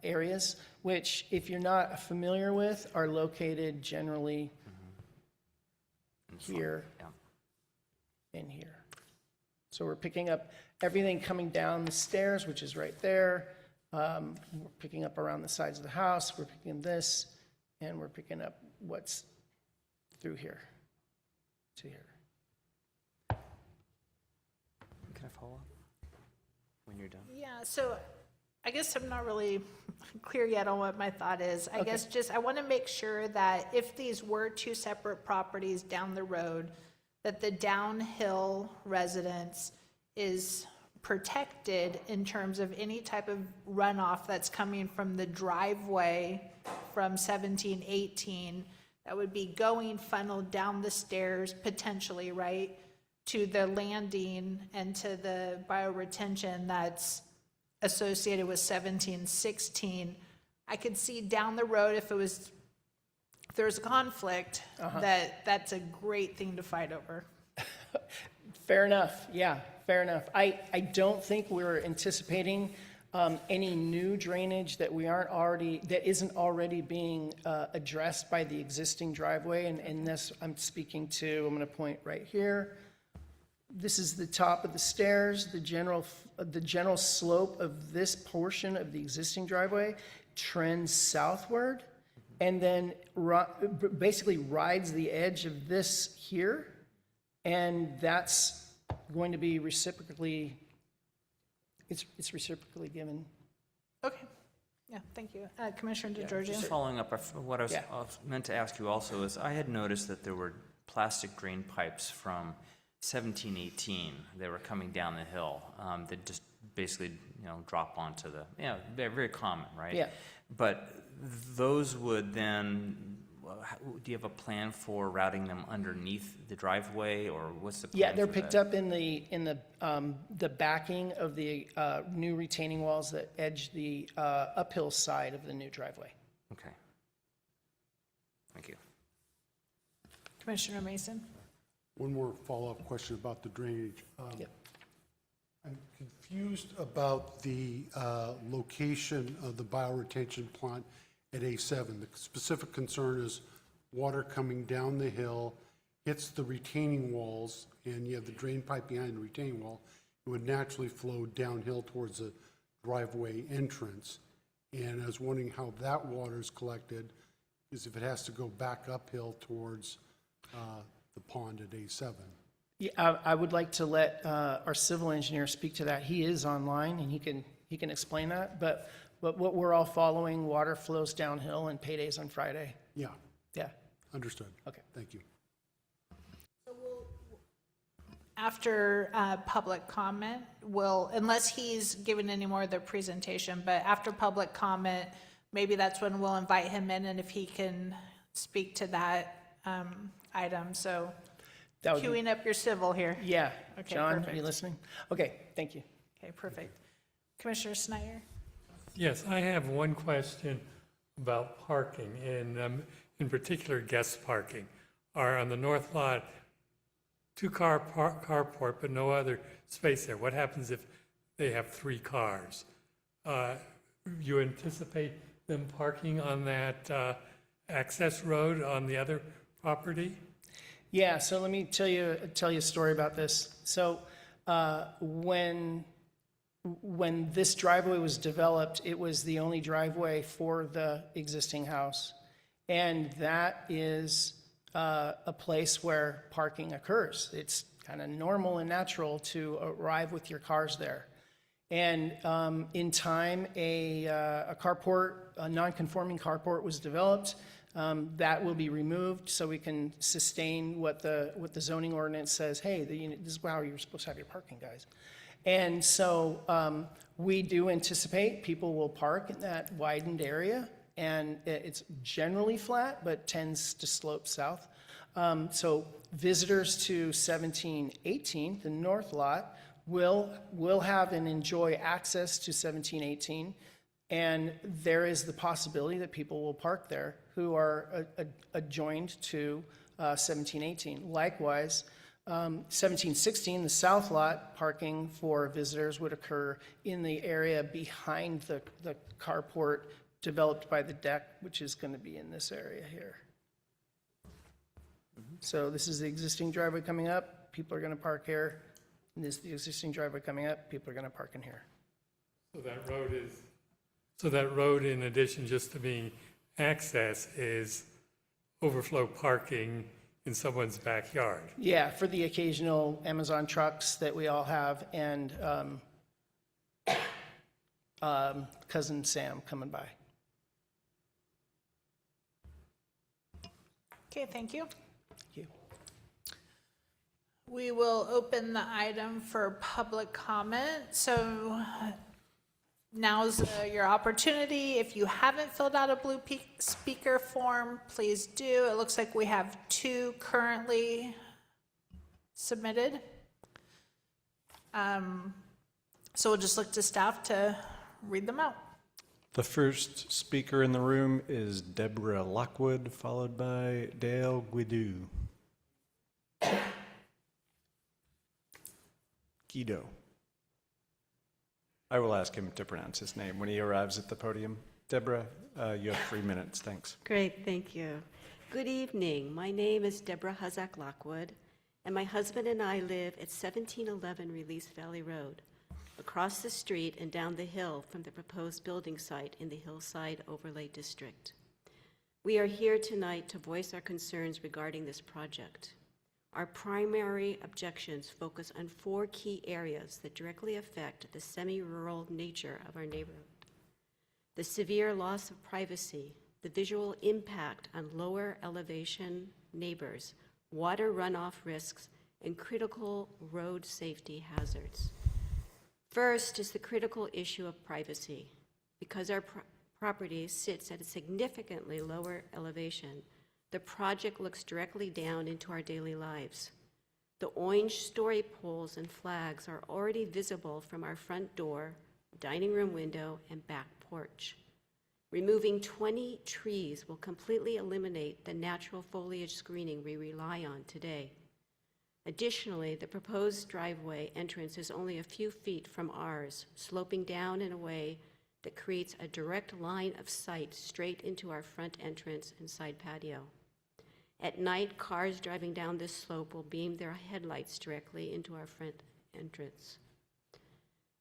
areas, which, if you're not familiar with, are located generally here and here. So we're picking up everything coming down the stairs, which is right there. We're picking up around the sides of the house, we're picking this, and we're picking up what's through here to here.
Can I follow up when you're done?
Yeah, so I guess I'm not really clear yet on what my thought is. I guess just I want to make sure that if these were 2 separate properties down the road, that the downhill residence is protected in terms of any type of runoff that's coming from the driveway from 1718 that would be going funneled down the stairs potentially, right, to the landing and to the bioretention that's associated with 1716. I could see down the road if there's a conflict, that's a great thing to fight over.
Fair enough, yeah, fair enough. I don't think we're anticipating any new drainage that isn't already being addressed by the existing driveway, and this I'm speaking to, I'm going to point right here. This is the top of the stairs, the general slope of this portion of the existing driveway trends southward, and then basically rides the edge of this here, and that's going to be reciprocally, it's reciprocally given.
Okay. Yeah, thank you. Commissioner DeGiorgio?
Just following up, what I was
Yeah.
meant to ask you also is, I had noticed that there were plastic drain pipes from 1718. They were coming down the hill that just basically, drop onto the, they're very common, right?
Yeah.
But those would then, do you have a plan for routing them underneath the driveway, or what's the plan?
Yeah, they're
for
picked
that?
up in the backing of the new retaining walls that edge the uphill side of the new driveway.
Okay. Thank you.
Commissioner Mason?
One more follow-up question about the drainage.
Yep.
I'm confused about the location of the bioretention plant at A7. The specific concern is water coming down the hill, hits the retaining walls, and you have the drain pipe behind the retaining wall. It would naturally flow downhill towards the driveway entrance. And I was wondering how that water is collected, because if it has to go back uphill towards the pond at A7.
Yeah, I would like to let our civil engineer speak to that. He is online, and he can explain that. But what we're all following, water flows downhill and paydays on Friday.
Yeah,
Yeah.
understood.
Okay.
Thank you.
After public comment, unless he's given any more of the presentation, but after public comment, maybe that's when we'll invite him in, and if he can speak to that item. So
That would be-
queuing up your civil here.
Yeah.
Okay,
John, are
perfect.
you listening? Okay, thank you.
Okay, perfect. Commissioner Snyder?
Yes, I have one question about parking, and in particular, guest parking. Are on the north lot, two-car carport, but no other space there? What happens if they have 3 cars? You anticipate them parking on that access road on the other property?
Yeah, so let me tell you a story about this. So when this driveway was developed, it was the only driveway for the existing house. And that is a place where parking occurs. It's kind of normal and natural to arrive with your cars there. And in time, a non-conforming carport was developed. That will be removed so we can sustain what the zoning ordinance says, hey, this is how you're supposed to have your parking, guys. And so we do anticipate people will park in that widened area, and it's generally flat, but tends to slope south. So visitors to 1718, the north lot, will have and enjoy access to 1718. And there is the possibility that people will park there who are adjoined to 1718. Likewise, 1716, the south lot, parking for visitors would occur in the area behind the carport developed by the deck, which is going to be in this area here. So this is the existing driveway coming up, people are going to park here. And this is the existing driveway coming up, people are going to park in here.
So that road, in addition just to being access, is overflow parking in someone's backyard.
Yeah, for the occasional Amazon trucks that we all have, and cousin Sam coming by.
Okay, thank you.
Thank you.
We will open the item for public comment. So now's your opportunity. If you haven't filled out a blue speaker form, please do. It looks like we have 2 currently submitted. So we'll just look to staff to read them out.
The first speaker in the room is Deborah Lockwood, followed by Dale Guido. Guido. I will ask him to pronounce his name when he arrives at the podium. Deborah, you have 3 minutes, thanks.
Great, thank you. Good evening. My name is Deborah Huzak Lockwood, and my husband and I live at 1711 Release Valley Road, across the street and down the hill from the proposed building site in the Hillside Overlay District. We are here tonight to voice our concerns regarding this project. Our primary objections focus on 4 key areas that directly affect the semi-rural nature of our neighborhood: the severe loss of privacy, the visual impact on lower elevation neighbors, water runoff risks, and critical road safety hazards. First is the critical issue of privacy. Because our property sits at a significantly lower elevation, the project looks directly down into our daily lives. The orange story poles and flags are already visible from our front door, dining room window, and back porch. Removing 20 trees will completely eliminate the natural foliage screening we rely on today. Additionally, the proposed driveway entrance is only a few feet from ours, sloping down in a way that creates a direct line of sight straight into our front entrance and side patio. At night, cars driving down this slope will beam their headlights directly into our front entrance.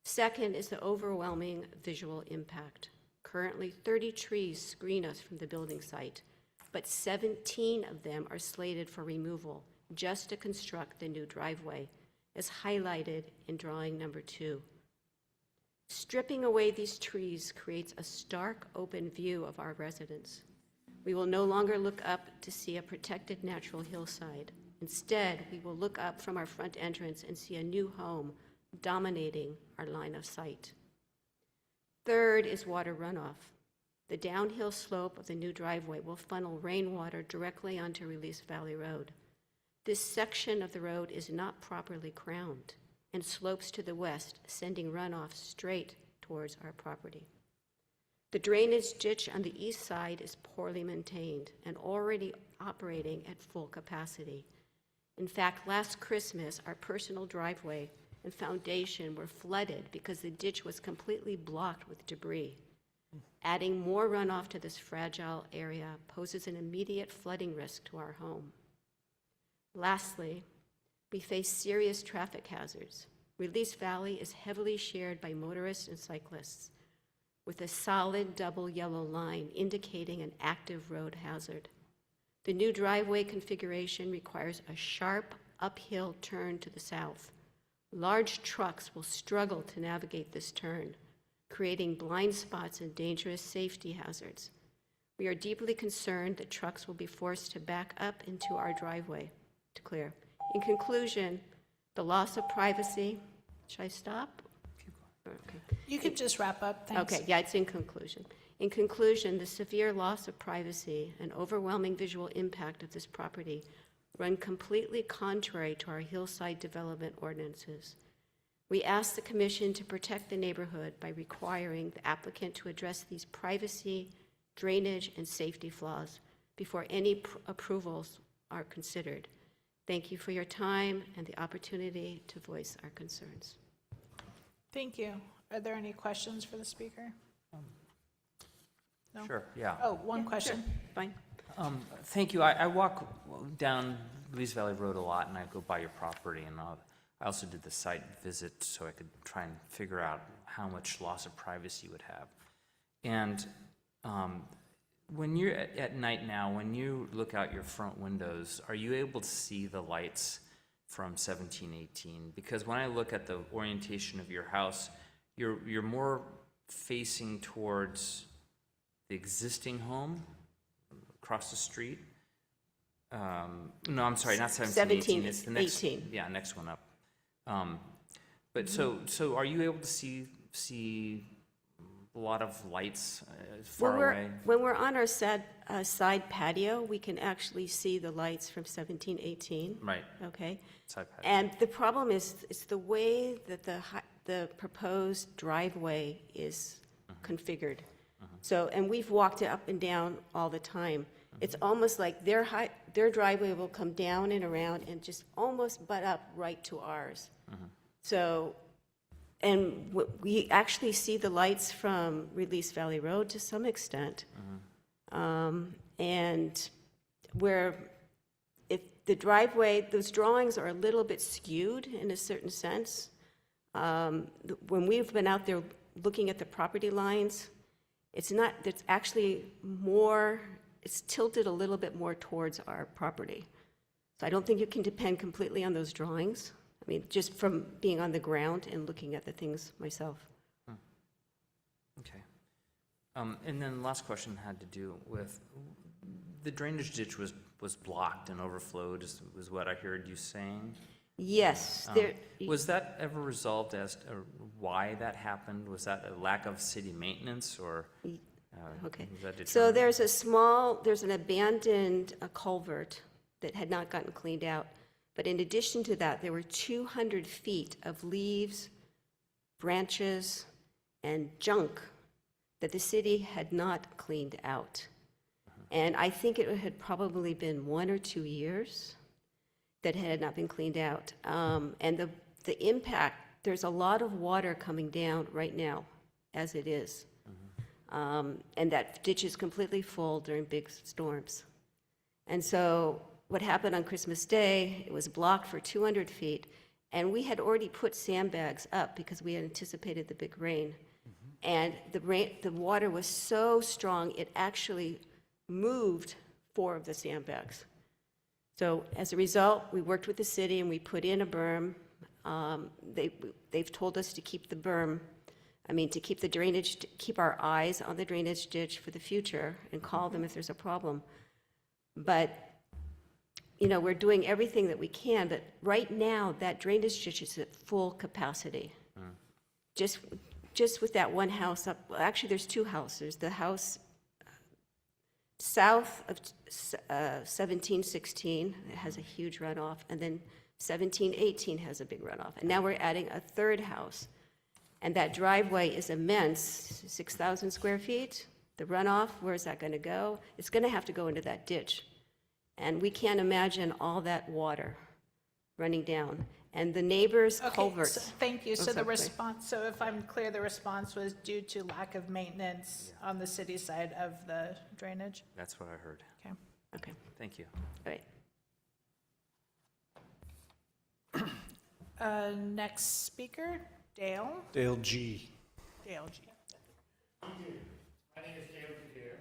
Second is the overwhelming visual impact. Currently, 30 trees screen us from the building site, but 17 of them are slated for removal just to construct the new driveway, as highlighted in drawing number 2. Stripping away these trees creates a stark open view of our residence. We will no longer look up to see a protected natural hillside. Instead, we will look up from our front entrance and see a new home dominating our line of sight. Third is water runoff. The downhill slope of the new driveway will funnel rainwater directly onto Release Valley Road. This section of the road is not properly crowned and slopes to the west, sending runoff straight towards our property. The drainage ditch on the east side is poorly maintained and already operating at full capacity. In fact, last Christmas, our personal driveway and foundation were flooded because the ditch was completely blocked with debris. Adding more runoff to this fragile area poses an immediate flooding risk to our home. Lastly, we face serious traffic hazards. Release Valley is heavily shared by motorists and cyclists, with a solid double yellow line indicating an active road hazard. The new driveway configuration requires a sharp uphill turn to the south. Large trucks will struggle to navigate this turn, creating blind spots and dangerous safety hazards. We are deeply concerned that trucks will be forced to back up into our driveway to clear. In conclusion, the loss of privacy, should I stop? Okay.
You can just wrap up, thanks.
Okay, yeah, it's in conclusion. In conclusion, the severe loss of privacy and overwhelming visual impact of this property run completely contrary to our hillside development ordinances. We ask the Commission to protect the neighborhood by requiring the applicant to address these privacy, drainage, and safety flaws before any approvals are considered. Thank you for your time and the opportunity to voice our concerns.
Thank you. Are there any questions for the speaker? No?
Sure, yeah.
Oh, one question.
Fine.
Thank you. I walk down Release Valley Road a lot, and I go by your property, and I also did the site visit so I could try and figure out how much loss of privacy you would have. And when you're at night now, when you look out your front windows, are you able to see the lights from 1718? Because when I look at the orientation of your house, you're more facing towards the existing home across the street. No, I'm sorry, not 1718. It's the next,
18.
yeah, next one up. But so are you able to see a lot of lights far away?
When we're on our side patio, we can actually see the lights from 1718.
Right.
Okay.
Side patio.
And the problem is, it's the way that the proposed driveway is configured. So, and we've walked it up and down all the time. It's almost like their driveway will come down and around and just almost butt up right to ours. So we actually see the lights from Release Valley Road to some extent. And where if the driveway, those drawings are a little bit skewed in a certain sense. When we've been out there looking at the property lines, it's actually more, it's tilted a little bit more towards our property. So I don't think you can depend completely on those drawings. I mean, just from being on the ground and looking at the things myself.
Okay. And then the last question had to do with, the drainage ditch was blocked and overflowed, is what I heard you saying.
Yes.
Was that ever resolved as to why that happened? Was that a lack of city maintenance, or?
Okay.
Was that
So
determined?
there's an abandoned culvert that had not gotten cleaned out. But in addition to that, there were 200 feet of leaves, branches, and junk that the city had not cleaned out. And I think it had probably been 1 or 2 years that had not been cleaned out. And the impact, there's a lot of water coming down right now, as it is. And that ditch is completely full during big storms. And so what happened on Christmas Day, it was blocked for 200 feet, and we had already put sandbags up because we had anticipated the big rain. And the water was so strong, it actually moved 4 of the sandbags. So as a result, we worked with the city and we put in a berm. They've told us to keep the berm, to keep the drainage, to keep our eyes on the drainage ditch for the future and call them if there's a problem. But we're doing everything that we can, but right now, that drainage ditch is at full capacity. Just with that one house up, well, actually, there's 2 houses. The house south of 1716 has a huge runoff, and then 1718 has a big runoff. And now we're adding a 3rd house. And that driveway is immense, 6,000 square feet. The runoff, where is that going to go? It's going to have to go into that ditch. And we can't imagine all that water running down. And the neighbors' culverts.
So, thank you. So the
sorry.
response, so if I'm clear, the response was due to lack of maintenance on the city side of the drainage?
That's what I heard.
Okay.
Okay.
Thank you.
All right.
Next speaker, Dale.
Dale G.
Dale G.
My name is Dale Devere.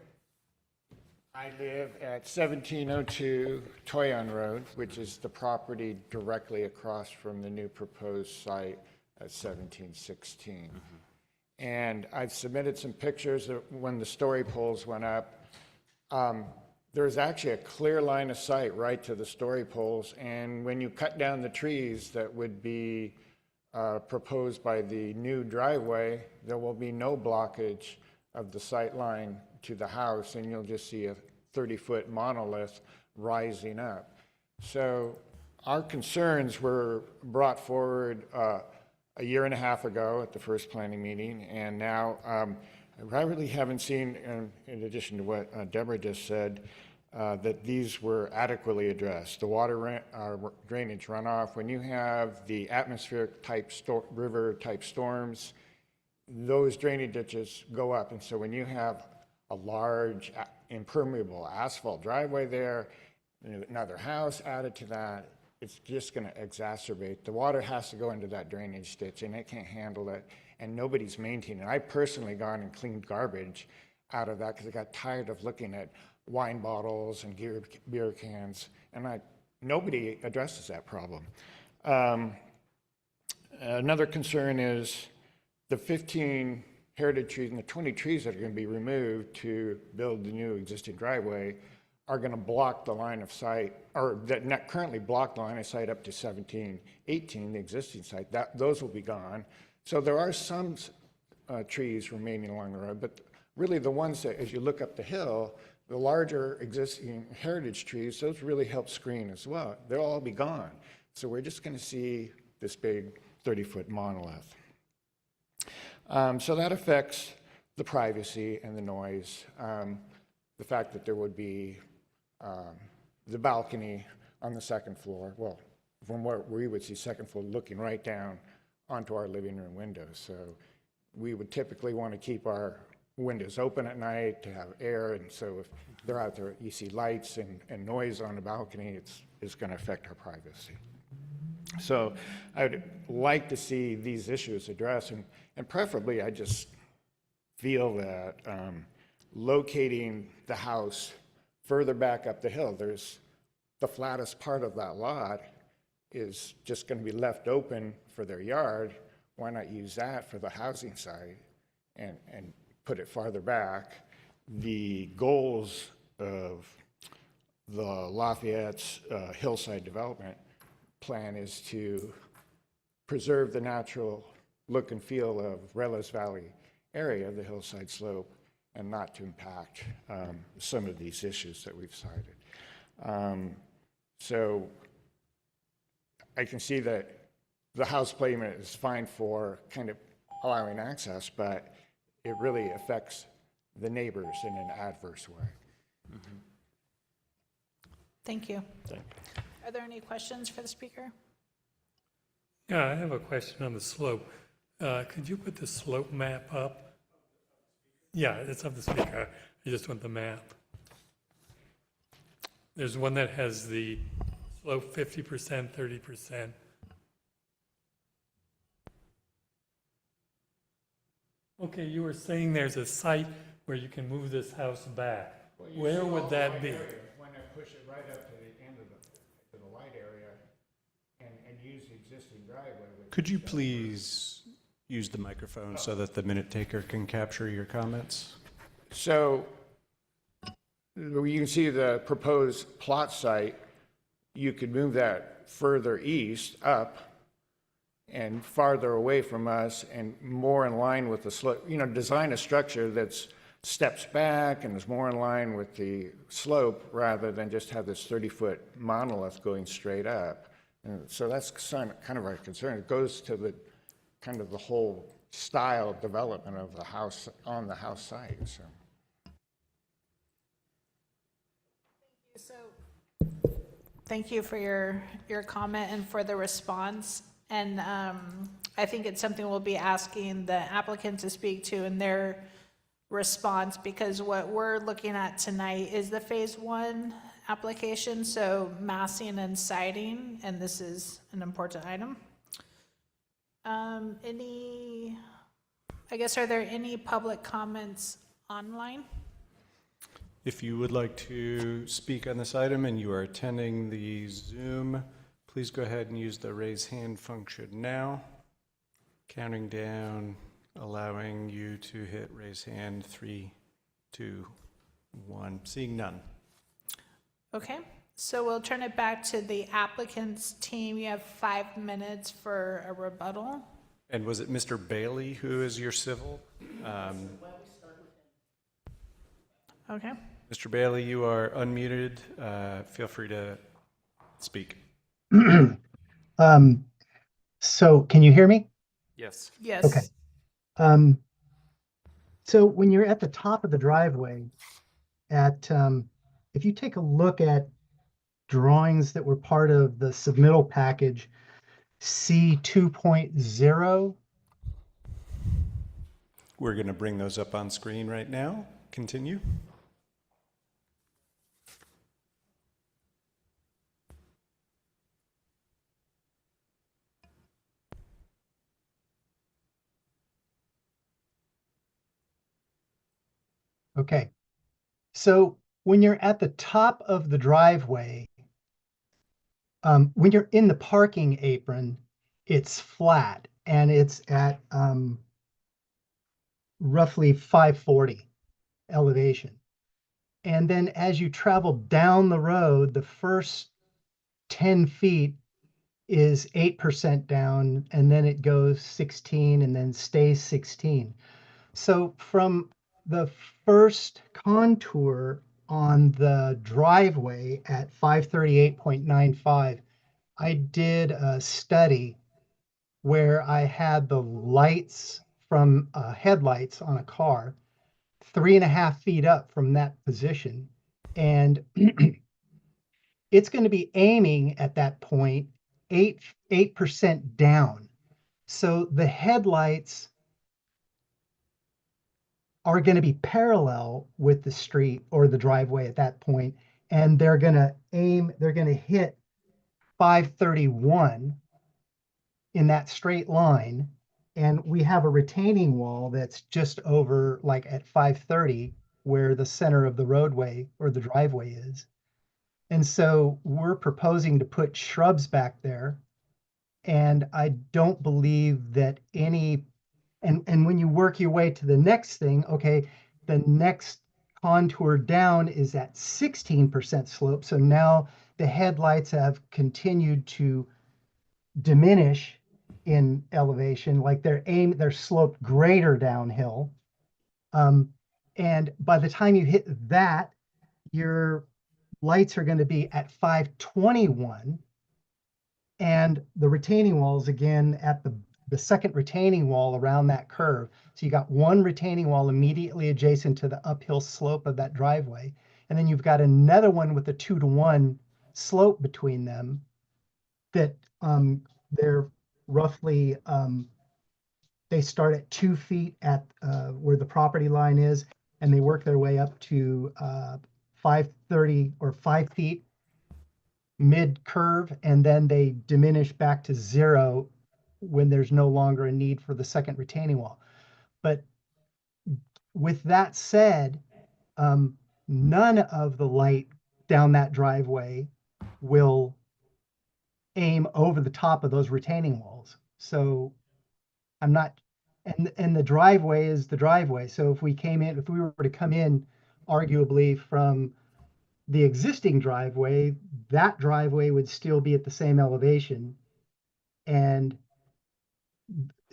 I live at 1702 Toyon Road, which is the property directly across from the new proposed site at 1716. And I've submitted some pictures of when the story poles went up. There's actually a clear line of sight right to the story poles, and when you cut down the trees that would be proposed by the new driveway, there will be no blockage of the sight line to the house, and you'll just see a 30-foot monolith rising up. So our concerns were brought forward a year and a half ago at the first planning meeting, and now I really haven't seen, in addition to what Deborah just said, that these were adequately addressed. The water drainage runoff, when you have the atmospheric type river type storms, those drainage ditches go up. And so when you have a large impermeable asphalt driveway there, another house added to that, it's just going to exacerbate. The water has to go into that drainage ditch, and it can't handle it, and nobody's maintaining it. I personally gone and cleaned garbage out of that because I got tired of looking at wine bottles and beer cans, and nobody addresses that problem. Another concern is the 15 heritage trees and the 20 trees that are going to be removed to build the new existing driveway are going to block the line of sight, or that not currently block the line of sight up to 1718, the existing site. Those will be gone. So there are some trees remaining along the road, but really the ones that, as you look up the hill, the larger existing heritage trees, those really help screen as well. They'll all be gone. So we're just going to see this big 30-foot monolith. So that affects the privacy and the noise. The fact that there would be the balcony on the second floor, well, from where we would see second floor looking right down onto our living room windows. So we would typically want to keep our windows open at night to have air, and so if they're out there, you see lights and noise on the balcony, it's going to affect our privacy. So I would like to see these issues addressed, and preferably I just feel that locating the house further back up the hill, there's the flattest part of that lot is just going to be left open for their yard. Why not use that for the housing side and put it farther back? The goals of the Lafayette's hillside development plan is to preserve the natural look and feel of Rellis Valley area, the hillside slope, and not to impact some of these issues that we've cited. So I can see that the house placement is fine for kind of allowing access, but it really affects the neighbors in an adverse way.
Mm-hmm.
Thank you. Are there any questions for the speaker?
Yeah, I have a question on the slope. Could you put the slope map up? Yeah, it's of the speaker. I just want the map. There's one that has the slope 50%, 30%. Okay, you were saying there's a site where you can move this house back. Where would that be?
When I push it right up to the end of the light area and use the existing driveway.
Could you please use the microphone so that the minute taker can capture your comments?
So you can see the proposed plot site. You could move that further east up and farther away from us and more in line with the slope, you know, design a structure that's steps back and is more in line with the slope rather than just have this 30-foot monolith going straight up. And so that's kind of our concern. It goes to the kind of the whole style development of the house on the house site. So.
Thank you for your comment and for the response. And I think it's something we'll be asking the applicant to speak to in their response, because what we're looking at tonight is the phase 1 application, so massing and siding, and this is an important item. Are there any public comments online?
If you would like to speak on this item and you are attending the Zoom, please go ahead and use the raise hand function now. Counting down, allowing you to hit raise hand, 3, 2, 1. Seeing none.
Okay, so we'll turn it back to the applicant's team. You have 5 minutes for a rebuttal.
And was it Mr. Bailey who is your civil?
Okay.
Mr. Bailey, you are unmuted. Feel free to speak.
So can you hear me?
Yes.
Yes.
Okay. So when you're at the top of the driveway, if you take a look at drawings that were part of the submittal package C 2.0.
We're going to bring those up on screen right now. Continue.
Okay. So when you're at the top of the driveway, when you're in the parking apron, it's flat and it's at roughly 540 elevation. And then as you travel down the road, the first 10 feet is 8% down, and then it goes 16 and then stays 16. So from the first contour on the driveway at 538.95, I did a study where I had the lights from headlights on a car 3.5 feet up from that position. And it's going to be aiming at that point 8% down. So the headlights are going to be parallel with the street or the driveway at that point, and they're going to hit 531 in that straight line. And we have a retaining wall that's just over like at 530 where the center of the roadway or the driveway is. And so we're proposing to put shrubs back there. And I don't believe that any, and when you work your way to the next thing, okay, the next contour down is at 16% slope. So now the headlights have continued to diminish in elevation, like they're sloped greater downhill. And by the time you hit that, your lights are going to be at 521. And the retaining walls again at the second retaining wall around that curve. So you got one retaining wall immediately adjacent to the uphill slope of that driveway. And then you've got another one with a 2-to-1 slope between them that they're roughly, they start at 2 feet at where the property line is, and they work their way up to 530 or 5 feet mid curve, and then they diminish back to 0 when there's no longer a need for the second retaining wall. But with that said, none of the light down that driveway will aim over the top of those retaining walls. So I'm not, and the driveway is the driveway. So if we were to come in arguably from the existing driveway, that driveway would still be at the same elevation. And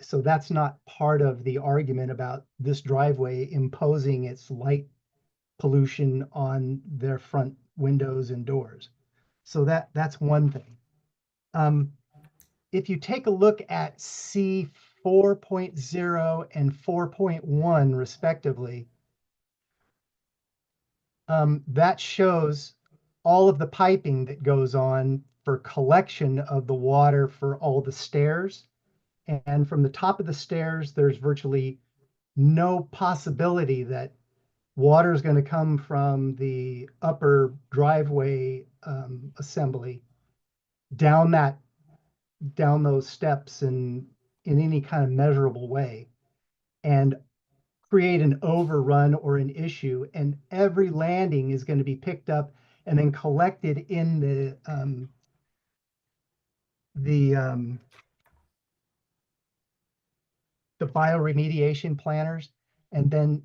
so that's not part of the argument about this driveway imposing its light pollution on their front windows and doors. So that's one thing. If you take a look at C 4.0 and 4.1 respectively, that shows all of the piping that goes on for collection of the water for all the stairs. And from the top of the stairs, there's virtually no possibility that water is going to come from the upper driveway assembly down those steps in any kind of measurable way and create an overrun or an issue. And every landing is going to be picked up and then collected in the bioremediation planners, and then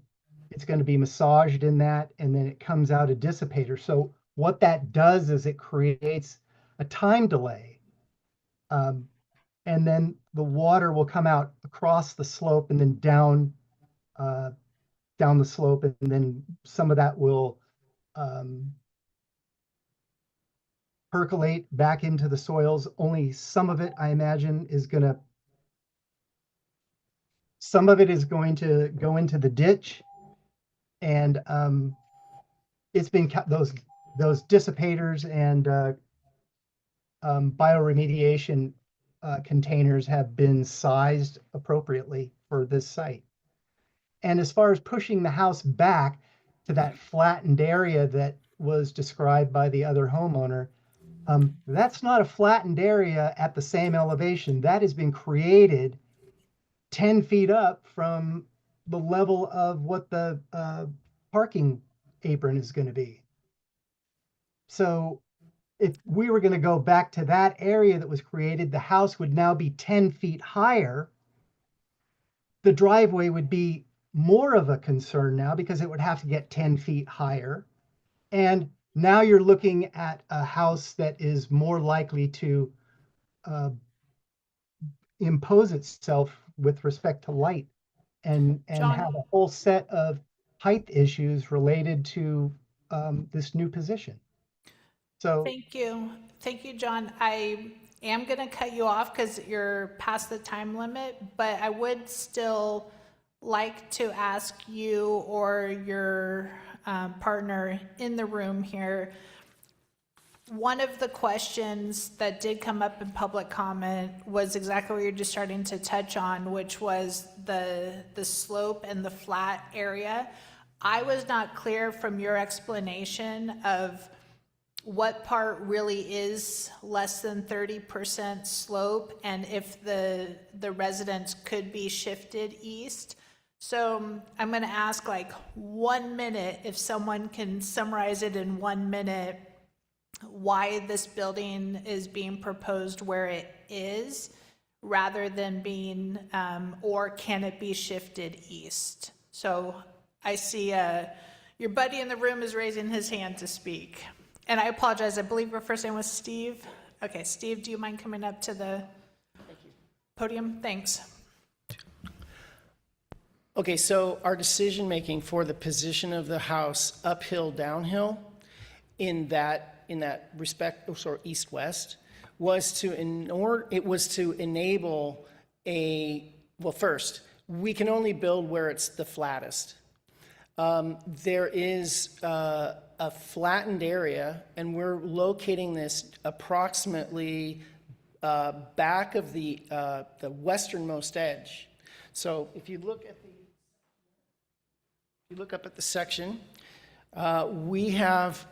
it's going to be massaged in that, and then it comes out a dissipator. So what that does is it creates a time delay, and then the water will come out across the slope and then down the slope, and then some of that will percolate back into the soils. Only some of it, I imagine, is going to go into the ditch, and it's been those dissipators and bioremediation containers have been sized appropriately for this site. And as far as pushing the house back to that flattened area that was described by the other homeowner, that's not a flattened area at the same elevation. That has been created 10 feet up from the level of what the parking apron is going to be. So if we were going to go back to that area that was created, the house would now be 10 feet higher. The driveway would be more of a concern now because it would have to get 10 feet higher. And now you're looking at a house that is more likely to impose itself with respect to light and
John?
have a whole set of height issues related to this new position. So
Thank you, John. I am going to cut you off because you're past the time limit, but I would still like to ask you or your partner in the room here, one of the questions that did come up in public comment was exactly what you're just starting to touch on, which was the slope and the flat area. I was not clear from your explanation of what part really is less than 30% slope and if the residents could be shifted east. So I'm going to ask like 1 minute, if someone can summarize it in 1 minute, why this building is being proposed where it is rather than being, or can it be shifted east? So I see your buddy in the room is raising his hand to speak. And I apologize, I believe your first name was Steve. Okay, Steve, do you mind coming up to the podium? Thanks.
Okay, so our decision-making for the position of the house uphill, downhill, in that respect, or east-west, was to enable well, first, we can only build where it's the flattest. There is a flattened area, and we're locating this approximately back of the westernmost edge. So if you look up at the section, we have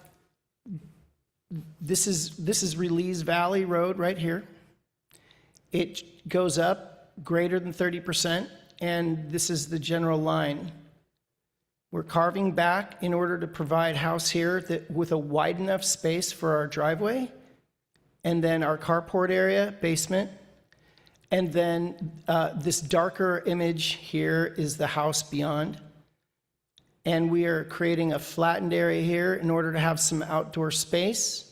this is Release Valley Road right here. It goes up greater than 30%, and this is the general line. We're carving back in order to provide house here with a wide enough space for our driveway, and then our carport area, basement, and then this darker image here is the house beyond. And we are creating a flattened area here in order to have some outdoor space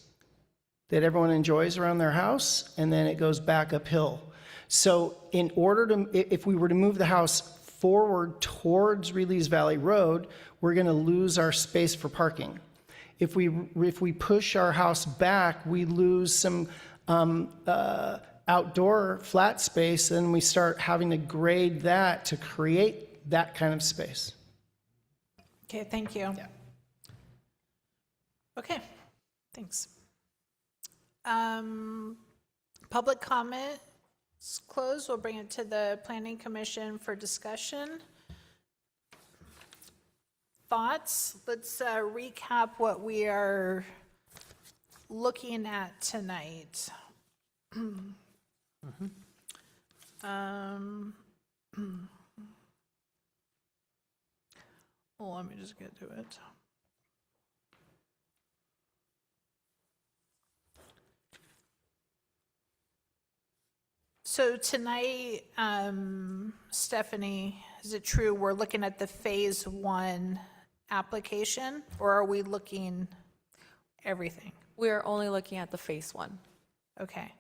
that everyone enjoys around their house, and then it goes back uphill. So in order to, if we were to move the house forward towards Release Valley Road, we're going to lose our space for parking. If we push our house back, we lose some outdoor flat space, and we start having to grade that to create that kind of space.
Okay, thank you. Yeah. Okay, thanks. Public comment is closed. We'll bring it to the Planning Commission for discussion. Thoughts? Let's recap what we are looking at tonight. Well, let me just get to it. So tonight, Stephanie, is it true we're looking at the phase 1 application, or are we looking everything?
We're only looking at the phase 1.
Okay.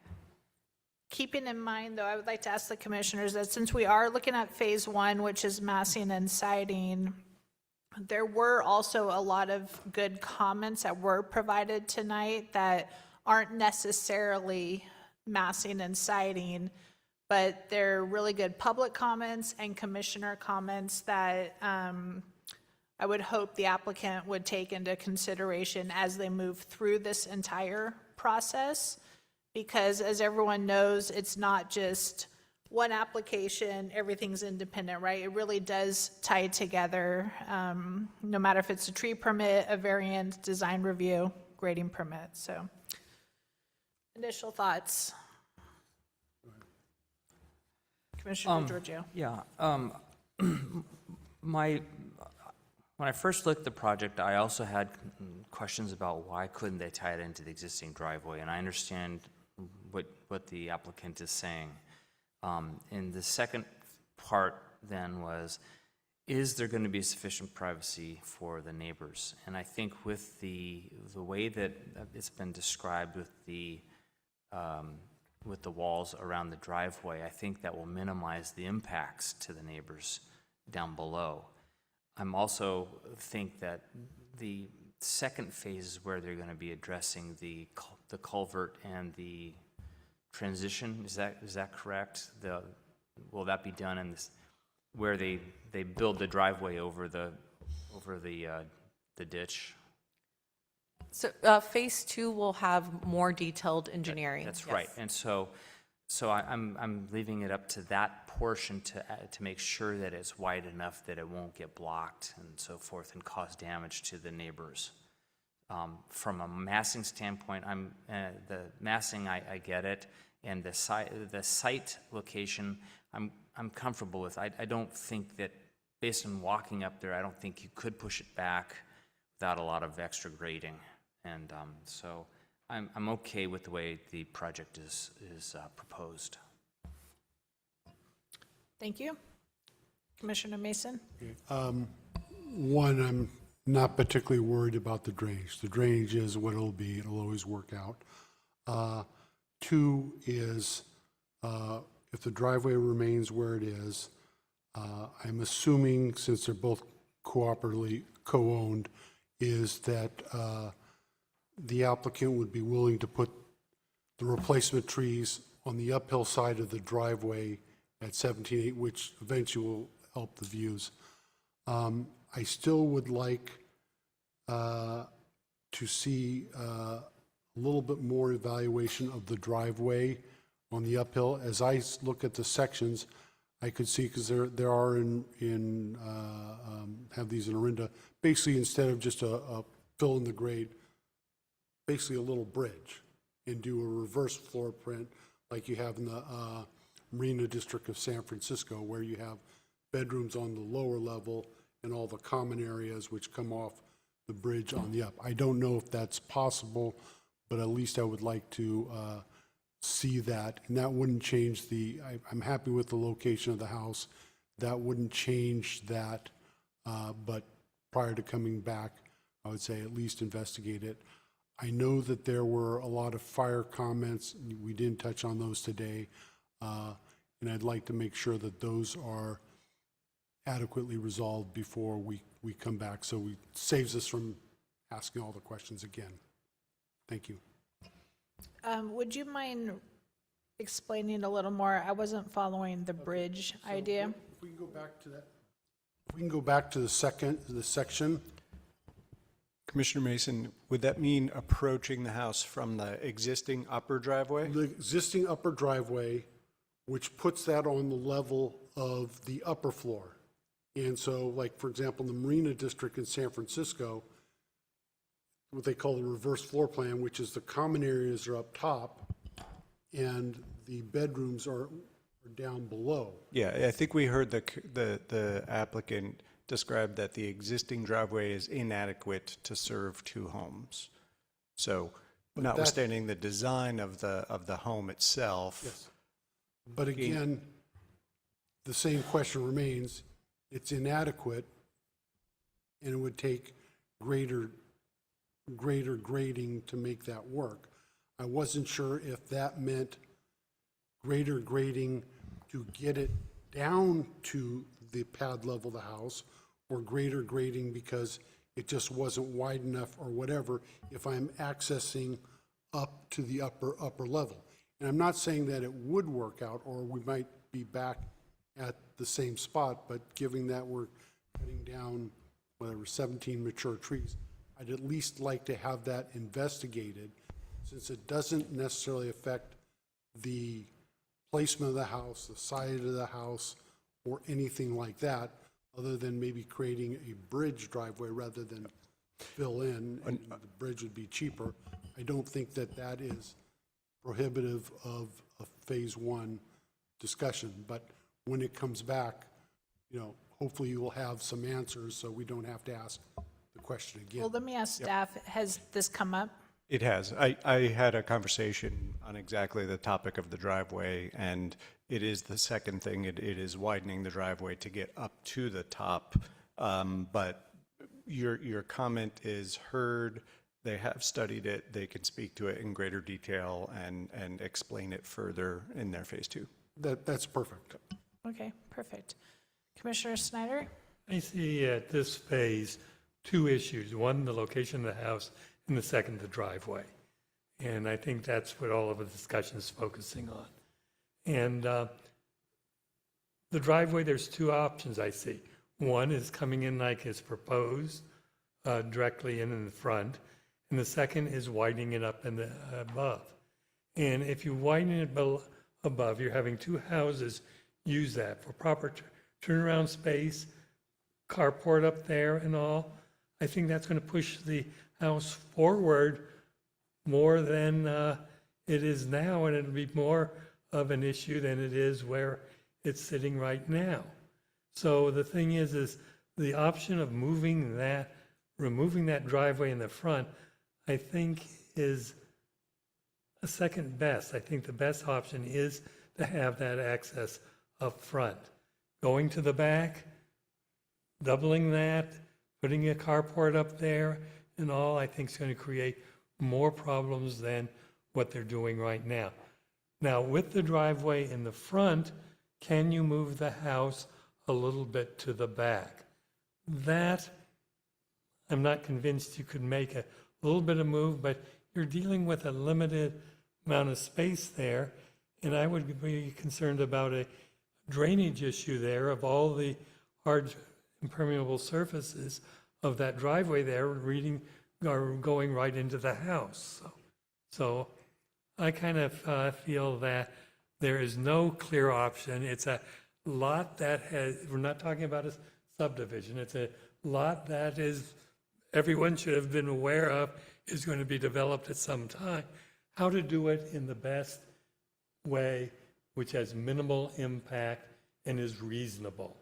Keeping in mind, though, I would like to ask the commissioners that since we are looking at phase 1, which is massing and siding, there were also a lot of good comments that were provided tonight that aren't necessarily massing and siding, but they're really good public comments and commissioner comments that I would hope the applicant would take into consideration as they move through this entire process. Because as everyone knows, it's not just one application, everything's independent, right? It really does tie together, no matter if it's a tree permit, a variant, design review, grading permit. So initial thoughts. Commissioner Giorgio.
Yeah. When I first looked at the project, I also had questions about why couldn't they tie it into the existing driveway, and I understand what the applicant is saying. And the second part then was, is there going to be sufficient privacy for the neighbors? And I think with the way that it's been described with the walls around the driveway, I think that will minimize the impacts to the neighbors down below. I'm also think that the second phase is where they're going to be addressing the culvert and the transition. Is that correct? Will that be done in this, where they build the driveway over the ditch?
So Phase 2 will have more detailed engineering.
That's right.
yes.
And so I'm leaving it up to that portion to make sure that it's wide enough that it won't get blocked and so forth and cause damage to the neighbors. From a massing standpoint, the massing, I get it, and the site location, I'm comfortable with. I don't think that, based on walking up there, I don't think you could push it back without a lot of extra grading. And so I'm okay with the way the project is proposed.
Thank you. Commissioner Mason?
One, I'm not particularly worried about the drainage. The drainage is what it'll be. It'll always work out. Two is, if the driveway remains where it is, I'm assuming, since they're both cooperatively co-owned, is that the applicant would be willing to put the replacement trees on the uphill side of the driveway at 17.8, which eventually will help the views. I still would like to see a little bit more evaluation of the driveway on the uphill. As I look at the sections, I could see, because there are have these in Orinda, basically instead of just a fill in the grade, basically a little bridge, and do a reverse floor print like you have in the Marina District of San Francisco, where you have bedrooms on the lower level and all the common areas which come off the bridge on the up. I don't know if that's possible, but at least I would like to see that, and that wouldn't change I'm happy with the location of the house. That wouldn't change that, but prior to coming back, I would say at least investigate it. I know that there were a lot of fire comments. We didn't touch on those today, and I'd like to make sure that those are adequately resolved before we come back, so it saves us from asking all the questions again. Thank you.
Would you mind explaining a little more? I wasn't following the bridge idea.
If we can go back to that, if we can go back to the section.
Commissioner Mason, would that mean approaching the house from the existing upper driveway?
The existing upper driveway, which puts that on the level of the upper floor. And so, like, for example, the Marina District in San Francisco, what they call the reverse floor plan, which is the common areas are up top and the bedrooms are down below.
Yeah, I think we heard the applicant describe that the existing driveway is inadequate to serve two homes. So notwithstanding the design of the home itself.
Yes. But again, the same question remains. It's inadequate, and it would take greater grading to make that work. I wasn't sure if that meant greater grading to get it down to the pad level of the house, or greater grading because it just wasn't wide enough or whatever, if I'm accessing up to the upper level. And I'm not saying that it would work out, or we might be back at the same spot, but given that we're cutting down, whatever, 17 mature trees, I'd at least like to have that investigated, since it doesn't necessarily affect the placement of the house, the side of the house, or anything like that, other than maybe creating a bridge driveway rather than fill in, and the bridge would be cheaper. I don't think that that is prohibitive of a phase one discussion, but when it comes back, hopefully you will have some answers so we don't have to ask the question again.
Well, let me ask staff, has this come up?
It has. I had a conversation on exactly the topic of the driveway, and it is the second thing. It is widening the driveway to get up to the top. But your comment is heard. They have studied it. They can speak to it in greater detail and explain it further in their phase two.
That's perfect.
Okay, perfect. Commissioner Snyder?
I see at this phase two issues. One, the location of the house, and the second, the driveway. And I think that's what all of the discussion is focusing on. And the driveway, there's two options I see. One is coming in like it's proposed, directly in the front. and the second is widening it up in the above. And if you widen it above, you're having two houses use that for proper turnaround space, carport up there and all. I think that's going to push the house forward more than it is now, and it'll be more of an issue than it is where it's sitting right now. So the thing is the option of removing that driveway in the front, I think is a second best. I think the best option is to have that access up front. Going to the back, doubling that, putting a carport up there and all, I think is going to create more problems than what they're doing right now. Now, with the driveway in the front, can you move the house a little bit to the back? That, I'm not convinced you could make a little bit of move, but you're dealing with a limited amount of space there, and I would be concerned about a drainage issue there of all the hard impermeable surfaces of that driveway there are going right into the house. So I kind of feel that there is no clear option. It's a lot that we're not talking about a subdivision. It's a lot that everyone should have been aware of is going to be developed at some time. How to do it in the best way, which has minimal impact and is reasonable.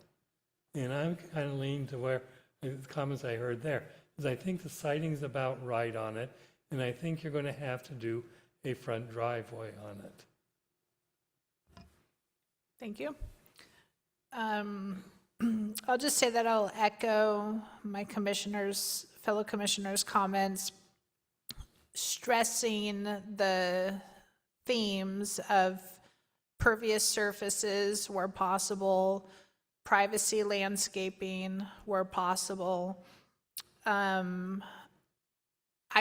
And I'm kind of leaning to where the comments I heard there, is I think the sighting's about right on it, and I think you're going to have to do a front driveway on it.
Thank you. I'll just say that I'll echo my fellow commissioners' comments, stressing the themes of pervious surfaces where possible, privacy landscaping where possible. I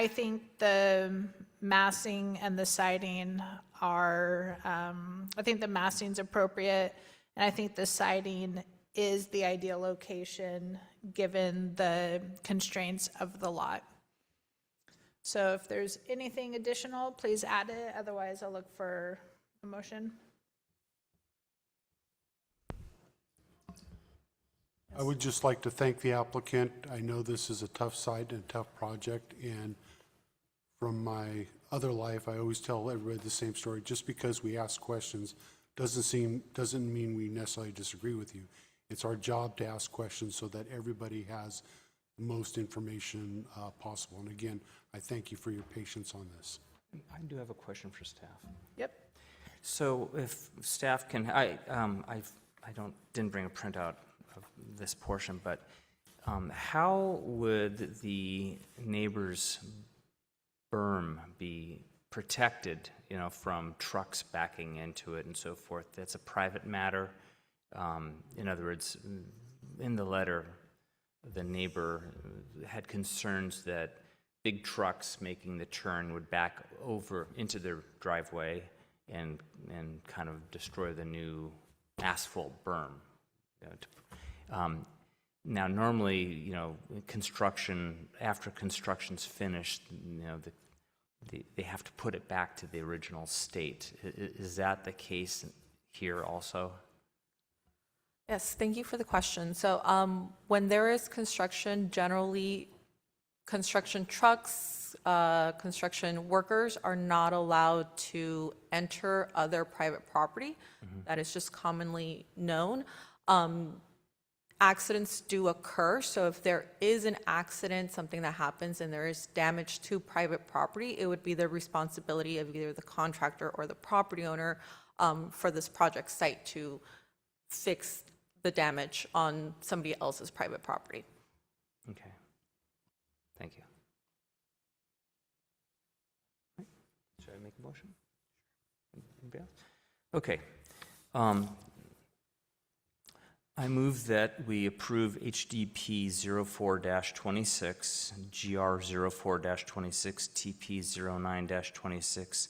think the massing and the siding are, I think the massing's appropriate, and I think the siding is the ideal location given the constraints of the lot. So if there's anything additional, please add it. Otherwise, I'll look for a motion.
I would just like to thank the applicant. I know this is a tough site and a tough project, and from my other life, I always tell everybody the same story. Just because we ask questions doesn't mean we necessarily disagree with you. It's our job to ask questions so that everybody has the most information possible. And again, I thank you for your patience on this.
I do have a question for staff.
Yep.
So if staff can, didn't bring a printout of this portion, but how would the neighbor's berm be protected, from trucks backing into it and so forth? That's a private matter. In other words, in the letter, the neighbor had concerns that big trucks making the turn would back over into their driveway and kind of destroy the new asphalt berm. Now, normally, construction, after construction's finished, they have to put it back to the original state. Is that the case here also?
Yes, thank you for the question. So when there is construction, generally construction trucks, construction workers are not allowed to enter other private property. That is just commonly known. Accidents do occur, so if there is an accident, something that happens and there is damage to private property, it would be the responsibility of either the contractor or the property owner for this project site to fix the damage on somebody else's private property.
Okay. Thank you. Should I make a motion? Anybody else? Okay. I move that we approve HDP 04-26, GR 04-26, TP 09-26,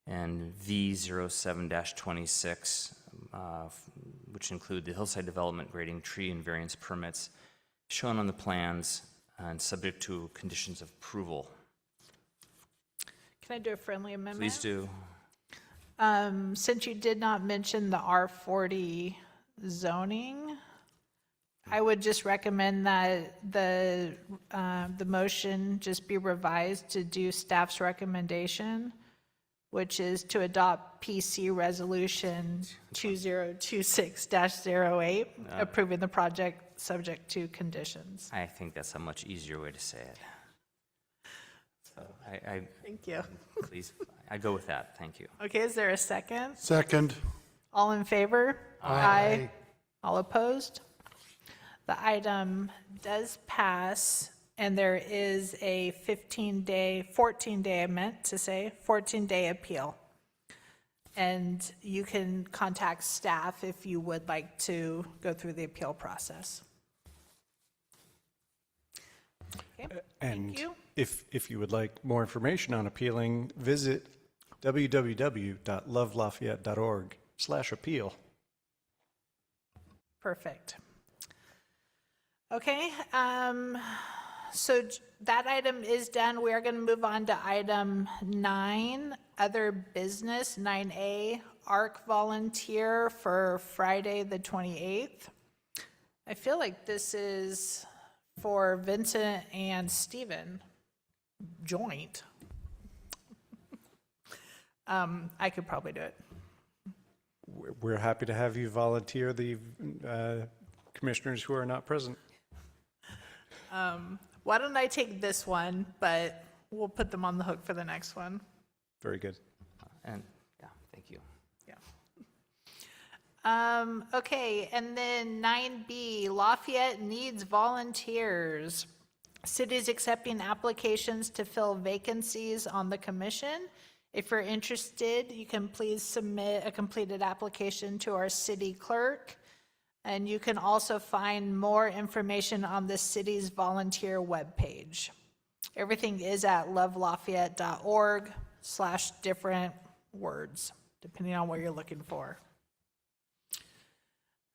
and V 07-26, which include the hillside development grading, tree and variance permits shown on the plans and subject to conditions of approval.
Can I do a friendly amendment?
Please do.
Since you did not mention the R40 zoning, I would just recommend that the motion just be revised to do staff's recommendation, which is to adopt PC Resolution 2026-08, approving the project subject to conditions.
I think that's a much easier way to say it. So
Thank you.
please, I go with that. Thank you.
Okay, is there a second?
Second.
All in favor?
Aye.
All opposed? The item does pass, and there is a 14-day, I meant to say, 14-day appeal. And you can contact staff if you would like to go through the appeal process. Okay,
And
thank you.
if you would like more information on appealing, visit www.lovelafayette.org/appeal.
Perfect. Okay, so that item is done. We are going to move on to item 9, other business, 9A, ARC volunteer for Friday, the 28th. I feel like this is for Vincent and Stephen, joint. I could probably do it.
We're happy to have you volunteer the commissioners who are not present.
Why don't I take this one, but we'll put them on the hook for the next one.
Very good.
And, yeah, thank you.
Okay, and then 9B, Lafayette needs volunteers. Cities accepting applications to fill vacancies on the commission. If you're interested, you can please submit a completed application to our city clerk. And you can also find more information on the city's volunteer webpage. Everything is at lovelafayette.org/different words, depending on what you're looking for.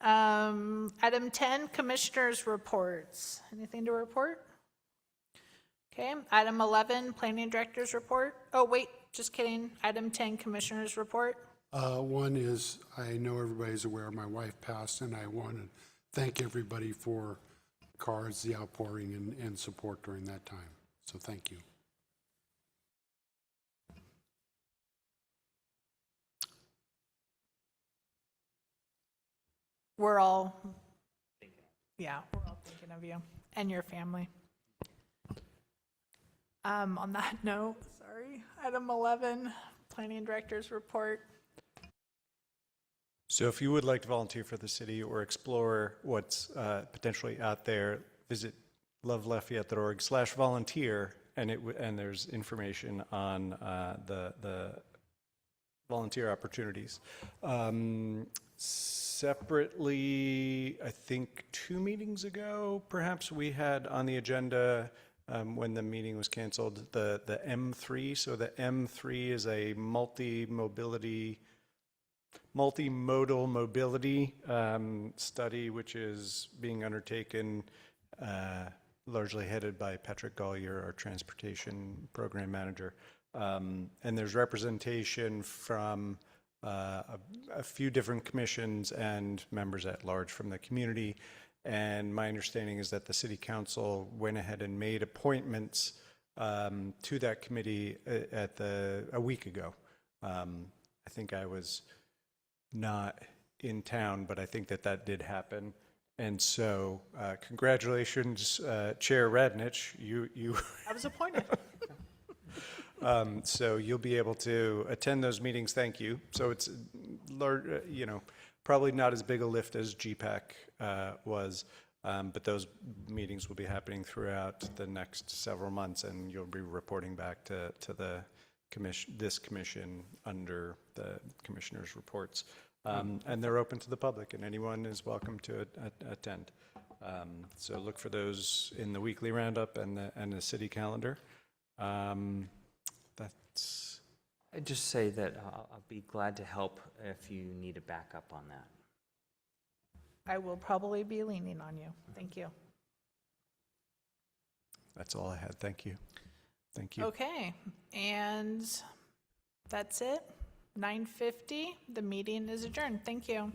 Item 10, commissioners' reports. Anything to report? Okay, item 11, planning director's report. Oh, wait, just kidding. Item 10, commissioners' report.
One is, I know everybody's aware my wife passed, and I want to thank everybody for cards, the outpouring, and support during that time. So thank you.
We're all thinking of you and your family. On that note, sorry, item 11, planning director's report.
So if you would like to volunteer for the city or explore what's potentially out there, visit lovelafayette.org/volunteer, and there's information on the volunteer opportunities. Separately, I think 2 meetings ago, perhaps, we had on the agenda, when the meeting was canceled, the M3. So the M3 is a multimodal mobility study, which is being undertaken, largely headed by Patrick Gollier, our transportation program manager. And there's representation from a few different commissions and members at large from the community. And my understanding is that the city council went ahead and made appointments to that committee a week ago. I think I was not in town, but I think that did happen. And so, congratulations, Chair Radnich. You
I was appointed.
So you'll be able to attend those meetings. Thank you. So it's, probably not as big a lift as GPAC was, but those meetings will be happening throughout the next several months, and you'll be reporting back to the commission, this commission, under the commissioners' reports. And they're open to the public, and anyone is welcome to attend. So look for those in the weekly roundup and the city calendar.
I'd just say that I'll be glad to help if you need a backup on that.
I will probably be leaning on you. Thank you.
That's all I had. Thank you. Thank you.
Okay, and that's it. 9:50, the meeting is adjourned. Thank you.